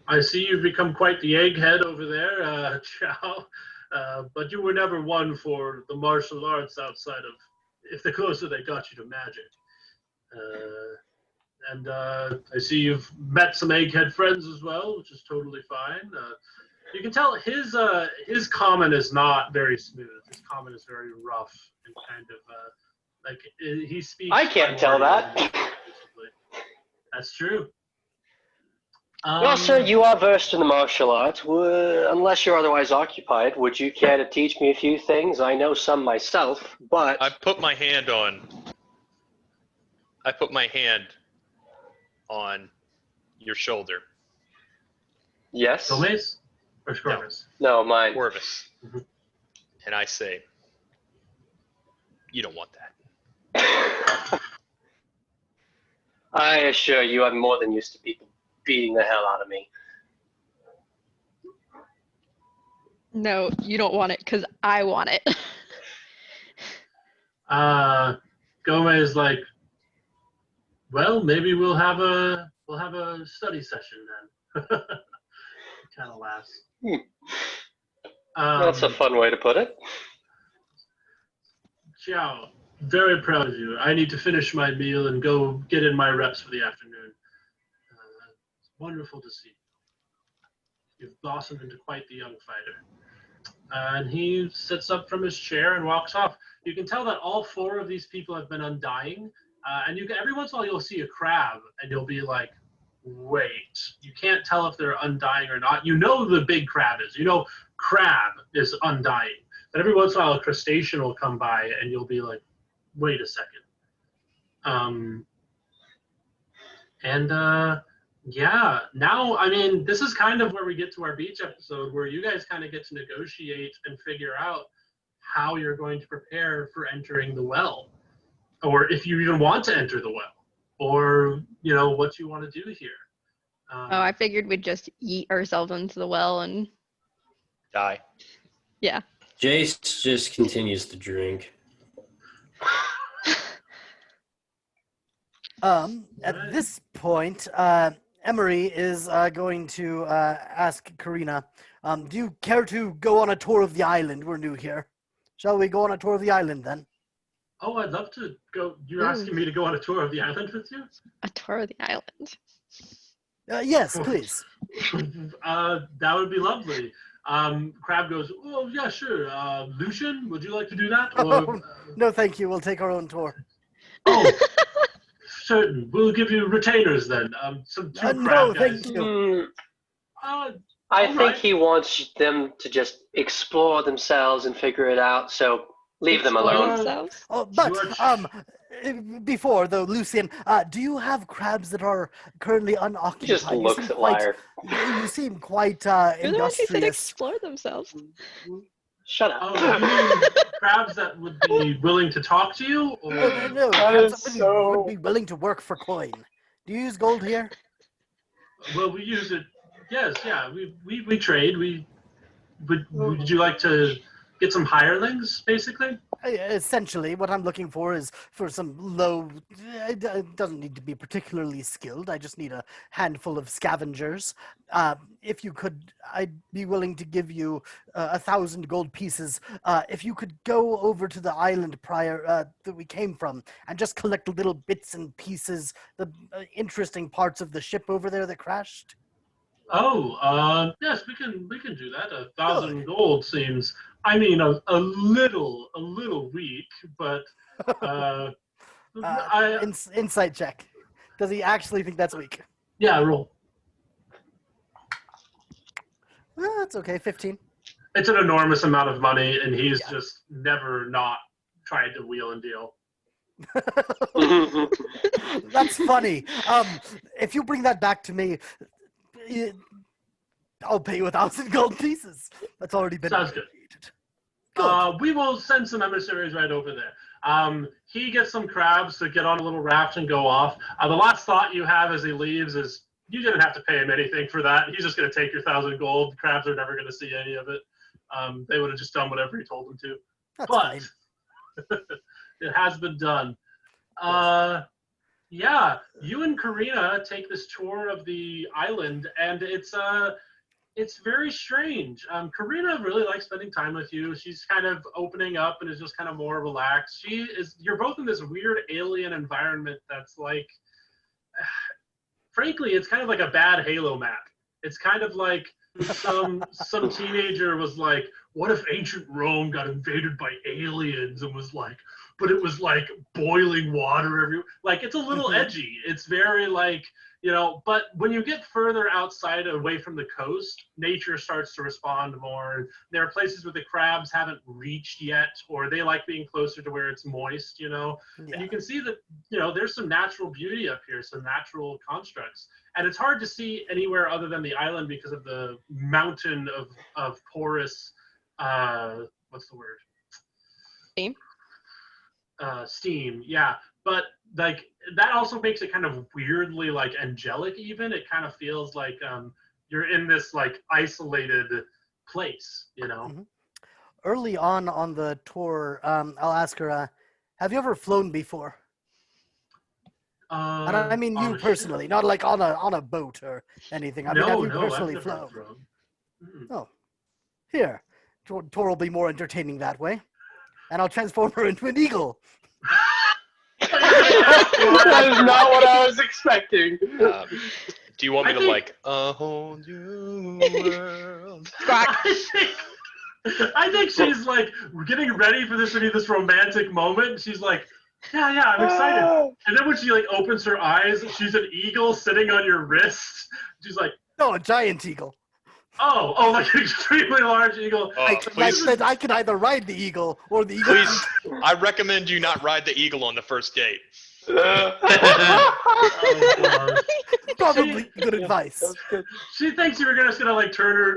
I see you've become quite the egghead over there, Qiao. But you were never one for the martial arts outside of, if the closer they got you to magic. And I see you've met some egghead friends as well, which is totally fine. You can tell his comment is not very smooth. His comment is very rough and kind of like he speaks. I can't tell that. Basically. That's true. Well, sir, you are versed in the martial arts. Unless you're otherwise occupied, would you care to teach me a few things? I know some myself, but... I put my hand on your shoulder. Yes? Gomez or Corvus? No, mine. Corvus. Mhm. And I say, you don't want that. I assure you, I'm more than used to people beating the hell out of me. No, you don't want it because I want it. Gomez is like, well, maybe we'll have a study session then. Kind of laughs. That's a fun way to put it. Qiao, very proud of you. I need to finish my meal and go get in my reps for the afternoon. It's wonderful to see. You've blossomed into quite the young fighter. And he sits up from his chair and walks off. You can tell that all four of these people have been undying. And every once in a while you'll see a crab and you'll be like, wait. You can't tell if they're undying or not. You know the big crab is. You know crab is undying. But every once in a while, a crustacean will come by, and you'll be like, wait a second. Yeah, now, I mean, this is kind of where we get to our beach episode, where you guys kind of get to negotiate and figure out how you're going to prepare for entering the well, or if you even want to enter the well, or, you know, what you want to do here. I figured we'd just yeet ourselves into the well and Die. yeah. Jace just continues to drink. At this point, Emory is going to ask Karina, do you care to go on a tour of the island? We're new here. Shall we go on a tour of the island then? Oh, I'd love to go. You're asking me to go on a tour of the island with you? A tour of the island. Yes, please. That would be lovely. Crab goes, oh, yeah, sure. Lucian, would you like to do that? Or, No, thank you. We'll take our own tour. Oh, certain. We'll give you retainers then. Some two crab No, guys. thank you. I think Alright. he wants them to just explore themselves and figure it out, so leave them Explore alone. themselves. Oh, but George. before though, Lucian, do you have crabs that are currently unoccupied? He just You looks seem at quite- Lyre. You seem quite You're the one who said industrious. explore themselves. Shut up. Oh, you mean crabs that would be willing to talk to you? Or... No, That crabs is that so- would be willing to work for coin. Do you use gold here? Well, we use it. Yes, yeah. We trade. Would you like to get some hirelings, basically? Essentially, what I'm looking for is for some low. It doesn't need to be particularly skilled. I just need a handful of scavengers. If you could, I'd be willing to give you 1,000 gold pieces. If you could go over to the island that we came from and just collect little bits and pieces, the interesting parts of the ship over there that crashed. Oh, yes, we can do that. 1,000 gold seems, I mean, a little weak, but Insight check. Does he actually think that's weak? yeah, roll. That's okay. 15. It's an enormous amount of money, and he's just never not tried to wheel and deal. That's funny. If you bring that back to me, I'll pay you 1,000 gold pieces. That's already been Sounds good. Good. We will send some emissaries right over there. He gets some crabs to get on a little raft and go off. The last thought you have as he leaves is you didn't have to pay him anything for that. He's just going to take your 1,000 gold. Crabs are never going to see any of it. They would have just done whatever he told them to. That's But fine. it has been done. Yeah, you and Karina take this tour of the island, and it's very strange. Karina really likes spending time with you. She's kind of opening up and is just kind of more relaxed. You're both in this weird alien environment that's like, frankly, it's kind of like a bad Halo map. It's kind of like some teenager was like, what if ancient Rome got invaded by aliens and was like, but it was like boiling water everywhere. Like, it's a little edgy. It's very like, you know, but when you get further outside away from the coast, nature starts to respond more. There are places where the crabs haven't reached yet, or they like being closer to where it's moist, you know. Yeah. And you can see that, you know, there's some natural beauty up here, some natural constructs. And it's hard to see anywhere other than the island because of the mountain of porous, what's the word? Steam. Steam, yeah. But like that also makes it kind of weirdly like angelic even. It kind of feels like you're in this like isolated place, you know. Mhm. Early on the tour, I'll ask her, have you ever flown before? And I mean on you a personally, ship? not like on a boat or anything. I mean, have you personally I've never flown? flown. Oh, here. Tour will be more entertaining that way. And I'll transform her into an eagle. That is not what I was expecting. Do you want me I to think- like a whole new world? I think she's like getting ready for this to be this romantic moment. She's like, Yeah, I'm excited. And then when she like opens her eyes, she's an eagle sitting on your wrist. She's like, No, a giant eagle. oh, like an extremely large eagle. Please, I can either ride the eagle or the eagle. please, I recommend you not ride the eagle on the first date. Oh, God. Probably good advice. She thinks you're just gonna like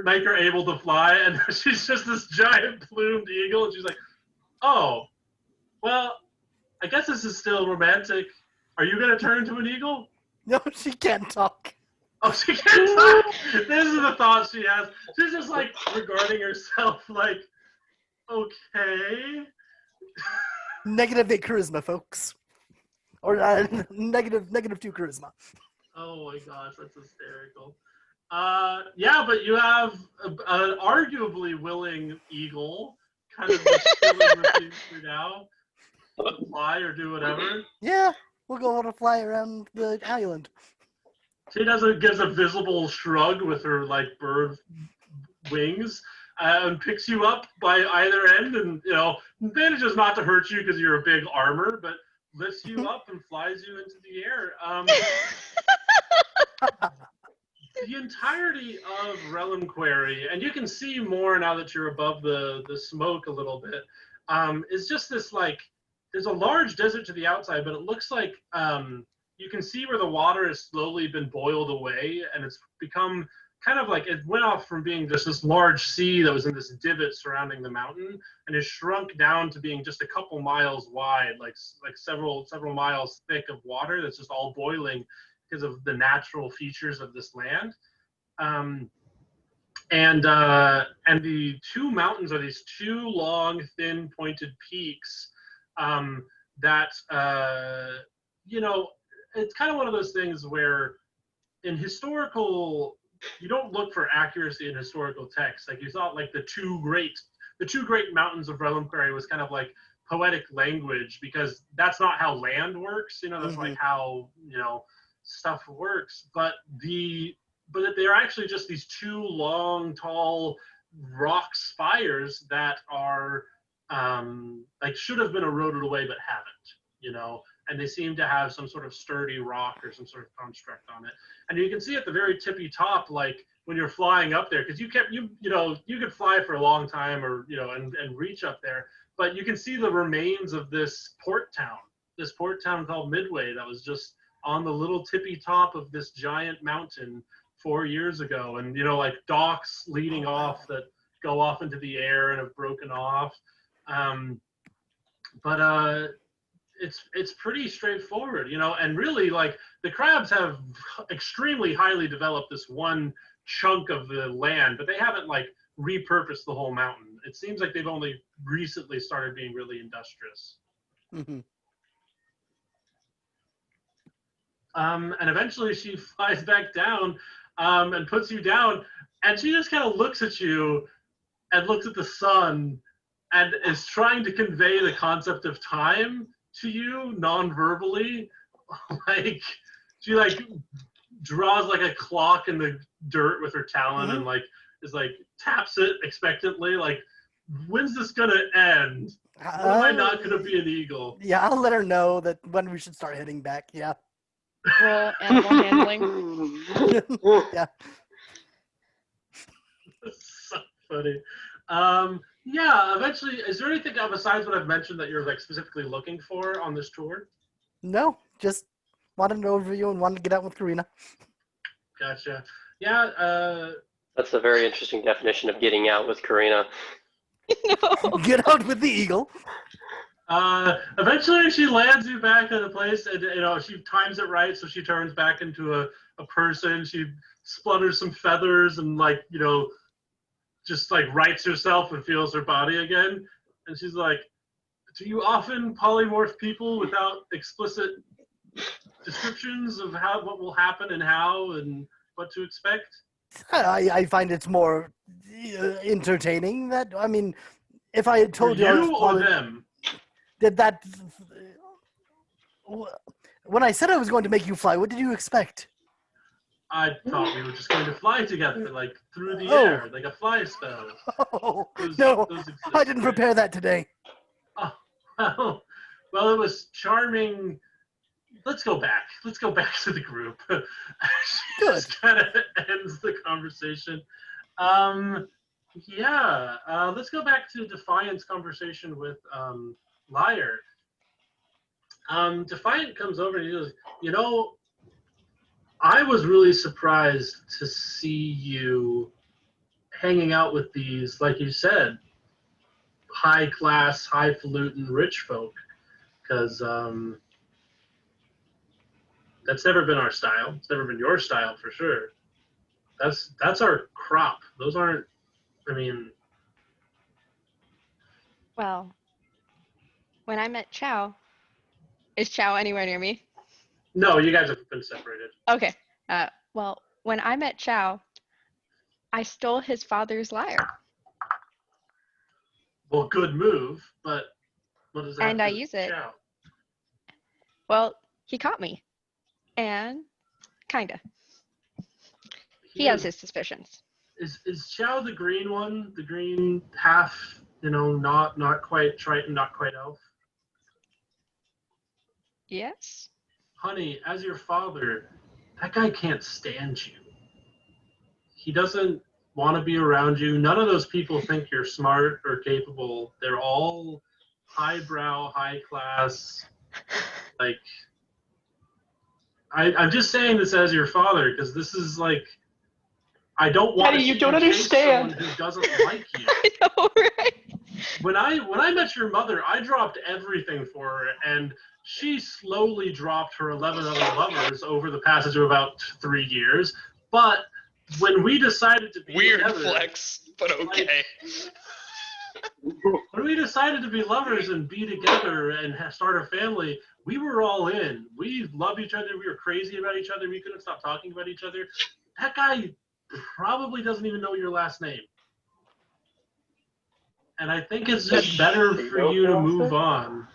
make her able to fly, and she's just this giant plumed eagle, and she's like, "Oh, well, I guess this is still romantic. Are you gonna turn into an eagle?" No, she can't talk. Oh, she can't talk. This is the thought she has. She's just like regarding herself, like, okay. -8 charisma, folks. Or -2 charisma. Oh my gosh, that's hysterical. Yeah, but you have an arguably willing eagle, kind of just chilling with you for now. Fly or do whatever. Yeah, we'll go on a fly around the island. She gives a visible shrug with her like bird wings, and picks you up by either end, and manages not to hurt you because you're a big armor, but lifts you up and flies you into the air. The entirety of Realm Quarry, and you can see more now that you're above the smoke a little bit, is just this like, there's a large desert to the outside, but it looks like you can see where the water has slowly been boiled away, and it's become kind of like, it went off from being just this large sea that was in this divot surrounding the mountain, and is shrunk down to being just a couple miles wide, like several miles thick of water that's just all boiling because of the natural features of this land. And the two mountains are these two long, thin, pointed peaks that, it's kind of one of those things where in historical, you don't look for accuracy in historical text. Like, you thought like the two great mountains of Realm Quarry was kind of like poetic language, because that's not how land works. That's like how stuff works. But they're actually just these two long, tall rock spires that are like should have been eroded away but haven't. And they seem to have some sort of sturdy rock or some sort of construct on it. And you can see at the very tippy top, like when you're flying up there, because you could fly for a long time, or and reach up there, but you can see the remains of this port town called Midway that was just on the little tippy top of this giant mountain 4 years ago, and like docks leading off that go off into the air and have broken off. But it's pretty straightforward, and really, like, the crabs have extremely highly developed this one chunk of the land, but they haven't like repurposed the whole mountain. It seems like they've only recently started being really industrious. And eventually she flies back down and puts you down, and she just kind of looks at you and looks at the sun and is trying to convey the concept of time to you non-verbally. Like, she like draws like a clock in the dirt with her talon and like is like taps it expectantly, like, when's this gonna end? When am I not gonna be an eagle? Yeah, I'll let her know that when we should start heading back. Yeah. Roll animal handling. Yeah. That's so funny. Yeah, eventually, is there anything besides what I've mentioned that you're like specifically looking for on this tour? No, just wanted an overview and wanted to get out with Karina. Gotcha. Yeah. That's a very interesting definition of getting out with Karina. No. Get out with the eagle. Eventually, she lands you back at a place, and she times it right, so she turns back into a person. She splutters some feathers and just like rights herself and feels her body again. And she's like, "Do you often polymorph people without explicit descriptions of what will happen and how and what to expect?" I find it's more entertaining. That, I mean, if I had told you or them, that when I said I was going to make you fly, what did you expect? I thought we were just going to fly together, like through the air, like a fly spell. No, I didn't prepare that today. Oh, well, Well, it was charming. Let's go back. Let's go back to the group. Good. Just kind of ends the conversation. Let's go back to Defiant's conversation with Lyre. Defiant comes over and he goes, you know, I was really surprised to see you hanging out with these, like you said, high-class, highfalutin rich folk, because that's never been our style. It's never been your style, for sure. That's our crop. Those aren't, I mean... Well, when I met Qiao, is Qiao anywhere near me? No, you guys have been separated. Okay. Well, when I met Qiao, I stole his father's lyre. Well, good move, but what does that And have I to do use with it. Qiao? Well, he caught me. And kinda. He has his suspicions. Is Qiao the green one? The green half, not quite Triton, not quite elf? Yes? Honey, as your father, that guy can't stand you. He doesn't want to be around you. None of those people think you're smart or capable. They're all highbrow, high class. Like, I'm just saying this as your father because this is like, I don't want Eddie, to you see don't chase someone understand. who doesn't like you. I know, right? When I met your mother, I dropped everything for her, and she slowly dropped her 11 other lovers over the passage of about 3 years. But when we decided to be Weird together, flex, but okay. when we decided to be lovers and be together and start a family, we were all in. We loved each other. We were crazy about each other. We couldn't stop talking about each other. That guy probably doesn't even know your last name. And I think it's just better for you to move on.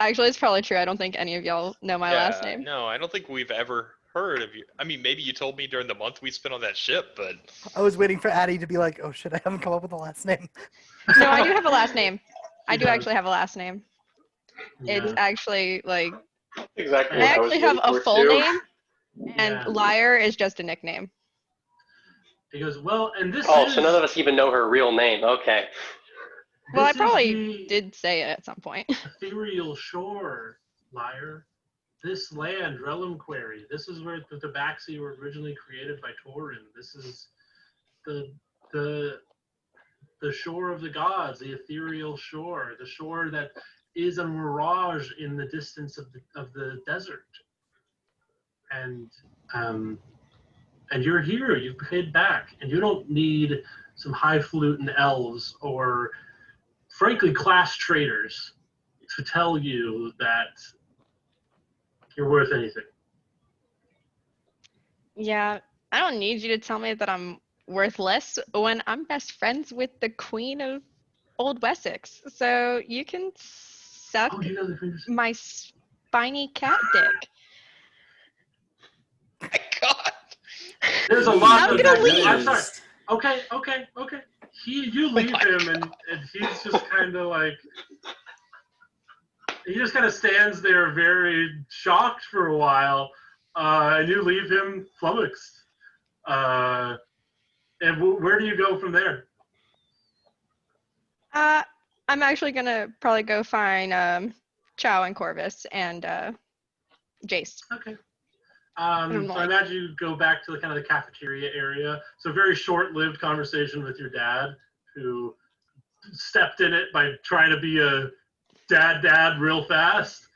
Actually, it's probably true. I don't think any of y'all know my last name. No, I don't think we've ever heard of you. I mean, maybe you told me during the month we spent on that ship, but... I was waiting for Addie to be like, oh shit, I haven't come up with a last name. No, I do have a last name. I She do does. actually have a last name. It's Yeah. actually like Exactly. I what actually was have a waiting for, full too. name, and Yeah. Lyre is just a nickname. He goes, well, and this Oh, is... so none of us even know her real name. Okay. Well, I this is probably the did say it at some point. ethereal shore, Lyre. This land, Reliquary. This is where the Tabaxi were originally created by Tauren. This is the shore of the gods, the ethereal shore, the shore that is a mirage in the distance of the desert. And you're here. You've paid back, and you don't need some highfalutin elves or, frankly, class traders to tell you that you're worth anything. Yeah, I don't need you to tell me that I'm worth less when I'm best friends with the Queen of Old Wessex. So you can suck Oh, you know the fingers. my spiny cat dick. My God! There's a lot I'm of gonna that. leave. I'm sorry. Okay. You leave him, and he's just kind of like, he just kind of stands there very shocked for a while, and you leave him flummoxed. And where do you go from there? I'm actually gonna probably go find Qiao and Corvus and Jace. Okay. So I imagine you go back to the kind of the cafeteria area. So very short-lived conversation with your dad, who stepped in it by trying to be a dad real fast.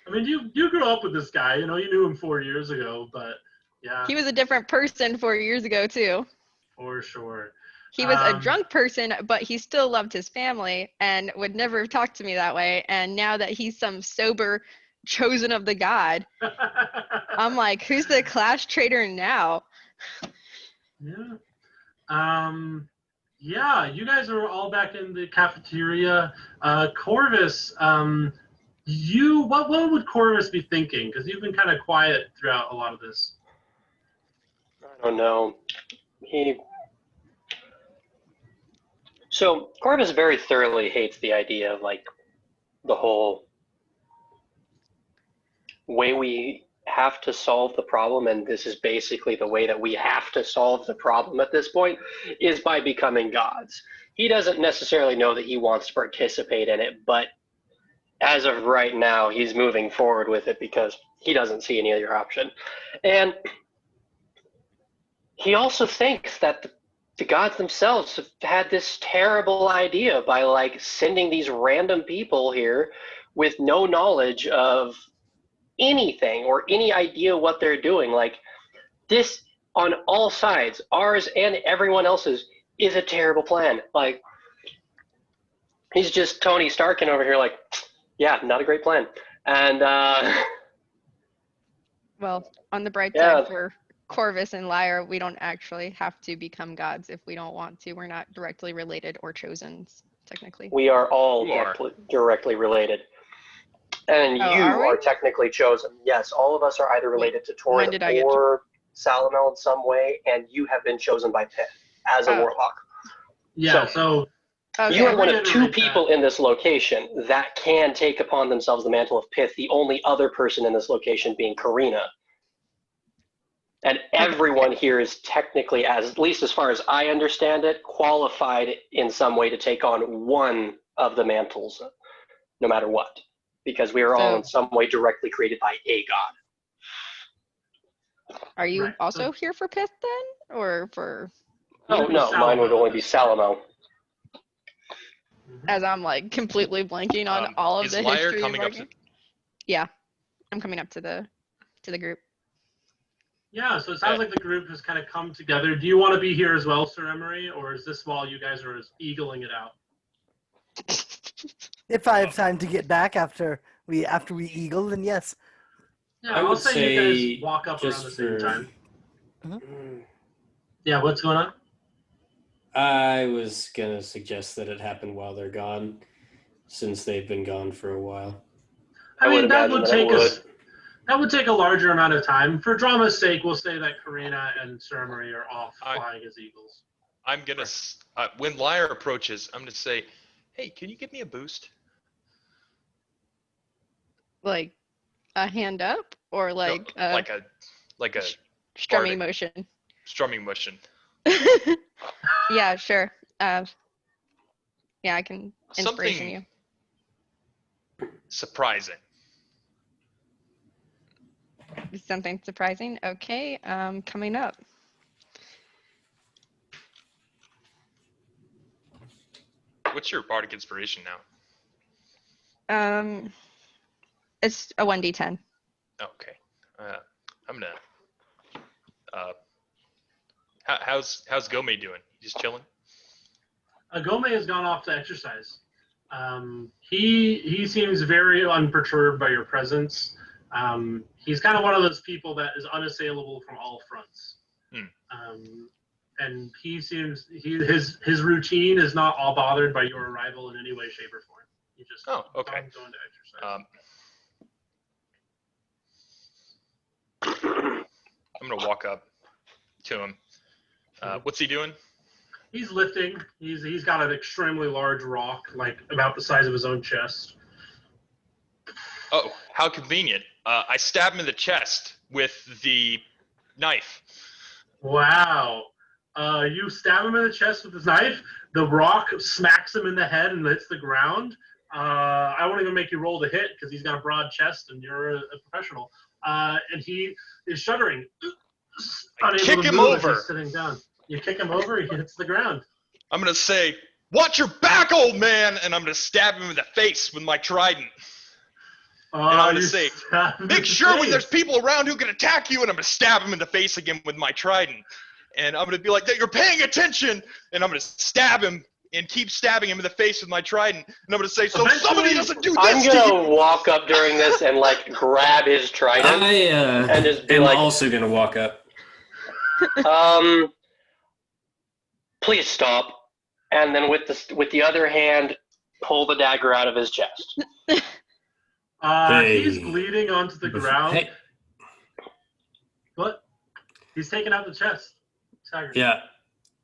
I mean, you grew up with this guy. You knew him 4 years ago, but yeah, He was a different person 4 years ago too. for sure. He was a drunk person, but he still loved his family and would never have talked to me that way. And now that he's some sober chosen of the god, I'm like, who's the class traitor now? Yeah. Yeah, you guys are all back in the cafeteria. Corvus, what would Corvus be thinking? Because you've been kind of quiet throughout a lot of this. I don't know. So Corvus very thoroughly hates the idea of like the whole way we have to solve the problem, and this is basically the way that we have to solve the problem at this point, is by becoming gods. He doesn't necessarily know that he wants to participate in it, but as of right now, he's moving forward with it because he doesn't see any other option. And he also thinks that the gods themselves have had this terrible idea by like sending these random people here with no knowledge of anything or any idea what they're doing. Like, this on all sides, ours and everyone else's, is a terrible plan. Like, he's just Tony Starkin over here like, yeah, not a great plan. And Well, on the bright Yeah. side for Corvus and Lyre, we don't actually have to become gods if we don't want to. We're not directly related or chosen, technically. we are all You are. directly related. And Oh, you are we? are technically chosen. Yes, all of us are either related to when Torin did I get or Salamel in some way, and you have been chosen by Pith as a Oh. warlock. Yeah, so Okay. You are one of Reiterate two that. people in this location that can take upon themselves the mantle of Pith, the only other person in this location being Karina. And everyone here is technically, at least as far as I understand it, qualified in some way to take on one of the mantles, no matter what. Because we are all So- in some way directly created by a god. Are you Right. also here for Pith then? Or for, Oh, Would be no, mine would Salamo. only be Salamo. as I'm like completely blanking on all of Is the Lyre history of coming up Argin? Yeah, I'm coming up to the group. yeah, so it sounds like the group has kind of come together. Do you want to be here as well, Sir Emory, or is this while you guys are eagling it out? If I have time to get back after we eagle, then yes. Yeah, I I'll would say you say guys walk up around just the same for- time. Mm. Yeah, what's going on? I was gonna suggest that it happened while they're gone, since they've been gone for a while. I I would mean, that imagine would that it take us. That would take a larger amount of time. For drama's sake, we'll say that Karina and Sir Emory are off flying as eagles. I'm gonna when Lyre approaches, I'm gonna say, "Hey, can you give me a boost?" Like a hand up or like No, like a strumming bardic. motion? strumming motion. Yeah, sure. Yeah, I can inspiration Something surprising. you. Something surprising. Okay, coming up. What's your bardic inspiration now? It's a 1d10. Okay. I'm gonna. How's Gome doing? Just chilling. Gome has gone off to exercise. He seems very unperturbed by your presence. He's kind of one of those people that is unassailable from all fronts. And he seems his routine is not all bothered by your arrival in any way, shape, or form. He just Oh, okay. going to exercise. I'm gonna walk up to him. What's he doing? He's lifting. He's got an extremely large rock, like about the size of his own chest. Oh, how convenient. I stab him in the chest with the knife. Wow. You stab him in the chest with his knife. The rock smacks him in the head and hits the ground. I won't even make you roll to hit because he's got a broad chest and you're a professional. And he is shuddering. Unable kick to him move as over. he's sitting down. You kick him over, he hits the ground. I'm gonna say, "Watch your back, old man!" And I'm gonna stab him in the face with my trident. And I'm gonna You say, stab him in "Make the sure when face. there's people around who can attack you," and I'm gonna stab him in the face again with my trident. And I'm gonna be like, "You're paying attention!" And I'm gonna stab him and keep stabbing him in the face with my trident. And I'm gonna say, "So somebody Eventually, doesn't do I'm this to you." gonna walk up during this and like grab his trident and just be am like, also gonna walk up. please stop. And then with the other hand, pull the dagger out of his chest. He's bleeding onto the ground. Hey, What? He's taking out the chest. Stagger. yeah.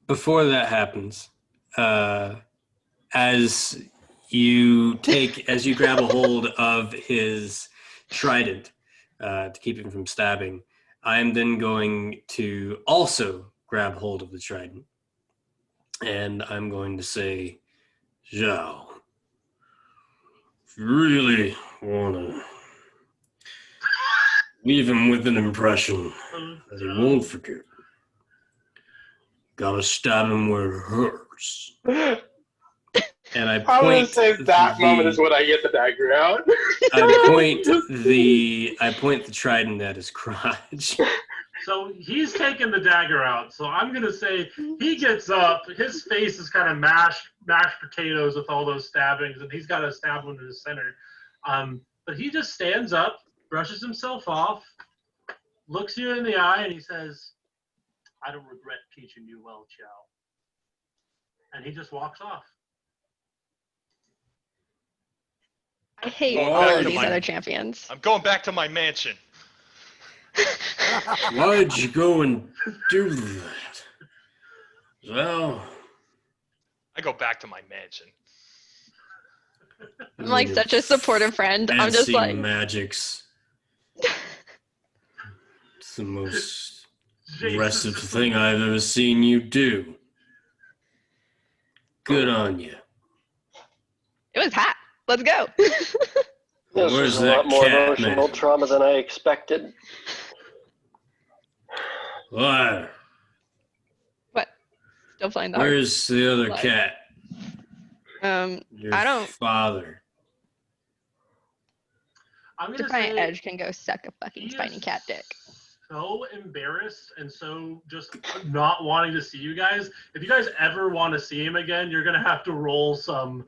Before that happens, as you grab a hold of his trident, to keep him from stabbing. I am then going to also grab hold of the trident. And I'm going to say, Zhao, if you really want to leave him with an impression that he won't forget, gotta stab him where it hurts. And I I point would say that moment is when I get the dagger out. I point the trident at his crotch. So he's taking the dagger out. So I'm going to say he gets up. His face is kind of mashed potatoes with all those stabbings, and he's got to stab one to the center. But he just stands up, brushes himself off, looks you in the eye, and he says, I don't regret teaching you well, Qiao. And he just walks off. I hate Going all back of to these my- other champions. I'm going back to my mansion. Why'd you go and do that? Well, I go back to my mansion. I'm like such a supportive friend. I'm just fancy like, magics. It's the most Jace impressive is- thing I've ever seen you do. Good on you. it was hot. Let's go. This Where's was a that lot more cat, emotional man? trauma than I expected. Lyre, What? Still playing the where's the other Lyre. cat? harp. Your I don't- father. I'm going to Defiant say Edge can go suck a fucking he spiny is cat dick. so embarrassed and so just not wanting to see you guys. If you guys ever want to see him again, you're going to have to roll some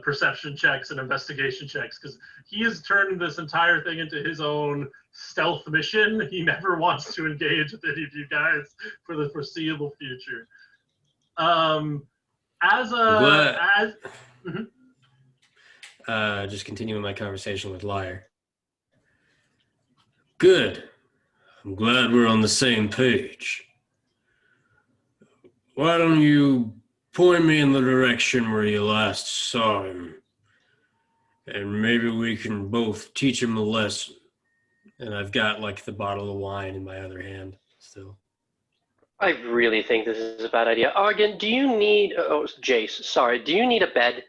perception checks and investigation checks because he has turned this entire thing into his own stealth mission. He never wants to engage with any of you guys for the foreseeable future. Just continuing my conversation with Lyre. Good. I'm glad we're on the same page. Why don't you point me in the direction where you last saw him, and maybe we can both teach him a lesson. And I've got like the bottle of wine in my other hand still. I really think this is a bad idea. Argin, do you need... Oh, Jace, sorry. Do you need a bed?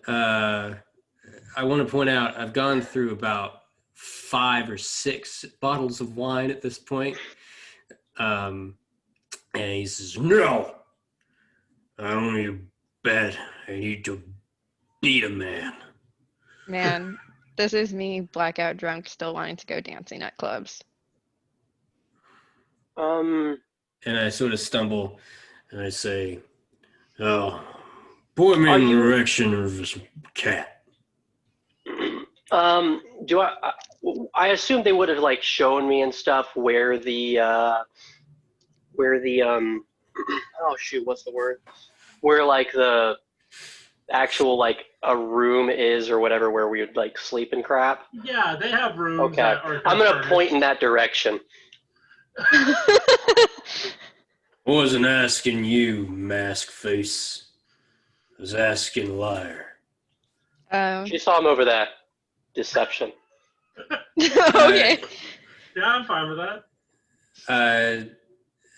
I want to point out I've gone through about 5 or 6 bottles of wine at this point. And he says, no, I don't need a bed. I need to beat a man. Man, this is me blackout drunk, still wanting to go dancing at clubs. And I sort of stumble and I say, oh, point me in the direction of this cat. I assume they would have like shown me and stuff where the oh shoot, what's the word? Where like the actual like a room is or whatever where we would like sleep and crap. Yeah, they have rooms. Okay, That are I'm gonna furnished. point in that direction. I wasn't asking you, mask face. I was asking Lyre. She saw him over there. Deception. Okay. Yeah, I'm fine with that.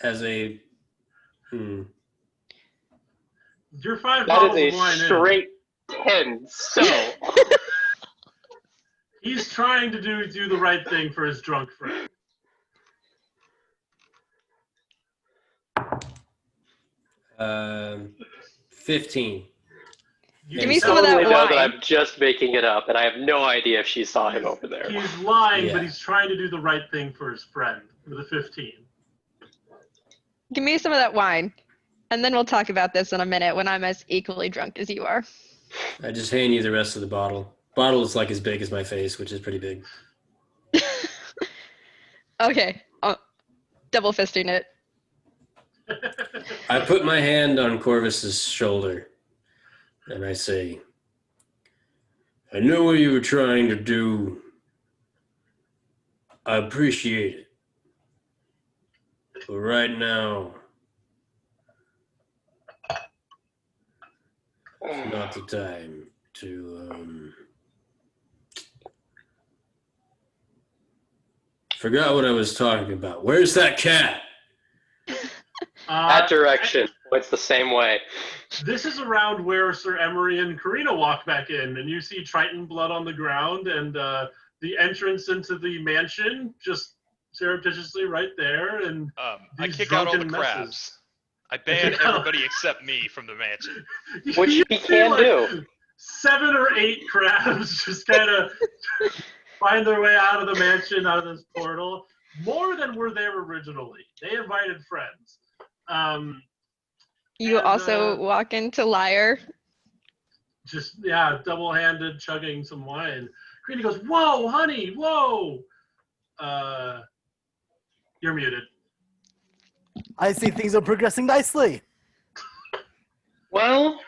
As a You're 5 That bottles is of a wine in. straight 10. So He's trying to do the right thing for his drunk friend. um, 15. Give me some of that totally know wine. that I'm just making it up, and I have no idea if she saw him over there. He's lying, Yeah. but he's trying to do the right thing for his friend with a 15. Give me some of that wine, and then we'll talk about this in a minute when I'm as equally drunk as you are. I just hand you the rest of the bottle. Bottle is like as big as my face, which is pretty big. Okay, double fisting it. I put my hand on Corvus's shoulder and I say, I know what you were trying to do. I appreciate it. But right now, it's not the time to Forgot what I was talking about. Where's that cat? That direction. It's the same way. This is around where Sir Emory and Karina walk back in, and you see Triton blood on the ground, and the entrance into the mansion just surreptitiously right there. And I these kick out all the drunken crabs. messes. I ban everybody except me from the mansion. Which You he see, can like, do. 7 or 8 crabs just kind of find their way out of the mansion, out of this portal. More than were there originally. They invited friends. You And, also walk into Lyre. Just, yeah, double-handed chugging some wine. Karina goes, "Whoa, honey, whoa!" You're muted. I see things are progressing nicely. Well,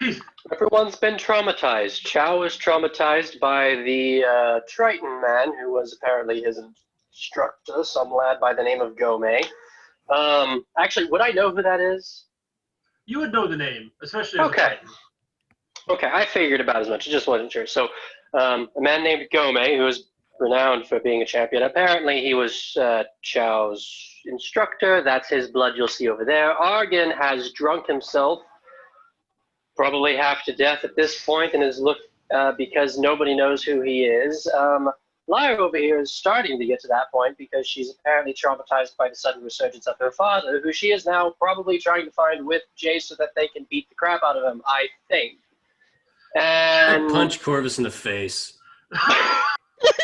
everyone's been traumatized. Qiao is traumatized by the Triton man, who was apparently his instructor, some lad by the name of Gome. Actually, would I know who that is? You would know the name, especially as a Okay. Triton. Okay, I figured about as much. I just wasn't sure. So, a man named Gome, who is renowned for being a champion. Apparently, he was Qiao's instructor. That's his blood you'll see over there. Argin has drunk himself, probably half to death at this point, and is because nobody knows who he is. Lyre over here is starting to get to that point because she's apparently traumatized by the sudden resurgence of her father, who she is now probably trying to find with Jace so that they can beat the crap out of him, I think. And Punch Corvus in the face.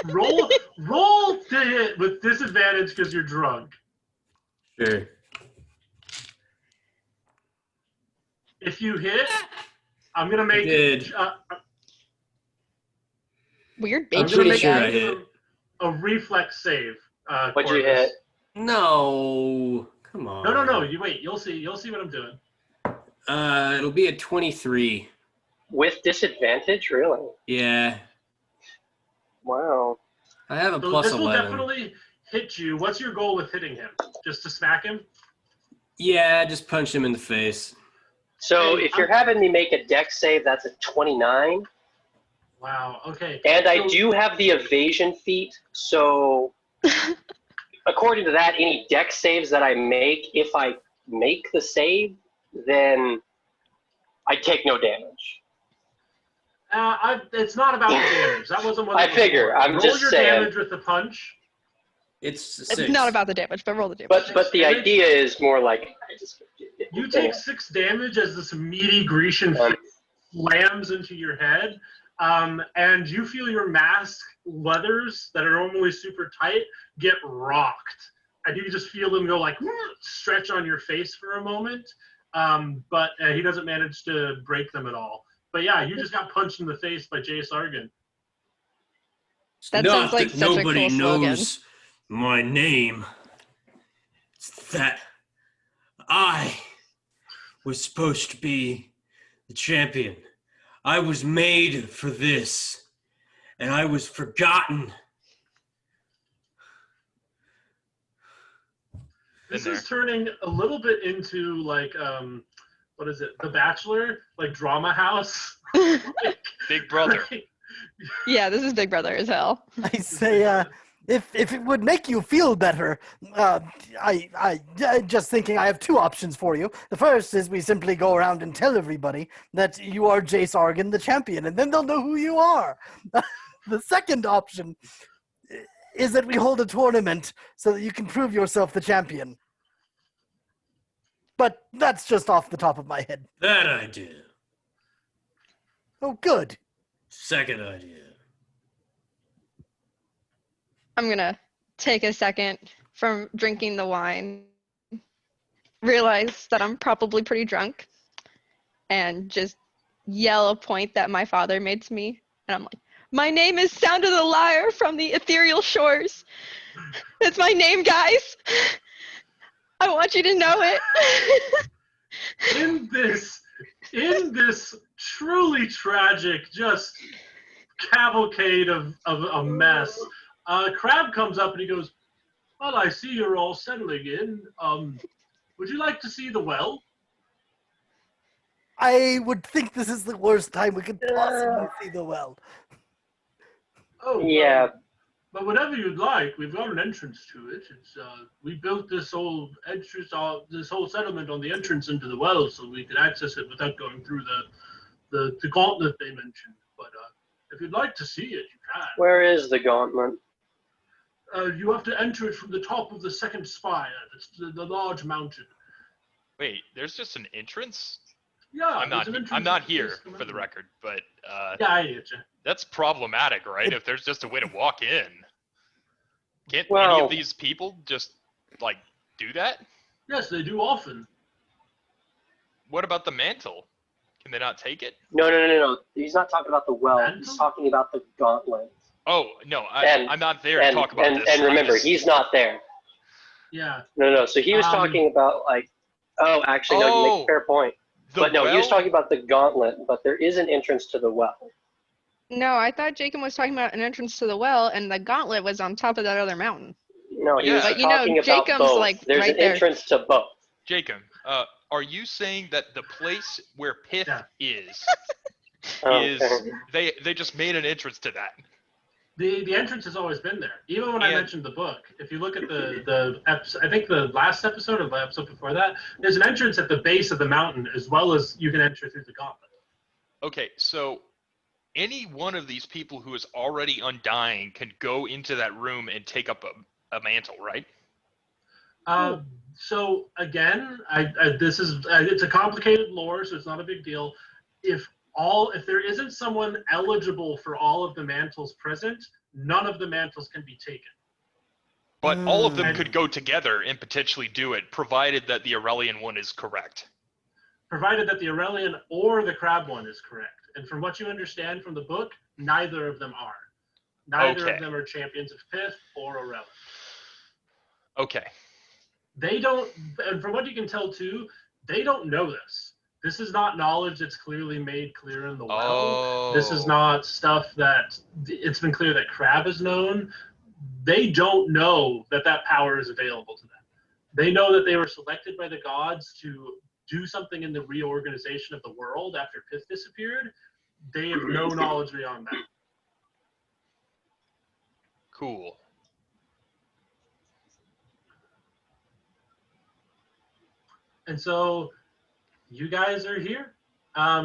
roll to hit with disadvantage because you're drunk. Sure. If you hit, I'm gonna make Did. Weird I'm baby gonna pretty make sure I guy. hit. a reflex save. what'd you Corvus. hit? No. Come on. No. You wait. You'll see what I'm doing. It'll be a 23. With disadvantage, really? Yeah. Wow. I have a So plus this will 11. definitely hit you. What's your goal with hitting him? Just to smack him? Yeah, just punch him in the face. So Hey, if you're having me make a dex save, that's a 29. Wow. Okay. And I So- do have the evasion feat, so according to that, any dex saves that I make, if I make the save, then I take no damage. It's not about the damage. That wasn't what I it was figure, for. I'm Roll just your saying. damage with the punch. It's 6. It's not about the damage, but roll the damage. But the idea is more like You take 6 damage as this meaty Grecian fist slams into your head, and you feel your mask leathers that are normally super tight get rocked. And you just feel them go like stretch on your face for a moment, but he doesn't manage to break them at all. But yeah, you just got punched in the face by Jace Argin. That Not sounds like that such a nobody cool slogan. knows my name. It's that I was supposed to be the champion. I was made for this, and I was forgotten. This Been is turning a little bit into like what is it? The Bachelor, like drama house. Big brother. Yeah, this is Big Brother as hell. I say, if it would make you feel better, I just thinking I have 2 options for you. The first is we simply go around and tell everybody that you are Jace Argin, the champion, and then they'll know who you are. The second option is that we hold a tournament so that you can prove yourself the champion. But that's just off the top of my head. That idea. Oh, good. Second idea. I'm gonna take a second from drinking the wine, realize that I'm probably pretty drunk, and just yell a point that my father made to me. And I'm like, "My name is Sound of the Lyre from the ethereal shores. That's my name, guys. I want you to know it." in this truly tragic, just cavalcade of a mess, Crab comes up and he goes, "Well, I see you're all settling in. Would you like to see the well?" I would think this is the worst time we could possibly see the well. Oh, Yeah. But whatever you'd like, we've got an entrance to it. It's we built this whole entrance, this whole settlement on the entrance into the well, so we could access it without going through the gauntlet they mentioned. But if you'd like to see it, you can. Where is the gauntlet? You have to enter it from the top of the second spire. That's the large mountain. Wait, there's just an entrance? Yeah, I'm not here Yes, for the record, but Yeah, I get you. that's problematic, right? If there's just a way to walk in, can't any Well- of these people just like do that? Yes, they do often. What about the mantle? Can they not take it? No. He's not talking about the well. He's Mantle? talking about the gauntlet. Oh no, And- I'm not there to talk about this. And remember, I'm just- he's not there. Yeah. No. So he was talking about like, oh, actually, no, you make a fair point. the But no, he was well? talking about the gauntlet, but there is an entrance to the well. No, I thought Jacom was talking about an entrance to the well, and the gauntlet was on top of that other mountain. No, he Yeah. was But, you know, talking about Jacob's, both. like, There's right an there. entrance to both. Jacob, are you saying that the place where Pith Yeah. is Okay. they just made an entrance to that? The entrance has always been there. Even when I And- mentioned the book, if you look at the episode, I think the last episode or the episode before that, there's an entrance at the base of the mountain as well as you can enter through the gauntlet. Okay, so any one of these people who is already undying can go into that room and take up a mantle, right? So again, this is it's a complicated lore, so it's not a big deal. If there isn't someone eligible for all of the mantles present, none of the mantles can be taken. But all of them And- could go together and potentially do it, provided that the Aurelian one is correct. Provided that the Aurelian or the crab one is correct. And from what you understand from the book, neither of them are. Neither Okay. of them are champions of Pith or Aurelian. Okay. They don't, and from what you can tell too, they don't know this. This is not knowledge that's clearly made clear in the well. Oh. This is not stuff that it's been clear that Crab has known. They don't know that that power is available to them. They know that they were selected by the gods to do something in the reorganization of the world after Pith disappeared. They have no knowledge beyond that. Cool. And so you guys are here.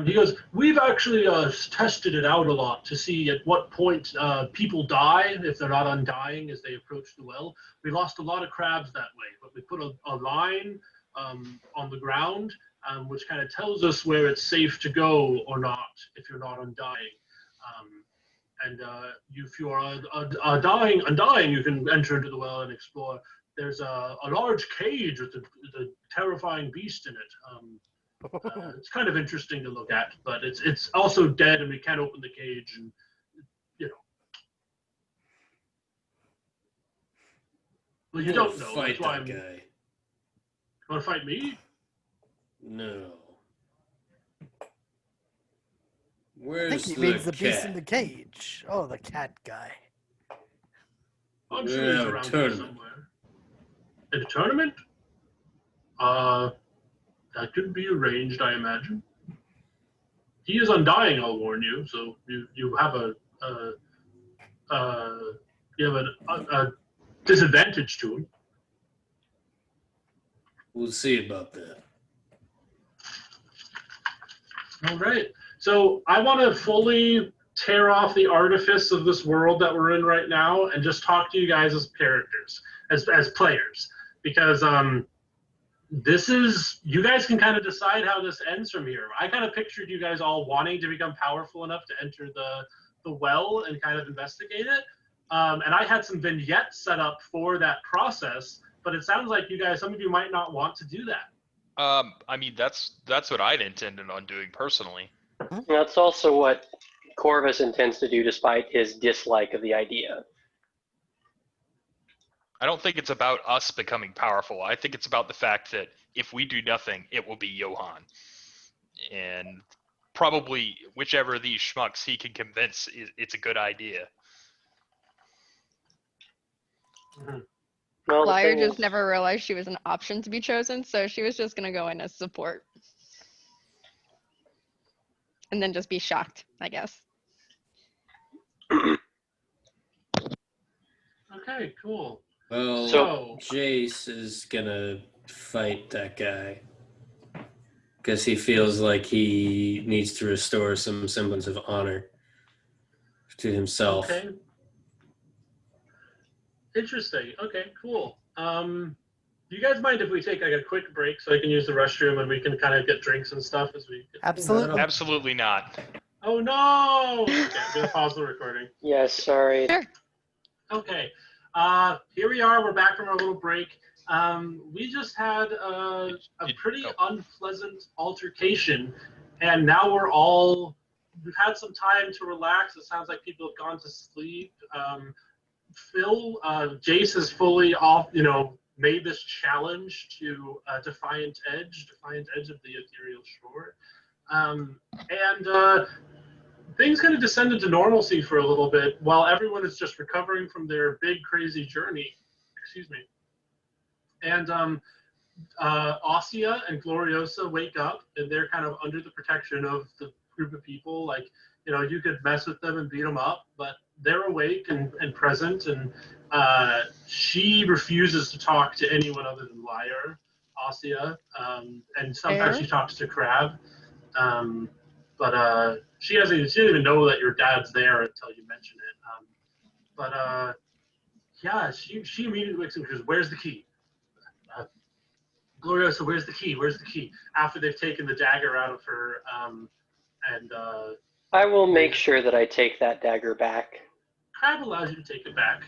He goes, we've actually tested it out a lot to see at what point people die, if they're not undying as they approach the well. We lost a lot of crabs that way, but we put a line on the ground, which kind of tells us where it's safe to go or not if you're not undying. If you are undying, you can enter into the well and explore. There's a large cage with a terrifying beast in it. It's kind of interesting to look at, but it's also dead, and we can't open the cage, and you know. Well, you don't know. Fight That's why that I'm. guy. You want to fight me? No. I Where's think he the means the beast cat? in the cage. Oh, the cat guy. I'm sure Yeah, he's a around here tournament. somewhere. In a tournament? That could be arranged, I imagine. He is undying, I'll warn you. So you have a disadvantage to him. We'll see about that. All right. So I want to fully tear off the artifice of this world that we're in right now and just talk to you guys as characters, as players, because this is, you guys can kind of decide how this ends from here. I kind of pictured you guys all wanting to become powerful enough to enter the well and kind of investigate it. And I had some vignettes set up for that process, but it sounds like you guys, some of you might not want to do that. I mean, that's what I'd intended on doing personally. That's also what Corvus intends to do, despite his dislike of the idea. I don't think it's about us becoming powerful. I think it's about the fact that if we do nothing, it will be Johann. And probably whichever of these schmucks he can convince it's a good idea. Well, the Lyre thing just is- never realized she was an option to be chosen, so she was just gonna go in as support. And then just be shocked, I guess. Okay, cool. Well, So, Jace is gonna fight that guy because he feels like he needs to restore some semblance of honor to himself. okay. Interesting. Okay, cool. Do you guys mind if we take like a quick break so I can use the restroom and we can kind of get drinks and stuff as we get... Absolutely. Absolutely not. Oh no! Okay, I'm gonna pause the recording. Yes, sorry. Sure. Okay. Here we are. We're back from our little break. We just had a pretty unpleasant altercation, and now we've had some time to relax. It sounds like people have gone to sleep. Jace is fully off, made this challenge to Defiant Edge of the Ethereal Shore. And things kind of descended to normalcy for a little bit while everyone is just recovering from their big, crazy journey. Excuse me. And Ossia and Gloriosa wake up, and they're kind of under the protection of the group of people. Like, you could mess with them and beat them up, but they're awake and present, and she refuses to talk to anyone other than Lyre, Ossia, and sometimes she talks to Crab. But she doesn't even know that your dad's there until you mention it. Yeah, she immediately wakes up and goes, "Where's the key?" Gloriosa, where's the key? Where's the key? After they've taken the dagger out of her, I will make sure that I take that dagger back. Crab allows you to take it back.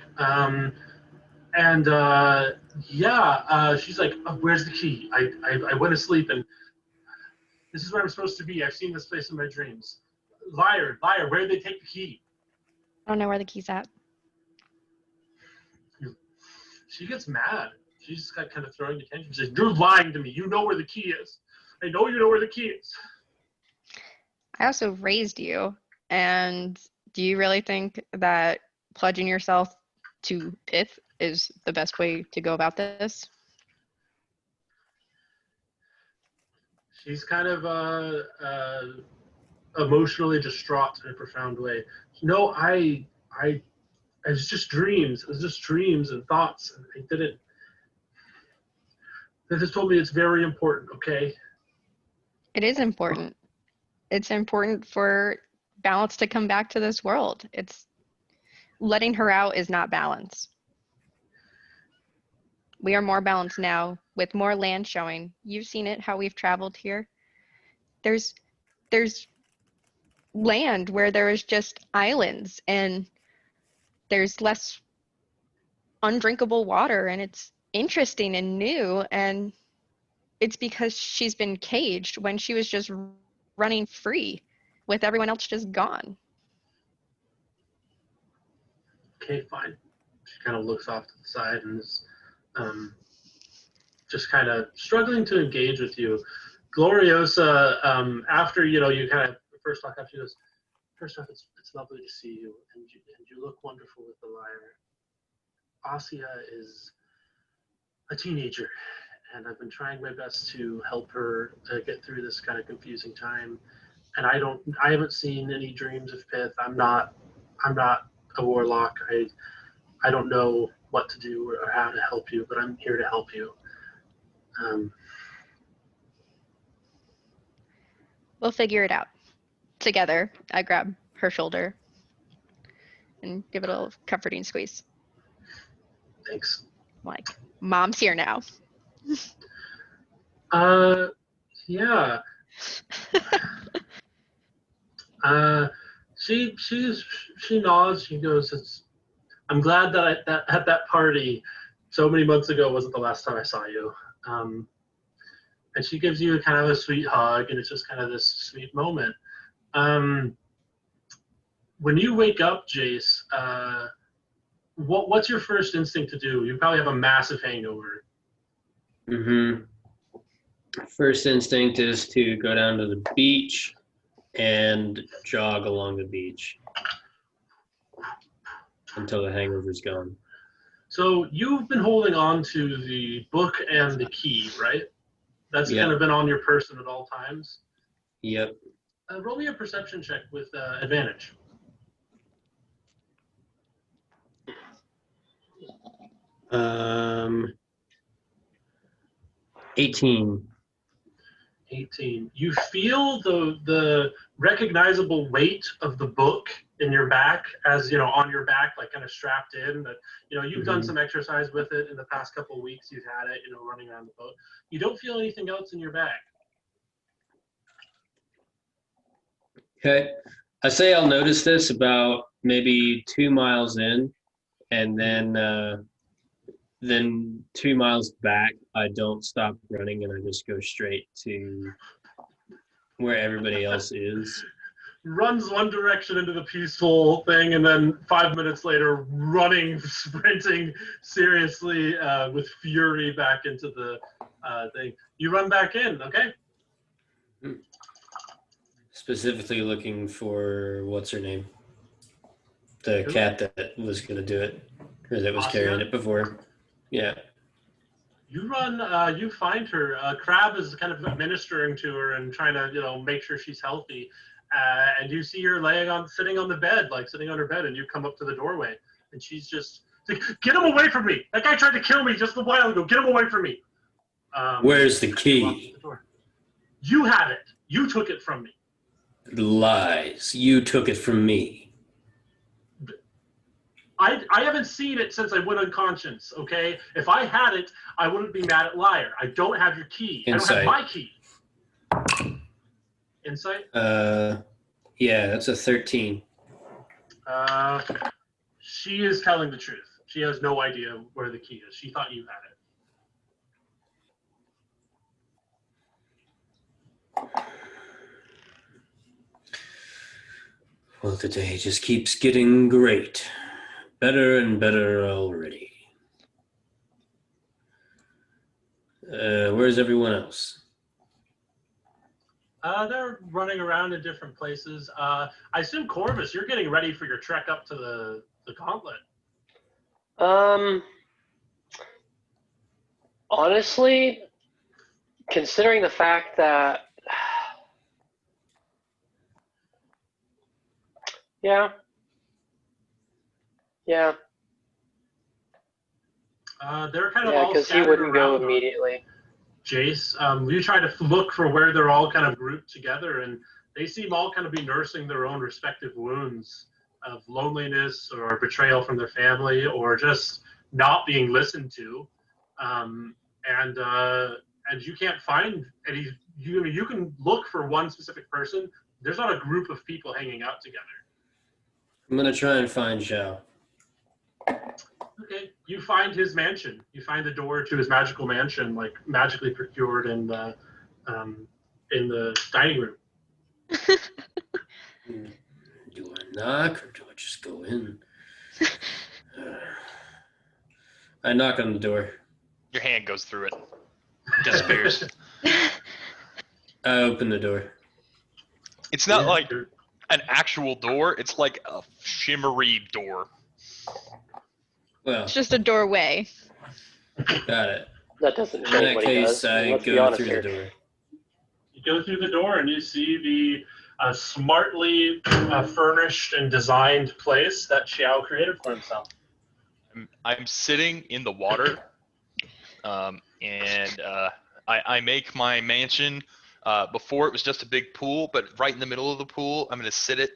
She's like, "Oh, where's the key? I went to sleep and this is where I'm supposed to be. I've seen this place in my dreams. Lyre, where did they take the key?" I don't know where the key's at. She gets mad. She's just kind of throwing attention. She says, "You're lying to me. You know where the key is. I know you know where the key is." I also raised you, and do you really think that pledging yourself to Pith is the best way to go about this? She's kind of emotionally distraught in a profound way. No, it was just dreams. It was just dreams and thoughts, and I didn't. They just told me it's very important. Okay. It is important. It's important for balance to come back to this world. It's letting her out is not balance. We are more balanced now with more land showing. You've seen it, how we've traveled here. There's land where there is just islands and there's less undrinkable water, and it's interesting and new, and it's because she's been caged when she was just running free with everyone else just gone. Okay, fine. She kind of looks off to the side and is just kind of struggling to engage with you. Gloriosa, after you kind of first talk up, she goes, "First off, it's lovely to see you, and you look wonderful with the Lyre. Ossia is a teenager, and I've been trying my best to help her get through this kind of confusing time. And I haven't seen any dreams of Pith. I'm not a warlock. I don't know what to do or how to help you, but I'm here to help you." We'll figure it out together. I grab her shoulder and give it a little comforting squeeze. Thanks. Like, Mom's here now. Yeah. She nods. She goes, "I'm glad that at that party so many months ago wasn't the last time I saw you." And she gives you kind of a sweet hug, and it's just kind of this sweet moment. When you wake up, Jace, what's your first instinct to do? You probably have a massive hangover. Mm-hmm. First instinct is to go down to the beach and jog along the beach until the hangover's gone. So you've been holding on to the book and the key, right? That's kind of been on your person at all times? Yep. Roll me a perception check with advantage. 18. 18. You feel the recognizable weight of the book in your back, as on your back, like kind of strapped in. That you've done some exercise with it in the past couple of weeks. You've had it, running around the boat. You don't feel anything else in your back. Okay. I say I'll notice this about maybe 2 miles in, and then 2 miles back, I don't stop running and I just go straight to where everybody else is. Runs one direction into the peaceful thing, and then 5 minutes later, running, sprinting seriously with fury back into the thing. You run back in, okay? Specifically looking for, what's her name? The cat that was going to do it, or that was carrying it before. Yeah. You run, you find her. Crab is kind of ministering to her and trying to, make sure she's healthy. And you see her sitting on the bed, sitting on her bed, and you come up to the doorway, and she's just like, "Get him away from me! That guy tried to kill me just a while ago. Get him away from me!" Where's the key? You had it. You took it from me. Lies. You took it from me. I haven't seen it since I went unconscious, okay? If I had it, I wouldn't be mad at Lyre. I don't have your key. Insight. I don't have my key. Insight? Yeah, that's a 13. She is telling the truth. She has no idea where the key is. She thought you had it. Well, the day just keeps getting great. Better and better already. Where's everyone else? They're running around in different places. I assume, Corvus, you're getting ready for your trek up to the gauntlet. Honestly, considering the fact that, yeah. They're kind of all because he scattered wouldn't go around immediately. Jace, you try to look for where they're all kind of grouped together, and they seem all kind of be nursing their own respective wounds of loneliness or betrayal from their family, or just not being listened to. And you can't find any. You can look for one specific person. There's not a group of people hanging out together. I'm gonna try and find Qiao. Okay, you find his mansion. You find the door to his magical mansion, magically procured in the dining room. Do I knock or do I just go in? I knock on the door. Your hand goes through it. Disappears. I open the door. It's not like an actual door. It's like a shimmery door. Well, It's just a doorway. got it. That doesn't In change that what he case, does. I Let's be go honest through here. the door. You go through the door and you see the smartly furnished and designed place that Qiao created for himself. I'm sitting in the water, and I make my mansion. Before it was just a big pool, but right in the middle of the pool, I'm going to sit it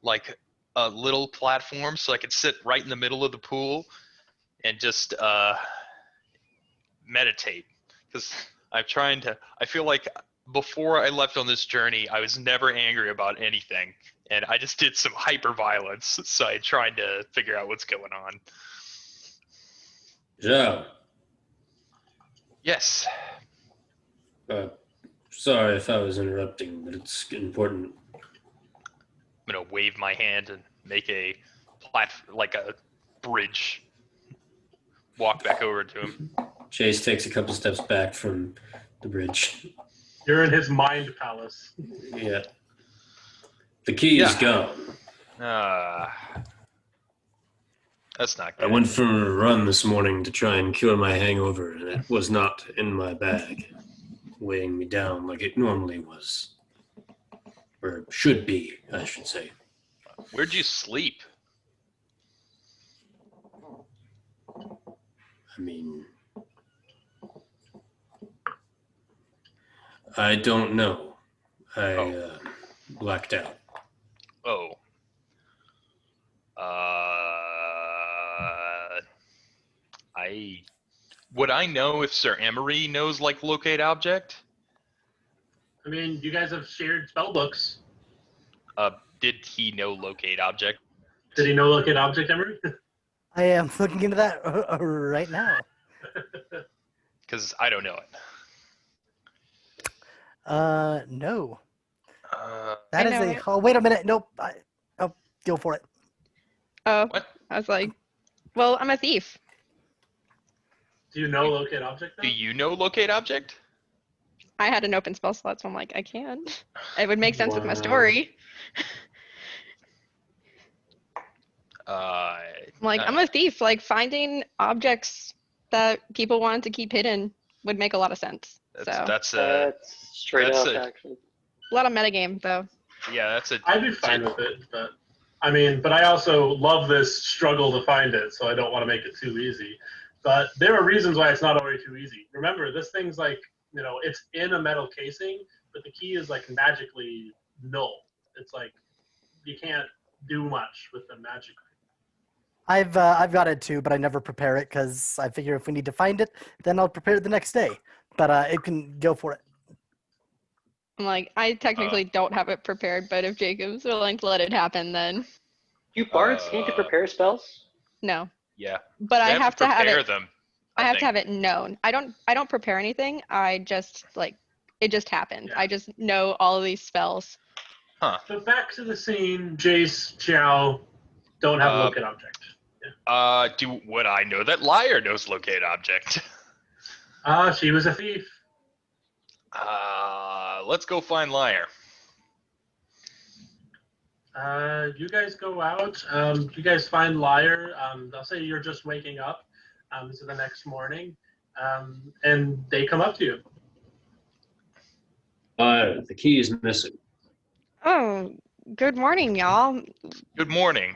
like a little platform so I could sit right in the middle of the pool and just meditate. Because I feel like before I left on this journey, I was never angry about anything. And I just did some hyper violence. So I tried to figure out what's going on. Qiao. Yes. Sorry if I was interrupting, but it's important. I'm going to wave my hand and make a bridge. Walk back over to him. Jace takes a couple steps back from the bridge. You're in his mind palace. Yeah. The key is gone. That's not I good. went for a run this morning to try and cure my hangover, and it was not in my bag, weighing me down like it normally was. Or should be, I should say. Where'd you sleep? I mean, I don't know. I blacked out. Oh. Would I know if Sir Emory knows like locate object? I mean, you guys have shared spell books. Did he know locate object? Did he know locate object, Emory? I am looking into that right now. Because I don't know it. No. Uh, That I is know a. it. Oh, wait a minute. Nope. Oh, go for it. Oh, What? I was like, well, I'm a thief. Do you know locate object now? do you know locate object? I had an open spell slot, so I'm like, I can. It would make sense with my Wow. story. Uh, I'm like, I'm a thief. Like, finding objects that people wanted to keep hidden would make a lot of sense. So, that's a That's straight that's up, a- actually. a lot of metagame, though. yeah, that's a. I'd be fine with it, but I mean, but I also love this struggle to find it, so I don't want to make it too easy. But there are reasons why it's not always too easy. Remember, this thing's like, you know, it's in a metal casing, but the key is like magically null. It's like you can't do much with them magically. I've got it too, but I never prepare it because I figure if we need to find it, then I'll prepare it the next day. But it can go for it. I'm like, I technically don't have it prepared, but if Jacob's willing to let it happen, then You bards need to prepare spells? no. Yeah. But I They have to have prepare it. them. I have to think. have it known. I don't prepare anything. I just like it just happens. Yeah. I just know all of these spells. So back to the scene. Jace, Qiao don't have locate object. Would I know that Lyre knows locate object? She was a thief. Let's go find Lyre. You guys go out. You guys find Lyre. I'll say you're just waking up. This is the next morning, and they come up to you. The key is missing. Oh, good morning, y'all. Good morning.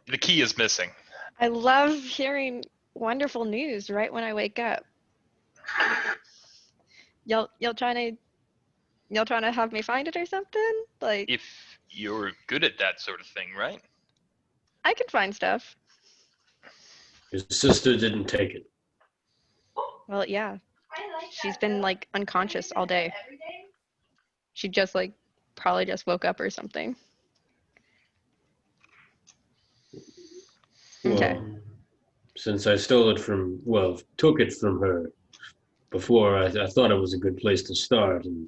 The key is missing. I love hearing wonderful news right when I wake up. Y'all trying to have me find it or something? Like If you're good at that sort of thing, right? I can find stuff. His sister didn't take it. Well, yeah. She's been like unconscious all day. She just like probably just woke up or something. Okay. Well, since I took it from her before, I thought it was a good place to start, and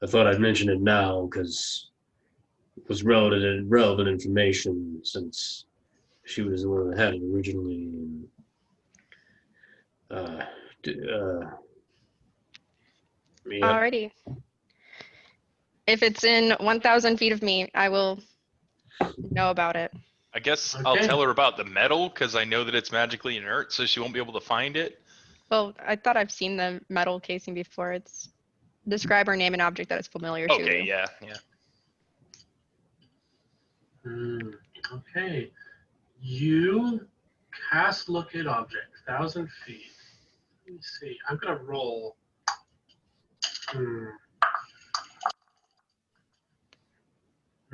I thought I'd mention it now because it was relevant information since she was the one that had it originally. And, yeah. Alrighty. If it's in 1,000 feet of me, I will know about it. I guess I'll Okay. tell her about the metal because I know that it's magically inert, so she won't be able to find it. Well, I thought I've seen the metal casing before. It's describe or name an object that is familiar to Okay, you. yeah. Okay. You cast locate object, 1,000 feet. Let me see. I'm gonna roll.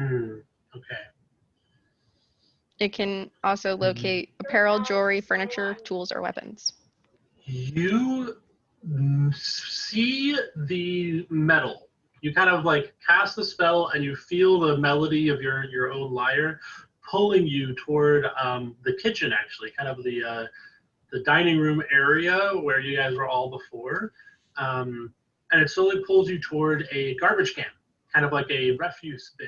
Okay. It can also locate apparel, jewelry, furniture, tools, or weapons. You see the metal. You kind of like cast the spell and you feel the melody of your own lyre pulling you toward the kitchen, actually, kind of the dining room area where you guys were all before. And it slowly pulls you toward a garbage can, kind of like a refuse bin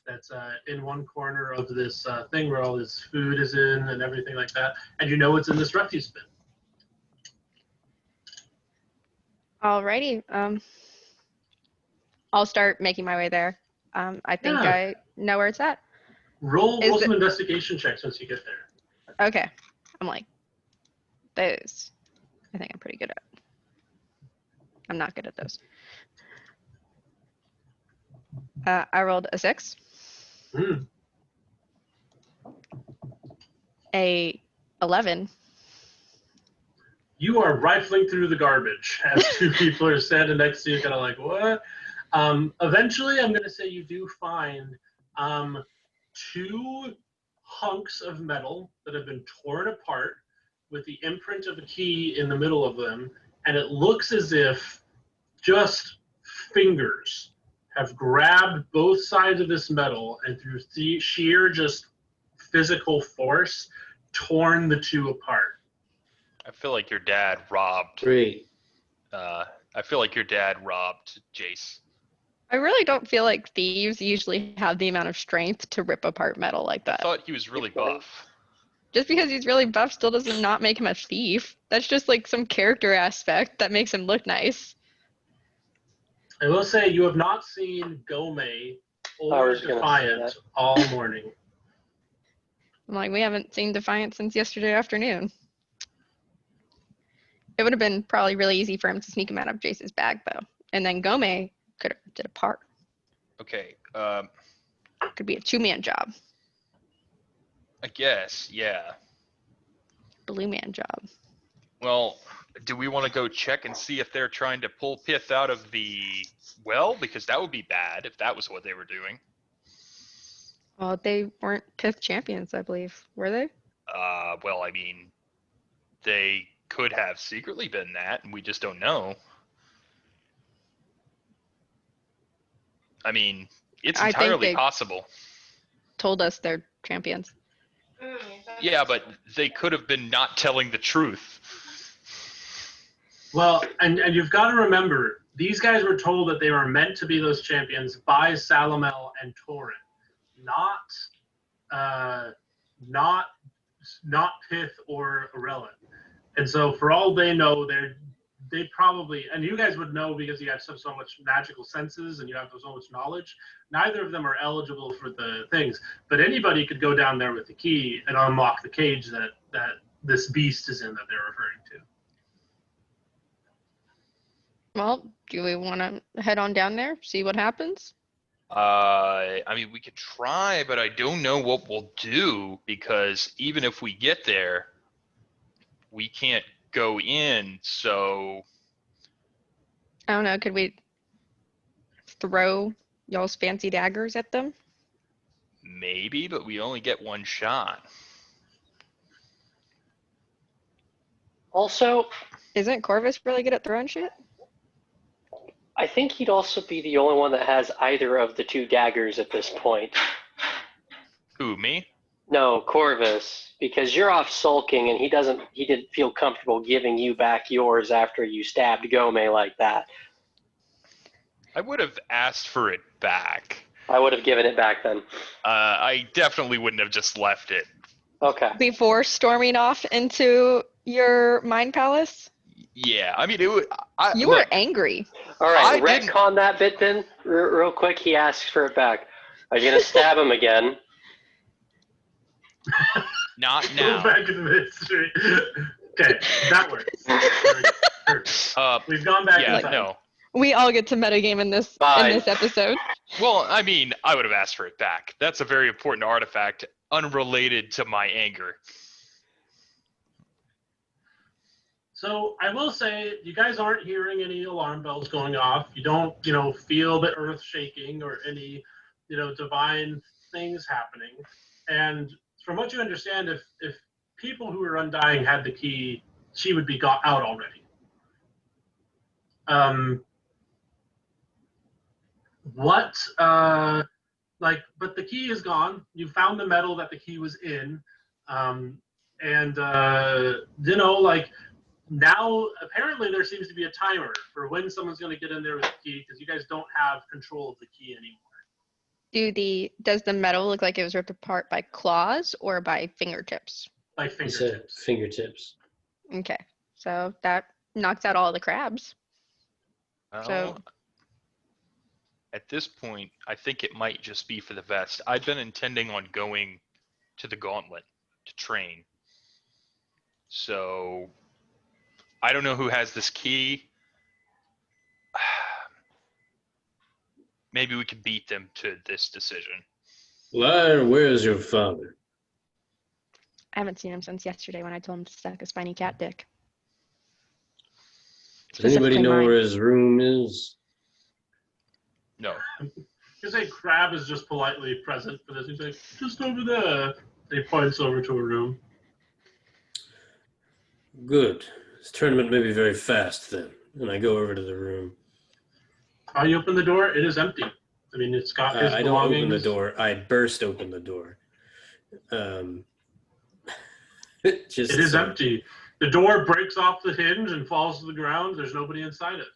that's in one corner of this thing where all this food is in and everything like that. And you know it's in this refuse bin. Alrighty. I'll start making my way there. I think Yeah. I know where it's at. Roll Is some it- investigation checks once you get there. Okay. I'm like, those. I think I'm pretty good at. I'm not good at those. I rolled a 6. Hmm. A 11. you are rifling through the garbage as two people are standing next to you, kind of like, what? Eventually, I'm going to say you do find two hunks of metal that have been torn apart with the imprint of a key in the middle of them, and it looks as if just fingers have grabbed both sides of this metal and through sheer just physical force torn the two apart. I feel like your dad robbed. Great. I feel like your dad robbed Jace. I really don't feel like thieves usually have the amount of strength to rip apart metal like I that. thought he was really buff. Just because he's really buff still doesn't not make him a thief. That's just like some character aspect that makes him look nice. I will say you have not seen Gome I or was gonna say Defiant that. all morning. I'm like, we haven't seen Defiant since yesterday afternoon. It would have been probably really easy for him to sneak him out of Jace's bag, though. And then Gome could have did a part. Okay. Could be a two-man job, I guess. Yeah. blue man job. Well, do we want to go check and see if they're trying to pull pith out of the well? Because that would be bad if that was what they were doing. Well, they weren't Pith champions, I believe. Were they? Well, I mean, they could have secretly been that, and we just don't know. I mean, it's I think entirely they- possible. Told us they're champions. Yeah, but they could have been not telling the truth. Well, and you've got to remember, these guys were told that they were meant to be those champions by Salamel and Torin, not Pith or Arellen. And so, for all they know, they probably, and you guys would know because you have so much magical senses and you have so much knowledge. Neither of them are eligible for the things, but anybody could go down there with the key and unlock the cage that this beast is in that they're referring to. Well, do we want to head on down there, see what happens? I mean, we could try, but I don't know what we'll do because even if we get there, we can't go in, so I don't know. Could we throw y'all's fancy daggers at them? maybe, but we only get one shot. Also, Isn't Corvus really good at throwing shit? I think he'd also be the only one that has either of the two daggers at this point. Who, me? No, Corvus, because you're off sulking and he didn't feel comfortable giving you back yours after you stabbed Gome like that. I would have asked for it back. I would have given it back then. I definitely wouldn't have just left it. Okay. Before storming off into your mind palace? Yeah, I mean, you You were angry. All right, I didn't- retcon that bit then, real quick. He asks for it back. Are you going to stab him again? Not Go now. back into the history. Okay, that works. Perfect. We've gone back Yeah, in time. no. We all get to metagame in this Fine. episode. Well, I mean, I would have asked for it back. That's a very important artifact, unrelated to my anger. So I will say, you guys aren't hearing any alarm bells going off. You don't, feel the earth shaking or any, divine things happening. And from what you understand, if people who are undying had the key, she would be got out already. But the key is gone. You found the metal that the key was in. Now apparently there seems to be a timer for when someone's going to get in there with the key because you guys don't have control of the key anymore. Does the metal look like it was ripped apart by claws or by fingertips? By He said fingertips. fingertips. Okay, so that knocks out all the crabs. Well, So- at this point, I think it might just be for the vest. I've been intending on going to the gauntlet to train. So, I don't know who has this key. Maybe we can beat them to this decision. Lyre, where's your father? I haven't seen him since yesterday when I told him to suck a spiny cat dick. Does anybody Specifically know mine. where his room is? No. You say Crab is just politely present for this. He's like, just over there. He points over to a room. Good. This tournament may be very fast then. And I go over to the room. You open the door. It is empty. I mean, it's got his I don't belongings. open the door. I burst open the door. Just It is so- empty. The door breaks off the hinge and falls to the ground. There's nobody inside it.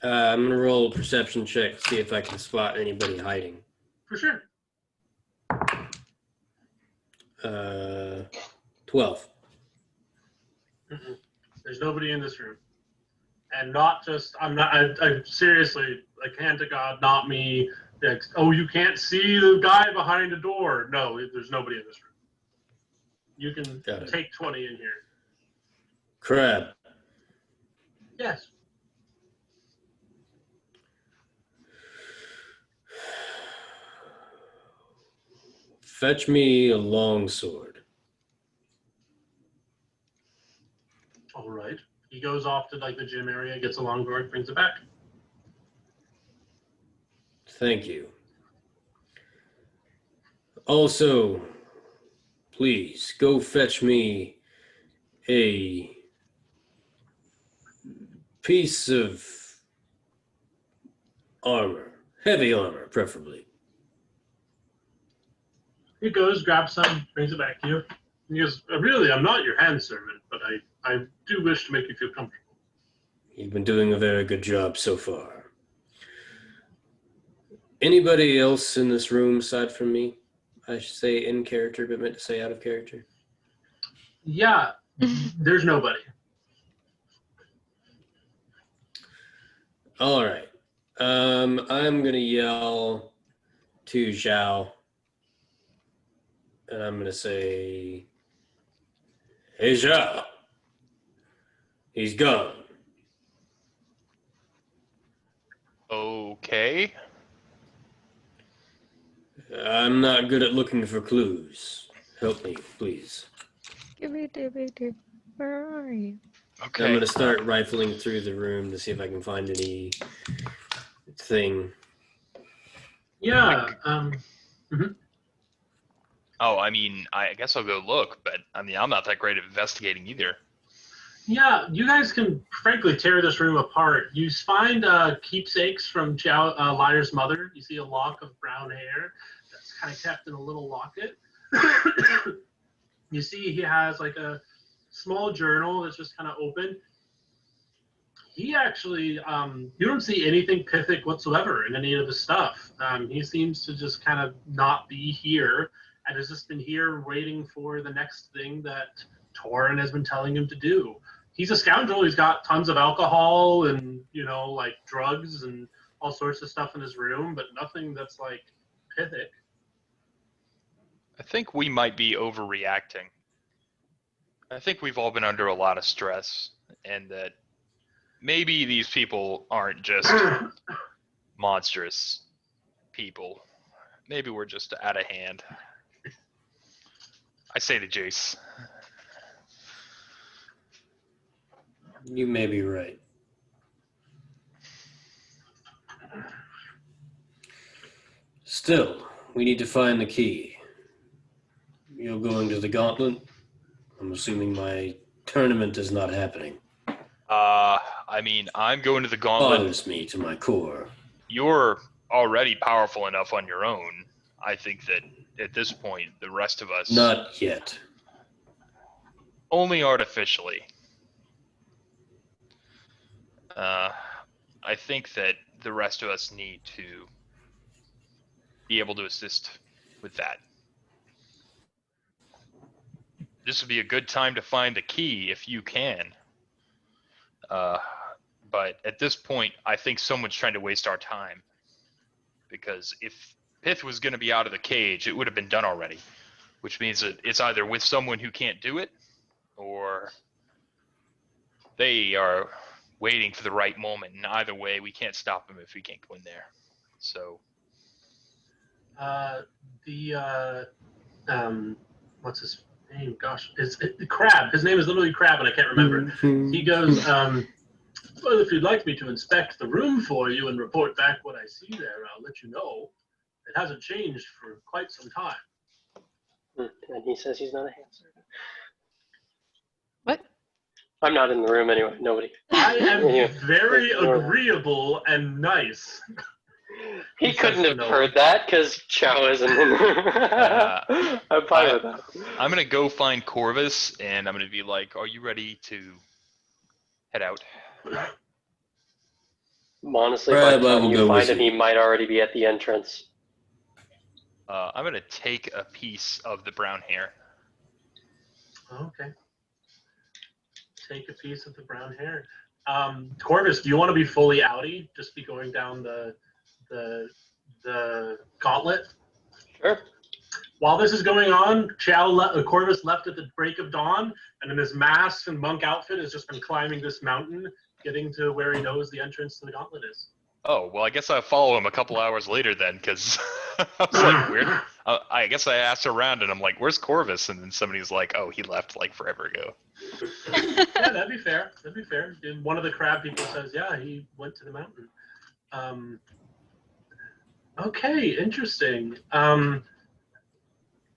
I'm going to roll a perception check to see if I can spot anybody hiding. For sure. 12. Mm-mm. There's nobody in this room. And not just, I seriously, like, hand to God, not me. Like, oh, you can't see the guy behind the door. No, there's nobody in this room. You can Got it. take 20 in here. Crab. Yes. Fetch me a long sword. All right. He goes off to like the gym area, gets a longboard, brings it back. Thank you. Also, please go fetch me a piece of armor, heavy armor, preferably. He goes, grabs some, brings it back to you. He goes, really, I'm not your hand servant, but I do wish to make you feel comfortable. You've been doing a very good job so far. Anybody else in this room aside from me? I should say in character, but meant to say out of character. Yeah, there's nobody. All right. I'm going to yell to Zhao. And I'm going to say, hey, Qiao. He's gone. Okay. I'm not good at looking for clues. Help me, please. Where are you? Okay. I'm going to start rifling through the room to see if I can find anything. Yeah. Oh, I mean, I guess I'll go look, but I mean, I'm not that great at investigating either. Yeah, you guys can frankly tear this room apart. You find keepsakes from Lyre's mother. You see a lock of brown hair that's kind of kept in a little locket. You see he has like a small journal that's just kind of open. He actually, you don't see anything Pythic whatsoever in any of the stuff. He seems to just kind of not be here and has just been here waiting for the next thing that Torin has been telling him to do. He's a scoundrel. He's got tons of alcohol and, like drugs and all sorts of stuff in his room, but nothing that's like Pythic. I think we might be overreacting. I think we've all been under a lot of stress, and that maybe these people aren't just monstrous people. Maybe we're just out of hand. I say to Jace. You may be right. Still, we need to find the key. You're going to the gauntlet? I'm assuming my tournament is not happening. I mean, I'm going to the gauntlet. Bothers me to my core. You're already powerful enough on your own. I think that at this point, the rest of us... Not yet. Only artificially. I think that the rest of us need to be able to assist with that. This would be a good time to find the key if you can. But at this point, I think someone's trying to waste our time. Because if Pith was going to be out of the cage, it would have been done already. Which means that it's either with someone who can't do it, or they are waiting for the right moment. And either way, we can't stop them if we can't go in there. So... name? Gosh, it's Crab. His name is literally Crab, and I can't remember. He goes, well, if you'd like me to inspect the room for you and report back what I see there, I'll let you know. It hasn't changed for quite some time. And he says he's not a hand servant. What? I'm not in the room anyway. Nobody. I am Yeah. very agreeable and nice. He couldn't have heard that because Qiao isn't in there. I'm fine with that. I'm gonna go find Corvus, and I'm gonna be like, "Are you ready to head out?" Honestly, Right, by the well, time we'll you go find with him, you. he might already be at the entrance. I'm gonna take a piece of the brown hair. Okay. Take a piece of the brown hair. Corvus, do you want to be fully outie? Just be going down the gauntlet? Sure. While this is going on, Corvus left at the break of dawn, and in his mask and monk outfit has just been climbing this mountain, getting to where he knows the entrance to the gauntlet is. Oh, well, I guess I'll follow him a couple hours later then, because I was like, weird. I guess I asked around, and I'm like, where's Corvus? And then somebody's like, oh, he left like forever ago. Yeah, that'd be fair. That'd be fair. And one of the crab people says, yeah, he went to the mountain. Okay, interesting.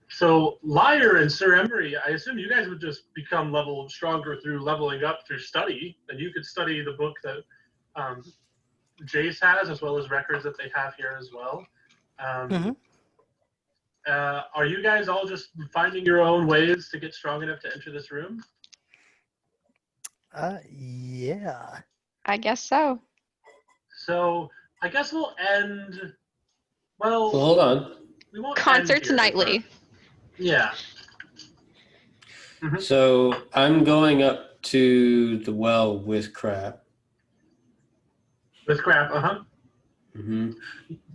So Lyre and Sir Emory, I assume you guys would just become stronger through leveling up through study, and you could study the book that Jace has, as well as records that they have here as well. Are you guys all just finding your own ways to get strong enough to enter this room? Yeah. I guess so. So I guess we'll end. Well, So hold on. we won't Concerts end here, nightly. but- Yeah. So I'm going up to the well with Crab. With crap, Mm-hmm.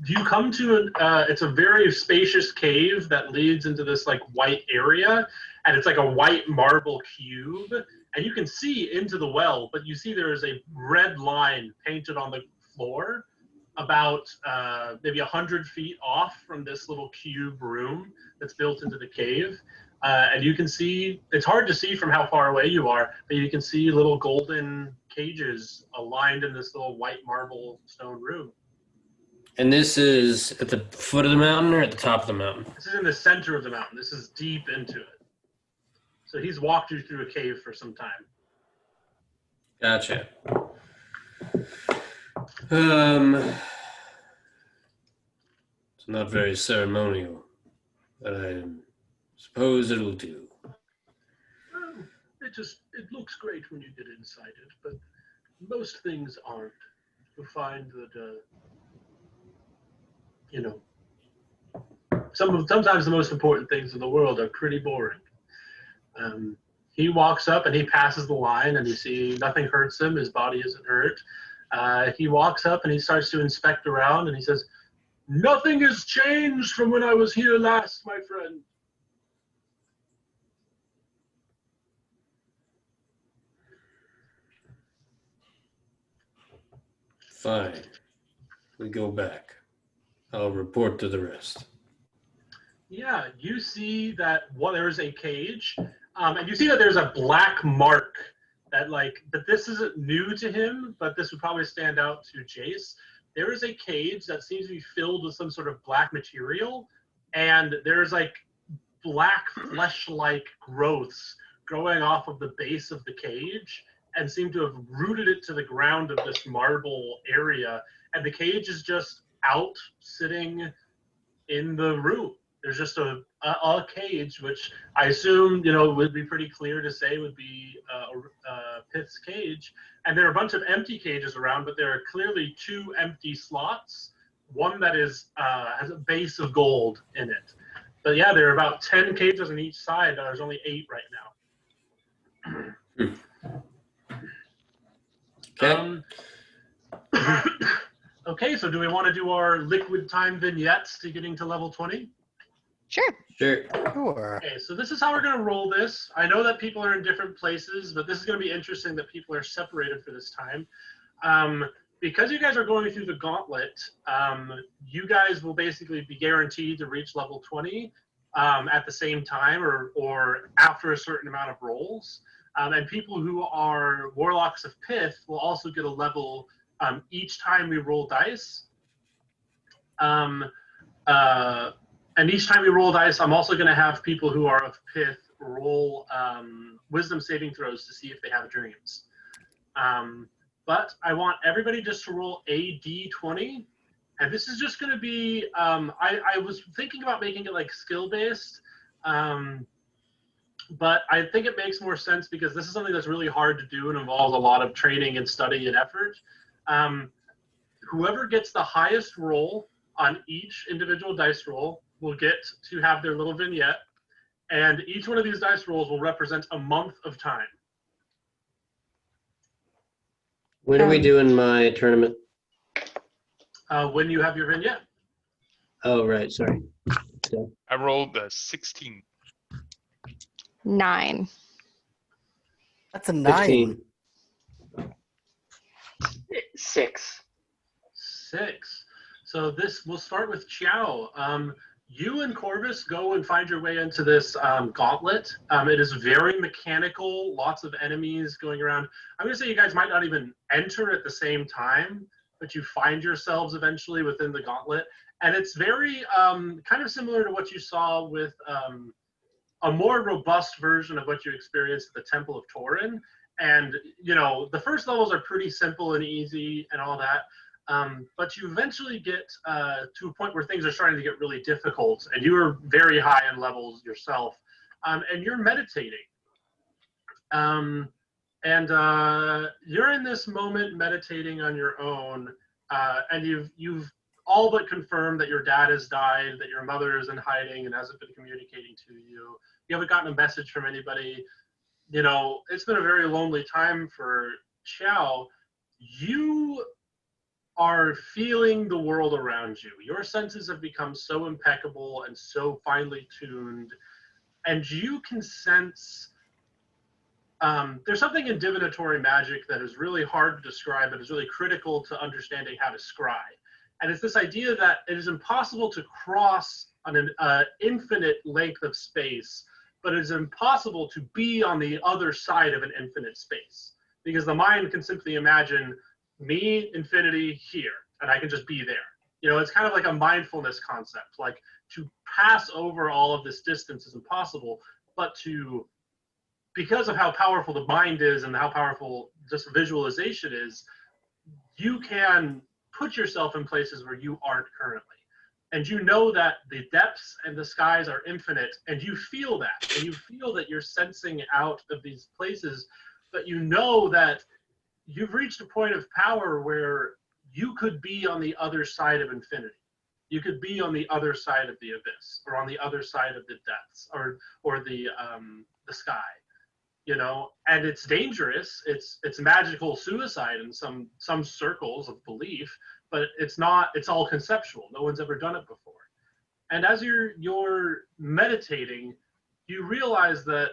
You come to it's a very spacious cave that leads into this like white area, and it's like a white marble cube, and you can see into the well, but you see there is a red line painted on the floor about maybe 100 feet off from this little cube room that's built into the cave. And you can see, it's hard to see from how far away you are, but you can see little golden cages aligned in this little white marble stone room. And this is at the foot of the mountain or at the top of the mountain? This is in the center of the mountain. This is deep into it. So he's walked you through a cave for some time. Gotcha. It's not very ceremonial, but I suppose it'll do. Well, it looks great when you get inside it, but most things aren't. You'll find that, sometimes the most important things in the world are pretty boring. He walks up and he passes the line, and you see nothing hurts him. His body isn't hurt. He walks up and he starts to inspect around, and he says, "Nothing has changed from when I was here last, my friend." Fine. We go back. I'll report to the rest. Yeah, you see that there's a cage, and you see that there's a black mark but this isn't new to him, but this would probably stand out to Jace. There is a cage that seems to be filled with some sort of black material, and there's like black flesh-like growths growing off of the base of the cage and seem to have rooted it to the ground of this marble area, and the cage is just out sitting in the room. There's just a cage, which I assume, would be pretty clear to say would be Pith's cage. And there are a bunch of empty cages around, but there are clearly 2 empty slots. One that has a base of gold in it. But yeah, there are about 10 cages on each side. There's only 8 right now. Okay. Okay, so do we want to do our liquid time vignettes to getting to level 20? Sure. Sure. Sure. Okay, so this is how we're going to roll this. I know that people are in different places, but this is going to be interesting that people are separated for this time. Because you guys are going through the gauntlet, you guys will basically be guaranteed to reach level 20 at the same time or after a certain amount of rolls. And people who are Warlocks of Pith will also get a level each time we roll dice. And each time we roll dice, I'm also going to have people who are of Pith roll wisdom saving throws to see if they have dreams. But I want everybody just to roll a d20. And this is just going to be, I was thinking about making it like skill-based, but I think it makes more sense because this is something that's really hard to do and involves a lot of training and study and effort. Whoever gets the highest roll on each individual dice roll will get to have their little vignette, and each one of these dice rolls will represent a month of time. When are we doing my tournament? When you have your vignette. Oh, right. Sorry. I rolled a 16. 9. That's a 9. 15. 6. 6. So we'll start with Qiao. You and Corvus go and find your way into this gauntlet. It is very mechanical, lots of enemies going around. I'm going to say you guys might not even enter at the same time, but you find yourselves eventually within the gauntlet. And it's very kind of similar to what you saw with a more robust version of what you experienced at the Temple of Torin. And, you know, the first levels are pretty simple and easy and all that. But you eventually get to a point where things are starting to get really difficult, and you are very high in levels yourself, and you're meditating. And you're in this moment meditating on your own, and you've all but confirmed that your dad has died, that your mother is in hiding and hasn't been communicating to you. You haven't gotten a message from anybody. You know, it's been a very lonely time for Qiao. You are feeling the world around you. Your senses have become so impeccable and so finely tuned, and you can sense there's something in divinatory magic that is really hard to describe, but is really critical to understanding how to scry. And it's this idea that it is impossible to cross an infinite length of space, but it is impossible to be on the other side of an infinite space, because the mind can simply imagine me, infinity, here, and I can just be there. You know, it's kind of like a mindfulness concept. Like, to pass over all of this distance is impossible, but because of how powerful the mind is and how powerful just visualization is, you can put yourself in places where you aren't currently. And you know that the depths and the skies are infinite, and you feel that. And you feel that you're sensing out of these places, but you know that you've reached a point of power where you could be on the other side of infinity. You could be on the other side of the abyss, or on the other side of the depths, or the sky. You know, and it's dangerous. It's magical suicide in some circles of belief, but it's not. It's all conceptual. No one's ever done it before. And as you're meditating, you realize that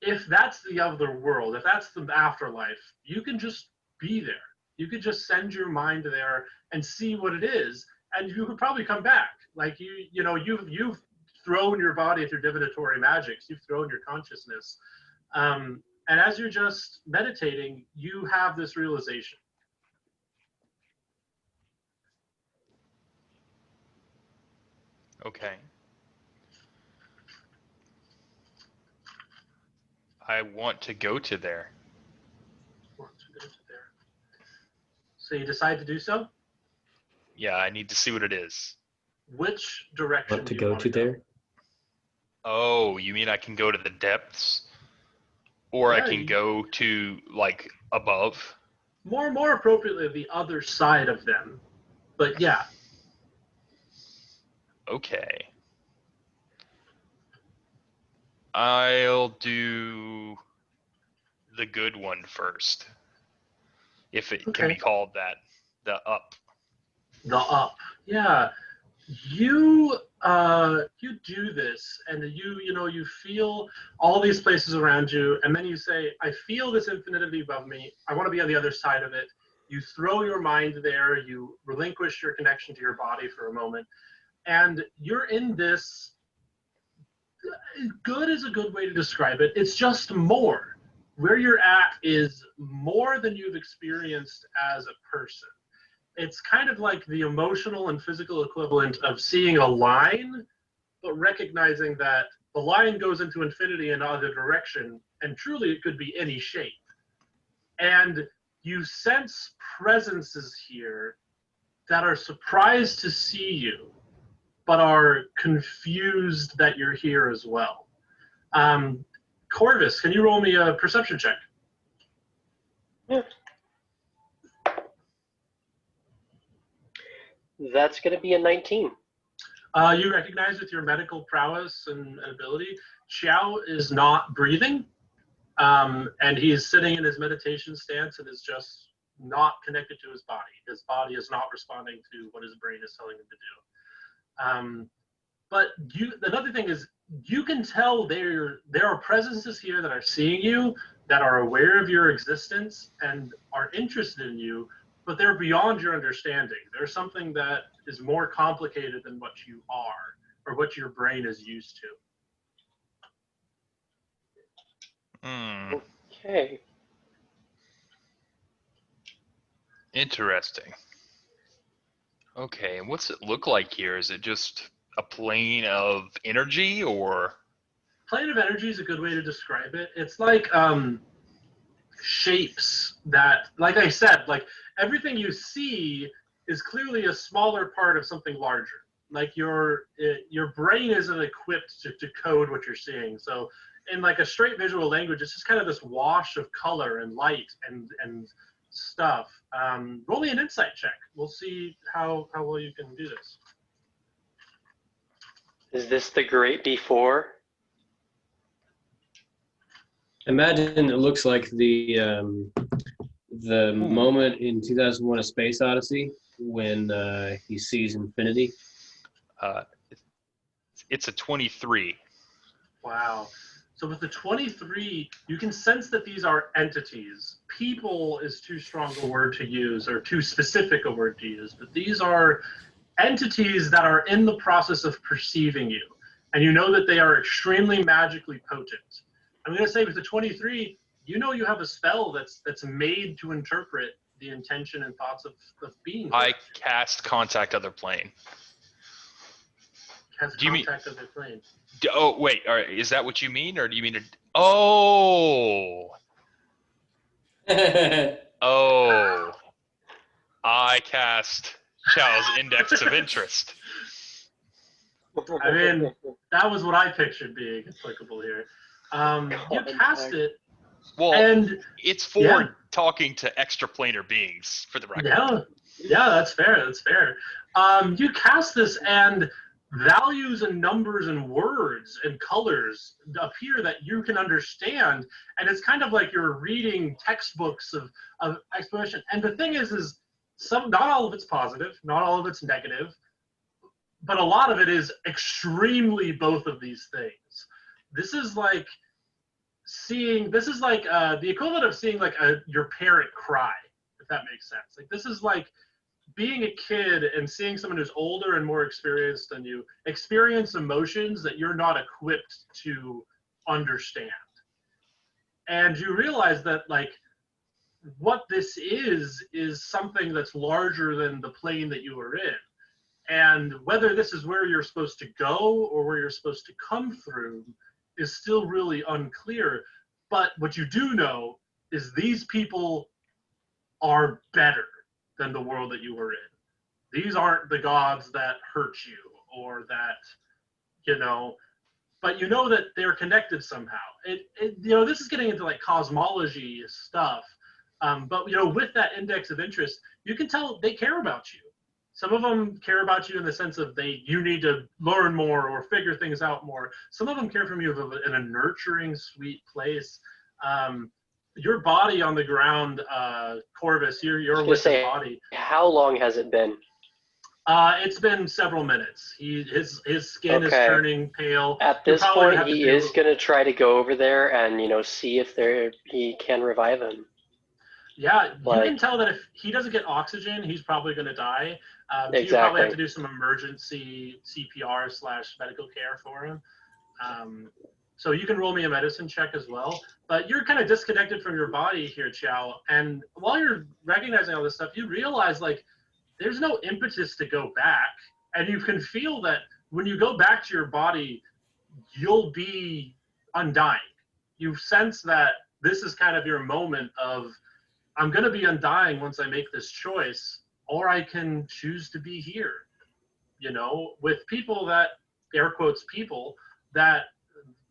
if that's the other world, if that's the afterlife, you can just be there. You could just send your mind there and see what it is, and you could probably come back. Like you've thrown your body through divinatory magics. You've thrown your consciousness. And as you're just meditating, you have this realization. Okay. I want to go to there. So you decide to do so? Yeah, I need to see what it is. Which direction Want to do you go want to there? Oh, you mean I can go to the depths? Or Yeah, I can go to, like, above? More appropriately, the other side of them. But yeah. Okay. I'll do the good one first. If it can be called that. The up. The up. Yeah. You do this, and you feel all these places around you, and then you say, I feel this infinity above me. I want to be on the other side of it. You throw your mind there, you relinquish your connection to your body for a moment, and you're in this good is a good way to describe it. It's just more. Where you're at is more than you've experienced as a person. It's kind of like the emotional and physical equivalent of seeing a line, but recognizing that the line goes into infinity in either direction, and truly it could be any shape. And you sense presences here that are surprised to see you, but are confused that you're here as well. Corvus, can you roll me a perception check? Yeah. That's going to be a 19. You recognize with your medical prowess and ability, Qiao is not breathing, and he is sitting in his meditation stance and is just not connected to his body. His body is not responding to what his brain is telling him to do. But another thing is, you can tell there are presences here that are seeing you, that are aware of your existence and are interested in you, but they're beyond your understanding. There's something that is more complicated than what you are, or what your brain is used to. Okay. Interesting. Okay, and what's it look like here? Is it just a plane of energy, or? Plane of energy is a good way to describe it. It's like shapes that, like I said, like everything you see is clearly a smaller part of something larger. Like your brain isn't equipped to decode what you're seeing. So in like a straight visual language, it's just kind of this wash of color and light and stuff. Roll me an insight check. We'll see how well you can do this. Is this the great before? Imagine it looks like the moment in 2001: A Space Odyssey when he sees infinity. It's a 23. Wow. So with the 23, you can sense that these are entities. People is too strong a word to use, or too specific a word to use, but these are entities that are in the process of perceiving you. And you know that they are extremely magically potent. I'm going to say with the 23, you know you have a spell that's made to interpret the intention and thoughts of beings. I cast Contact Other Plane. Has Do you mean- contact of their plane. Oh, wait. All right. Is that what you mean, or do you mean? Oh. Oh. I cast Qiao's Index of Interest. I mean, that was what I pictured being applicable here. You cast it, Well, and it's for yeah. talking to extraplanar beings, for the record. yeah, that's fair. That's fair. You cast this, and values and numbers and words and colors appear that you can understand, and it's kind of like you're reading textbooks of exploration. And the thing is not all of it's positive, not all of it's negative, but a lot of it is extremely both of these things. This is like the equivalent of seeing like your parent cry, if that makes sense. Like this is like being a kid and seeing someone who's older and more experienced than you experience emotions that you're not equipped to understand. And you realize that like what this is something that's larger than the plane that you are in. And whether this is where you're supposed to go or where you're supposed to come through is still really unclear. But what you do know is these people are better than the world that you were in. These aren't the gods that hurt you or that, but you know that they're connected somehow. This is getting into like cosmology stuff. But with that index of interest, you can tell they care about you. Some of them care about you in the sense of you need to learn more or figure things out more. Some of them care for you in a nurturing, sweet place. Your body on the ground, Corvus, your with the body. How long has it been? It's been several minutes. His skin is turning pale. At this point, he is going to try to go over there and see if he can revive him. Yeah, you can tell that if he doesn't get oxygen, he's probably going to die. So you probably have to do some emergency CPR / medical care for him. So you can roll me a medicine check as well. But you're kind of disconnected from your body here, Qiao. And while you're recognizing all this stuff, you realize, like, there's no impetus to go back. And you can feel that when you go back to your body, you'll be undying. You sense that this is kind of your moment of, I'm going to be undying once I make this choice, or I can choose to be here, you know, with people that, air quotes, people that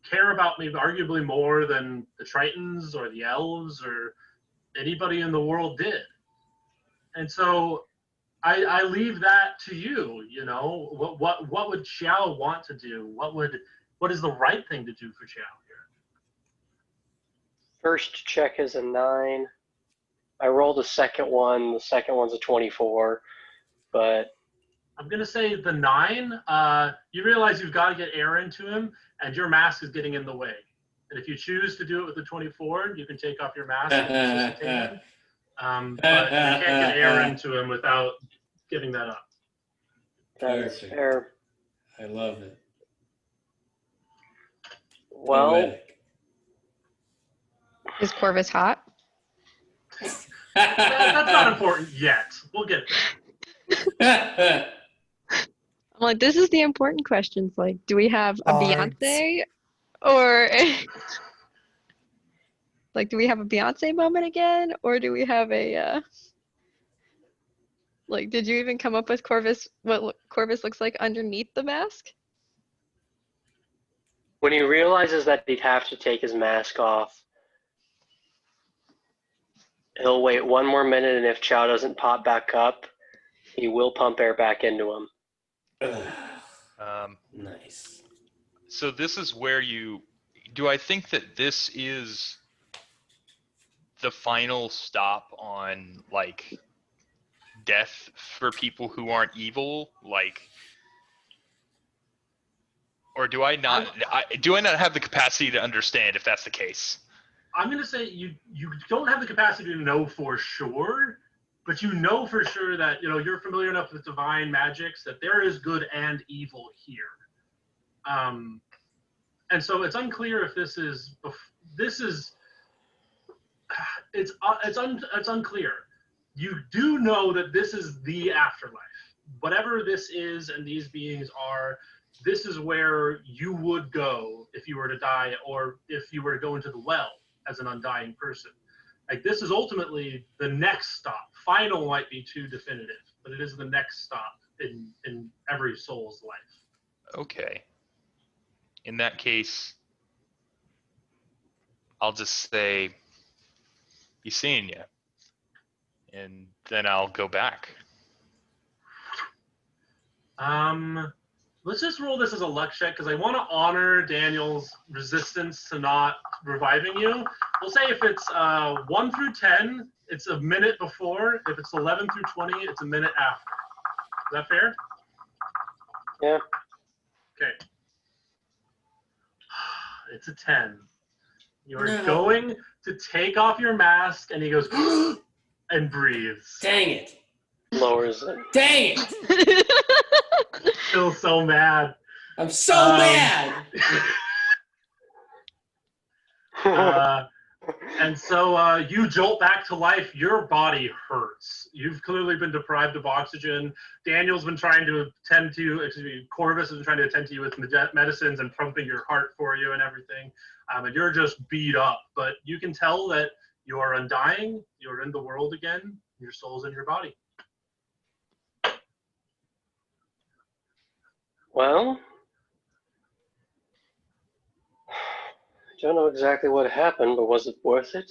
care about me arguably more than the Tritons or the Elves or anybody in the world did. And so I leave that to you, you know. What would Qiao want to do? What is the right thing to do for Qiao here? First check is a 9. I rolled a second one. The second one's a 24, but I'm gonna say the 9. You realize you've got to get air into him, and your mask is getting in the way. And if you choose to do it with the 24, you can take off your mask and facilitate him. But you can't get air into him without giving that up. that's fair. I love it. Well, Poetic. Is Corvus hot? That's not important yet. We'll get there. I'm like, this is the important questions. Like, do we have a Bards. Beyonce, or like, do we have a Beyonce moment again, or do we have a like, did you even come up with Corvus? What Corvus looks like underneath the mask? when he realizes that he'd have to take his mask off, he'll wait one more minute, and if Qiao doesn't pop back up, he will pump air back into him. Nice. So this is where do I think that this is the final stop on, like, death for people who aren't evil? Like, or do I not have the capacity to understand if that's the case? I'm going to say you don't have the capacity to know for sure, but you know for sure that, you know, you're familiar enough with divine magics that there is good and evil here. And so it's unclear if it's unclear. You do know that this is the afterlife. Whatever this is and these beings are, this is where you would go if you were to die, or if you were to go into the well as an undying person. Like, this is ultimately the next stop. Final might be too definitive, but it is the next stop in every soul's life. Okay. In that case, I'll just say, "Be seeing you," and then I'll go back. Let's just roll this as a luck check, because I want to honor Daniel's resistance to not reviving you. We'll say if it's 1 through 10, it's a minute before. If it's 11 through 20, it's a minute after. Is that fair? Yeah. Okay. It's a 10. You're going to take off your mask, and he goes, and breathes. Dang it. Lowers it. Dang it. Still so mad. I'm so mad. And so you jolt back to life. Your body hurts. You've clearly been deprived of oxygen. Daniel's been trying to attend to you. Corvus has been trying to attend to you with medicines and pumping your heart for you and everything. And you're just beat up. But you can tell that you are undying. You're in the world again. Your soul's in your body. Well, I don't know exactly what happened, but was it worth it?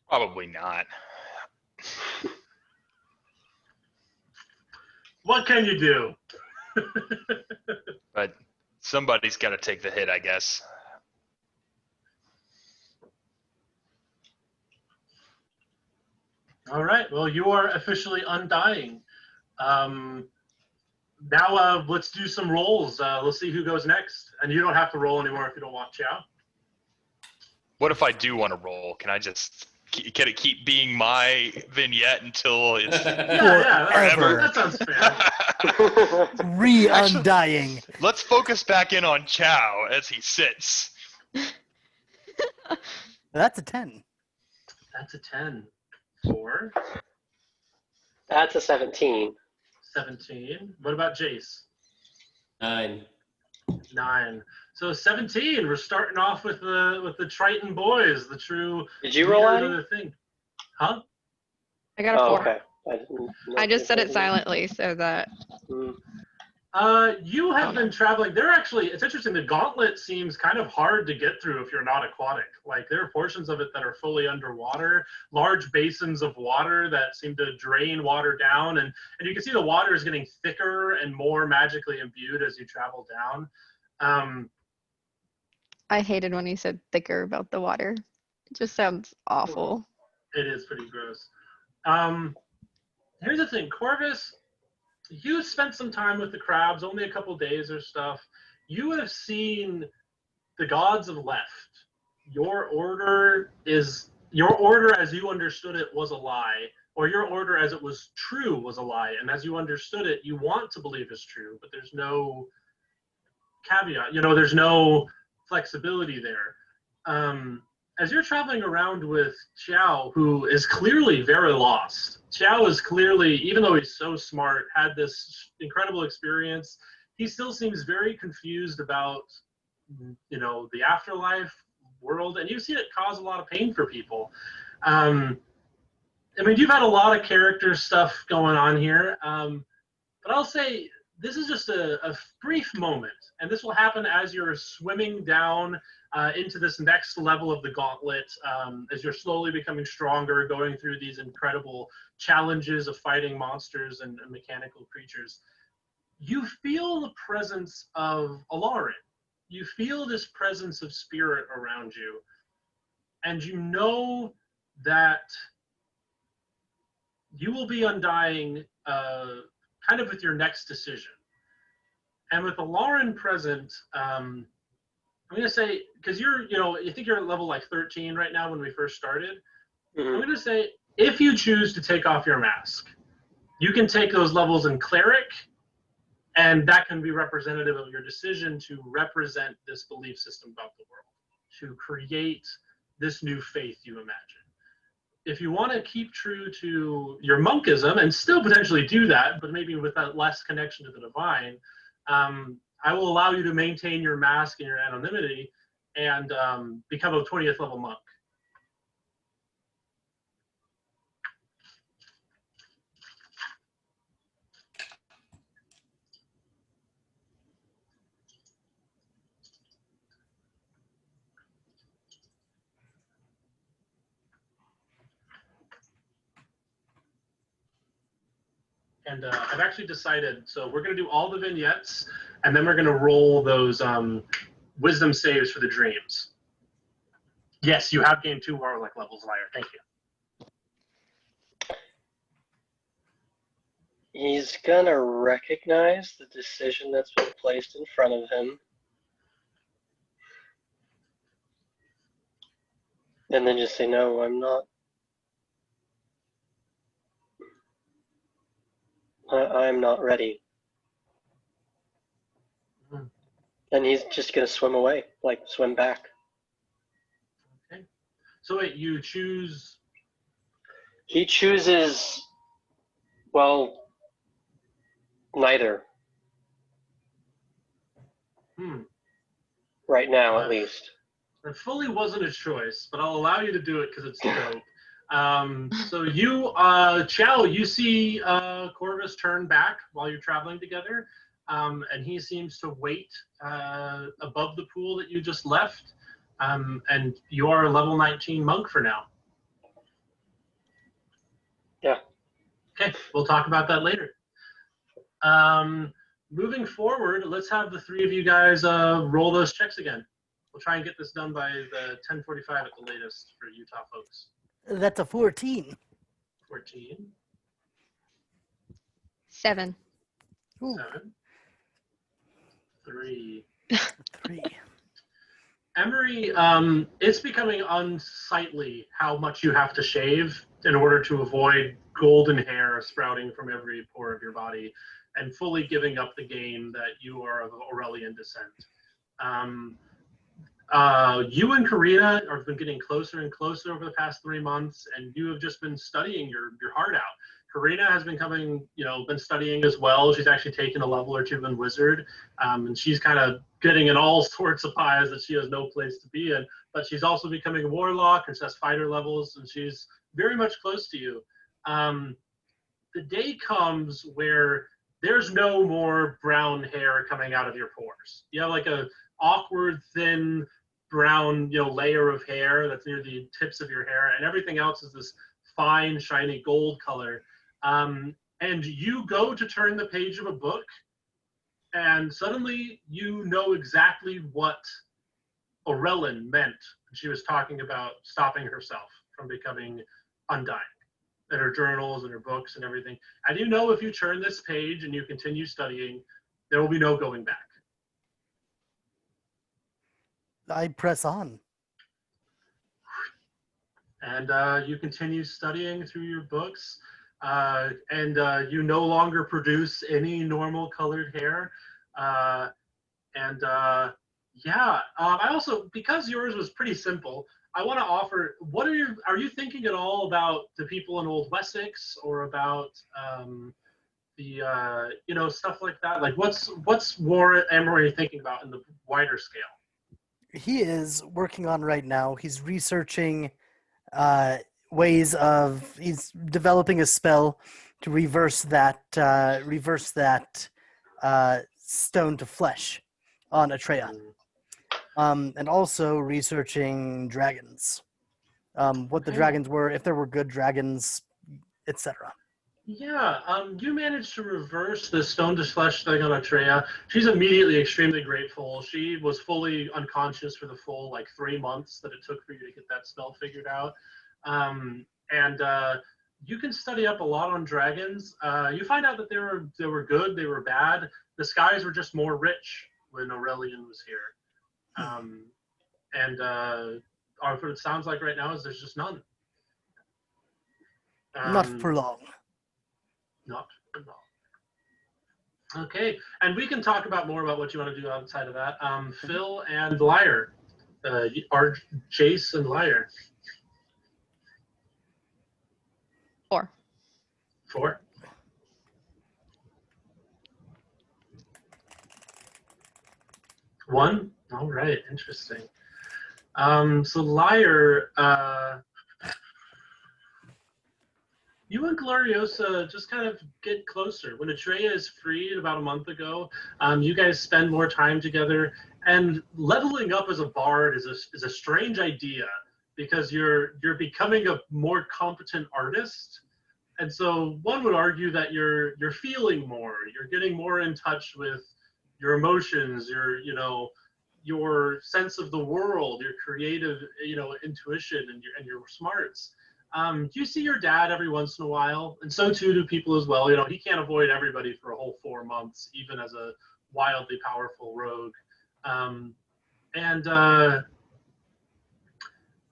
Probably not. What can you do? But somebody's got to take the hit, I guess. All right. Well, you are officially undying. Now let's do some rolls. Let's see who goes next. And you don't have to roll anymore if you don't want, Qiao. What if I do want to roll? Can I just Can it keep being my vignette until it's Yeah, Forever. that sounds fair. Re-undying. Let's focus back in on Qiao as he sits. That's a 10. That's a 10. 4. That's a 17. 17. What about Jace? 9. 9. So 17. We're starting off with the Triton boys, the true. Did you roll leaders Addie? of the thing? Huh? I got a Oh, 4. okay. I didn't know I if just you said it rolled silently so that. Mm. You have Oh, been traveling. They're actually, it's interesting. The gauntlet seems kind of hard to get through if you're not aquatic. Like there are portions of it that are fully underwater, large basins of water that seem to drain water down. And you can see the water is getting thicker and more magically imbued as you travel down. I hated when he said thicker about the water. It just sounds awful. It is pretty gross. Here's the thing, Corvus, you spent some time with the crabs, only a couple days or stuff. You have seen the gods have left. Your order as you understood it was a lie, or your order as it was true was a lie, and as you understood it, you want to believe is true, but there's no caveat. There's no flexibility there. As you're traveling around with Qiao, who is clearly very lost. Qiao is clearly, even though he's so smart, had this incredible experience, he still seems very confused about, the afterlife world, and you've seen it cause a lot of pain for people. You've had a lot of character stuff going on here, but I'll say this is just a brief moment, and this will happen as you're swimming down into this next level of the gauntlet, as you're slowly becoming stronger, going through these incredible challenges of fighting monsters and mechanical creatures. You feel the presence of Alarin. You feel this presence of spirit around you, and you know that you will be undying kind of with your next decision. And with Alarin present, I'm going to say, because I think you're at level like 13 right now when we first started. Mm-hmm. I'm going to say, if you choose to take off your mask, you can take those levels in Cleric, and that can be representative of your decision to represent this belief system about the world, to create this new faith you imagine. If you want to keep true to your monkism and still potentially do that, but maybe with that less connection to the divine, I will allow you to maintain your mask and your anonymity and become a 20th level monk. And I've actually decided, so we're going to do all the vignettes, and then we're going to roll those wisdom saves for the dreams. Yes, you have gained 2 warlock levels, Lyre. Thank you. He's gonna recognize the decision that's been placed in front of him, and then just say, "No, I'm not. I'm not ready." Mhm. And he's just gonna swim away, like swim back. Okay. So wait, you choose. He chooses, well, neither. Right now, at least. It fully wasn't a choice, but I'll allow you to do it because it's dope. So you, Qiao, you see Corvus turn back while you're traveling together, and he seems to wait above the pool that you just left, and you are a level 19 monk for now. Yeah. Okay, we'll talk about that later. Moving forward, let's have the 3 of you guys roll those checks again. We'll try and get this done by the 10:45 at the latest for Utah folks. That's a 14. 14. 7. Ooh. 7. 3. 3. Emory, it's becoming unsightly how much you have to shave in order to avoid golden hair sprouting from every pore of your body and fully giving up the game that you are of Aurelian descent. You and Karina have been getting closer and closer over the past 3 months, and you have just been studying your heart out. Karina has been been studying as well. She's actually taken a level or two in Wizard, and she's kind of getting in all sorts of pies that she has no place to be in. But she's also becoming a warlock, and she has fighter levels, and she's very much close to you. The day comes where there's no more brown hair coming out of your pores. You have like a awkward, thin, brown, layer of hair that's near the tips of your hair, and everything else is this fine, shiny gold color. And you go to turn the page of a book, and suddenly you know exactly what Aurelin meant when she was talking about stopping herself from becoming undying, in her journals and her books and everything. And you know if you turn this page and you continue studying, there will be no going back. I press on. And you continue studying through your books, and you no longer produce any normal colored hair. I also, because yours was pretty simple, I want to offer, are you thinking at all about the people in Old Wessex, or about stuff like that? Like what's Emory thinking about in the wider scale? He is working on right now. He's researching he's developing a spell to reverse that stone to flesh on Atreya. And also researching dragons. What the dragons were, if there were good dragons, etc. Yeah, you managed to reverse the stone to flesh thing on Atreya. She's immediately extremely grateful. She was fully unconscious for the full 3 months that it took for you to get that spell figured out. You can study up a lot on dragons. You find out that they were good, they were bad. The skies were just more rich when Aurelian was here. What it sounds like right now is there's just none. Not for long. Not for long. Okay, and we can talk more about what you want to do outside of that. Phil and Lyre, Jace and Lyre. 4. 4. One. All right, interesting. So Lyre, you and Gloriosa just kind of get closer. When Atreya is freed about a month ago, you guys spend more time together. And leveling up as a bard is a strange idea, because you're becoming a more competent artist. And so one would argue that you're feeling more. You're getting more in touch with your emotions, your sense of the world, your creative, intuition, and your smarts. You see your dad every once in a while, and so too do people as well. He can't avoid everybody for a whole 4 months, even as a wildly powerful rogue.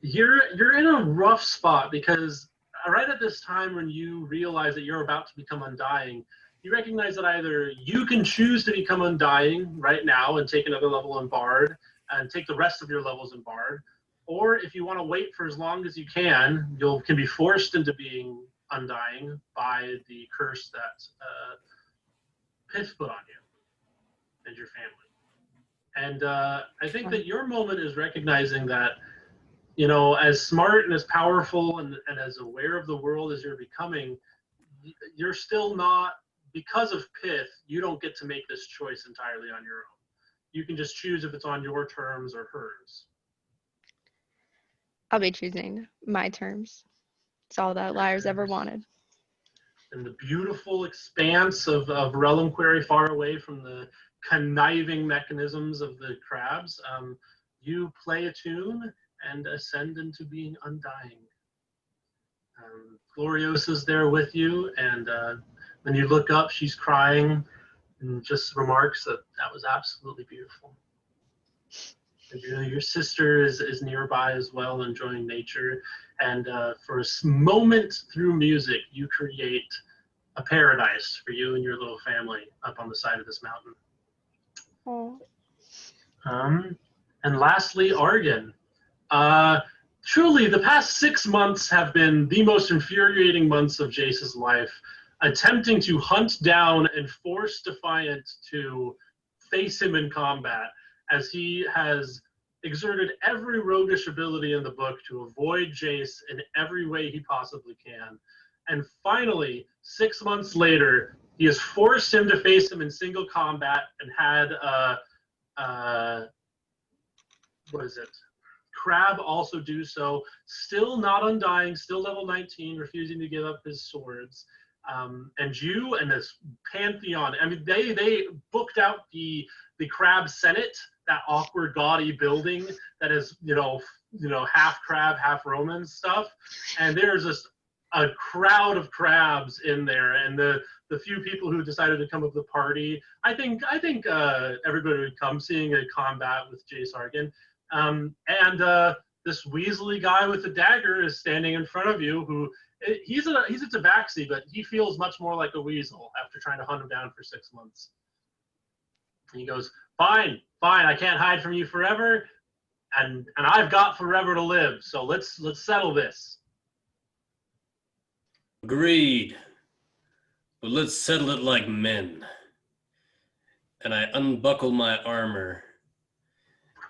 You're in a rough spot, because right at this time when you realize that you're about to become undying, you recognize that either you can choose to become undying right now and take another level in Bard and take the rest of your levels in Bard, or if you want to wait for as long as you can be forced into being undying by the curse that Pith put on you and your family. And I think that your moment is recognizing that, as smart and as powerful and as aware of the world as you're becoming, you're still not, because of Pith, you don't get to make this choice entirely on your own. You can just choose if it's on your terms or hers. I'll be choosing my terms. It's all that Lyre's ever wanted. In the beautiful expanse of Reliquary, far away from the conniving mechanisms of the crabs, you play a tune and ascend into being undying. Gloriosa's there with you, and when you look up, she's crying and just remarks that was absolutely beautiful. Your sister is nearby as well, enjoying nature. And for a moment through music, you create a paradise for you and your little family up on the side of this mountain. Oh. And lastly, Argin. Truly, the past 6 months have been the most infuriating months of Jace's life, attempting to hunt down and force Defiant to face him in combat, as he has exerted every roguish ability in the book to avoid Jace in every way he possibly can. And finally, 6 months later, he has forced him to face him in single combat and had Crab also do so, still not undying, still level 19, refusing to give up his swords. And you and this pantheon, I mean, they booked out the Crab Senate, that awkward, gaudy building that is, half crab, half Roman stuff. And there's just a crowd of crabs in there. And the few people who decided to come up with the party, I think everybody would come seeing a combat with Jace Argin. And this Weasley guy with the dagger is standing in front of you, who he's a tabaxi, but he feels much more like a weasel after trying to hunt him down for 6 months. And he goes, fine, I can't hide from you forever, and I've got forever to live, so let's settle this. Agreed. But let's settle it like men. And I unbuckle my armor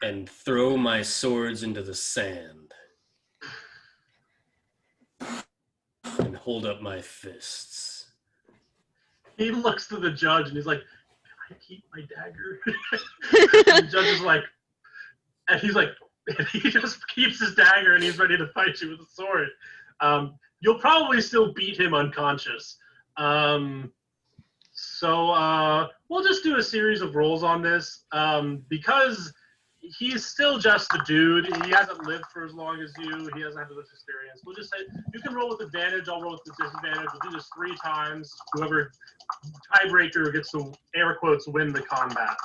and throw my swords into the sand and hold up my fists. He looks to the judge and he's like, can I keep my dagger? And the judge is like, and he's like, and he just keeps his dagger and he's ready to fight you with a sword. You'll probably still beat him unconscious. So we'll just do a series of rolls on this, because he's still just a dude. He hasn't lived for as long as you. He hasn't had as much experience. We'll just say, you can roll with advantage. I'll roll with disadvantage. We'll do this 3 times. Whoever tiebreaker gets to, air quotes, win the combat.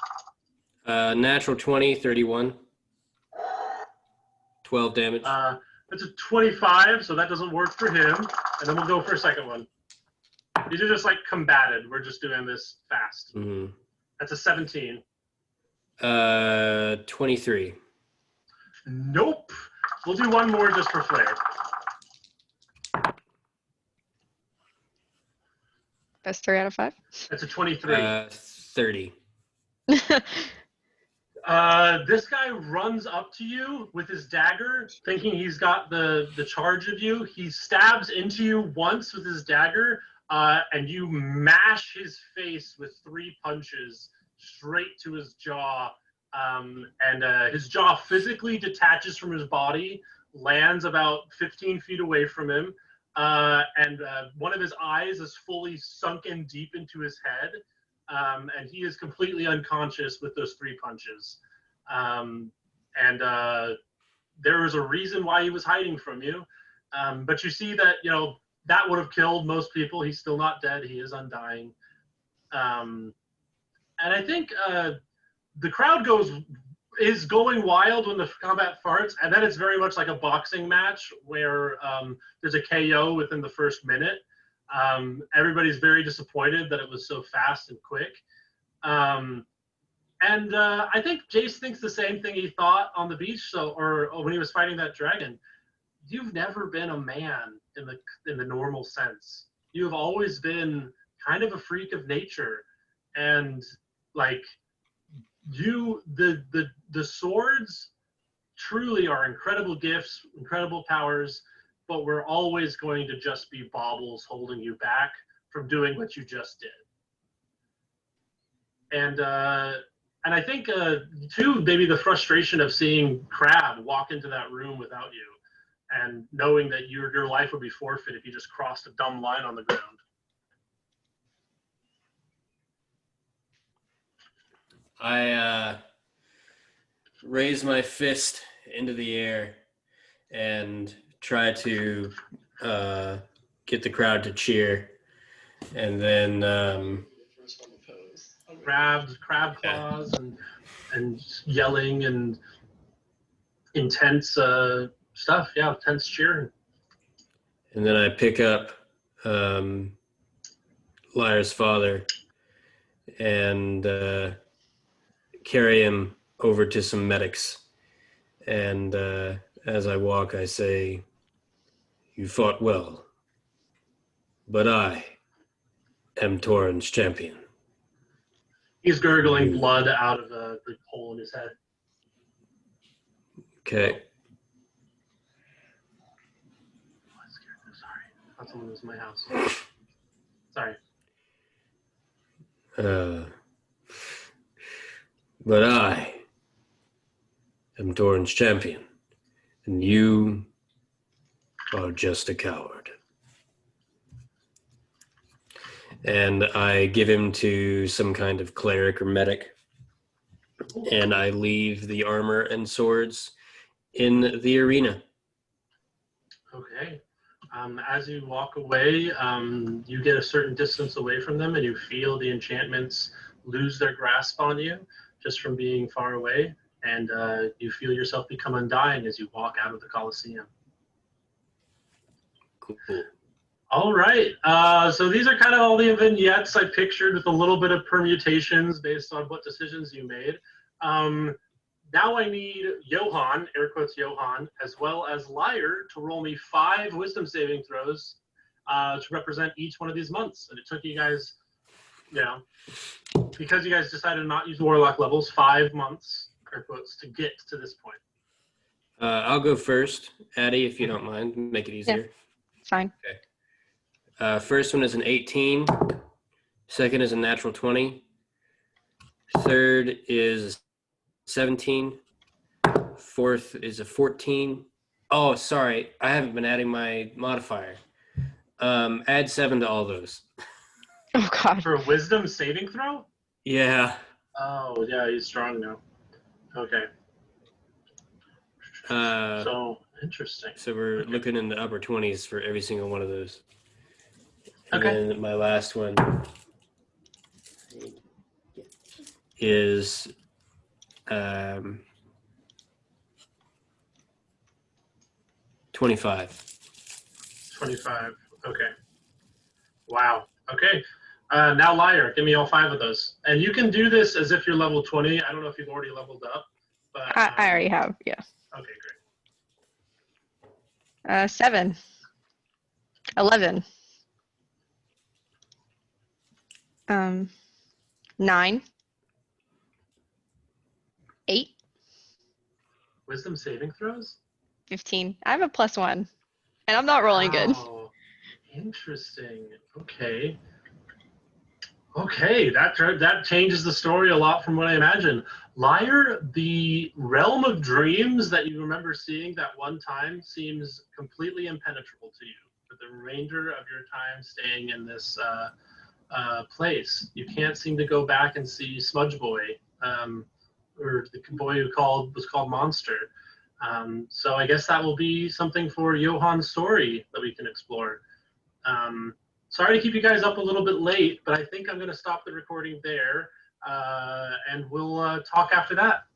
Natural 20, 31. 12 damage. That's a 25, so that doesn't work for him. And then we'll go for a second one. These are just like combated. We're just doing this fast. Mm-hmm. That's a 17. 23. Nope. We'll do one more just for flair. Best 3 out of 5. That's a 23. 30. This guy runs up to you with his dagger, thinking he's got the charge of you. He stabs into you once with his dagger, and you mash his face with 3 punches straight to his jaw. And his jaw physically detaches from his body, lands about 15 feet away from him, and one of his eyes is fully sunken deep into his head. And he is completely unconscious with those 3 punches. And there was a reason why he was hiding from you. But you see that, that would have killed most people. He's still not dead. He is undying. And I think the crowd is going wild when the combat farts, and then it's very much like a boxing match where there's a KO within the first minute. Everybody's very disappointed that it was so fast and quick. And I think Jace thinks the same thing he thought on the beach, or when he was fighting that dragon. You've never been a man in the normal sense. You have always been kind of a freak of nature, and like the swords truly are incredible gifts, incredible powers. But we're always going to just be baubles holding you back from doing what you just did. And I think, too, maybe the frustration of seeing Crab walk into that room without you and knowing that your life would be forfeit if you just crossed a dumb line on the ground. I raise my fist into the air and try to get the crowd to cheer, and then Crab claws and yelling, and intense stuff. Yeah, intense cheering. And then I pick up Lyre's father and carry him over to some medics. And as I walk, I say, "You fought well, but I am Torrhen's champion." He's gurgling blood out of the hole in his head. Okay. Oh, I scared him. Sorry. I thought someone was in my house. Sorry. But I am Torrhen's champion, and you are just a coward. And I give him to some kind of cleric or medic, and I leave the armor and swords in the arena. Okay. As you walk away, you get a certain distance away from them, and you feel the enchantments lose their grasp on you just from being far away, and you feel yourself become undying as you walk out of the Colosseum. Cool. All right. So these are kind of all the vignettes I pictured with a little bit of permutations based on what decisions you made. Now I need Johan, air quotes Johan, as well as Lyre to roll me 5 wisdom saving throws to represent each one of these months. And it took you guys, because you guys decided to not use warlock levels, 5 months, air quotes, to get to this point. I'll go first, Addie, if you don't mind. Make it easier. Yeah, it's fine. Okay. First one is an 18. Second is a natural 20. Third is 17. Fourth is a 14. Oh, sorry. I haven't been adding my modifier. Add 7 to all those. Oh, God. For a wisdom saving throw? Yeah. Oh, yeah, he's strong now. Okay. So, interesting. So we're looking in the upper 20s for every single one of those. And Okay. then my last one is 25. 25. Okay. Wow. Okay. Now Lyre, give me all 5 of those. And you can do this as if you're level 20. I don't know if you've already leveled up. But I already have, yeah. Okay, great. 7. 11. 9. 8. Wisdom saving throws? 15. I have a +1. And I'm not rolling good. Oh, interesting. Okay. Okay, that changes the story a lot from what I imagined. Lyre, the realm of dreams that you remember seeing that one time seems completely impenetrable to you. For the remainder of your time staying in this place, you can't seem to go back and see Smudge Boy, or the boy who was called Monster. So I guess that will be something for Johan's story that we can explore. Sorry to keep you guys up a little bit late, but I think I'm going to stop the recording there, and we'll talk after that.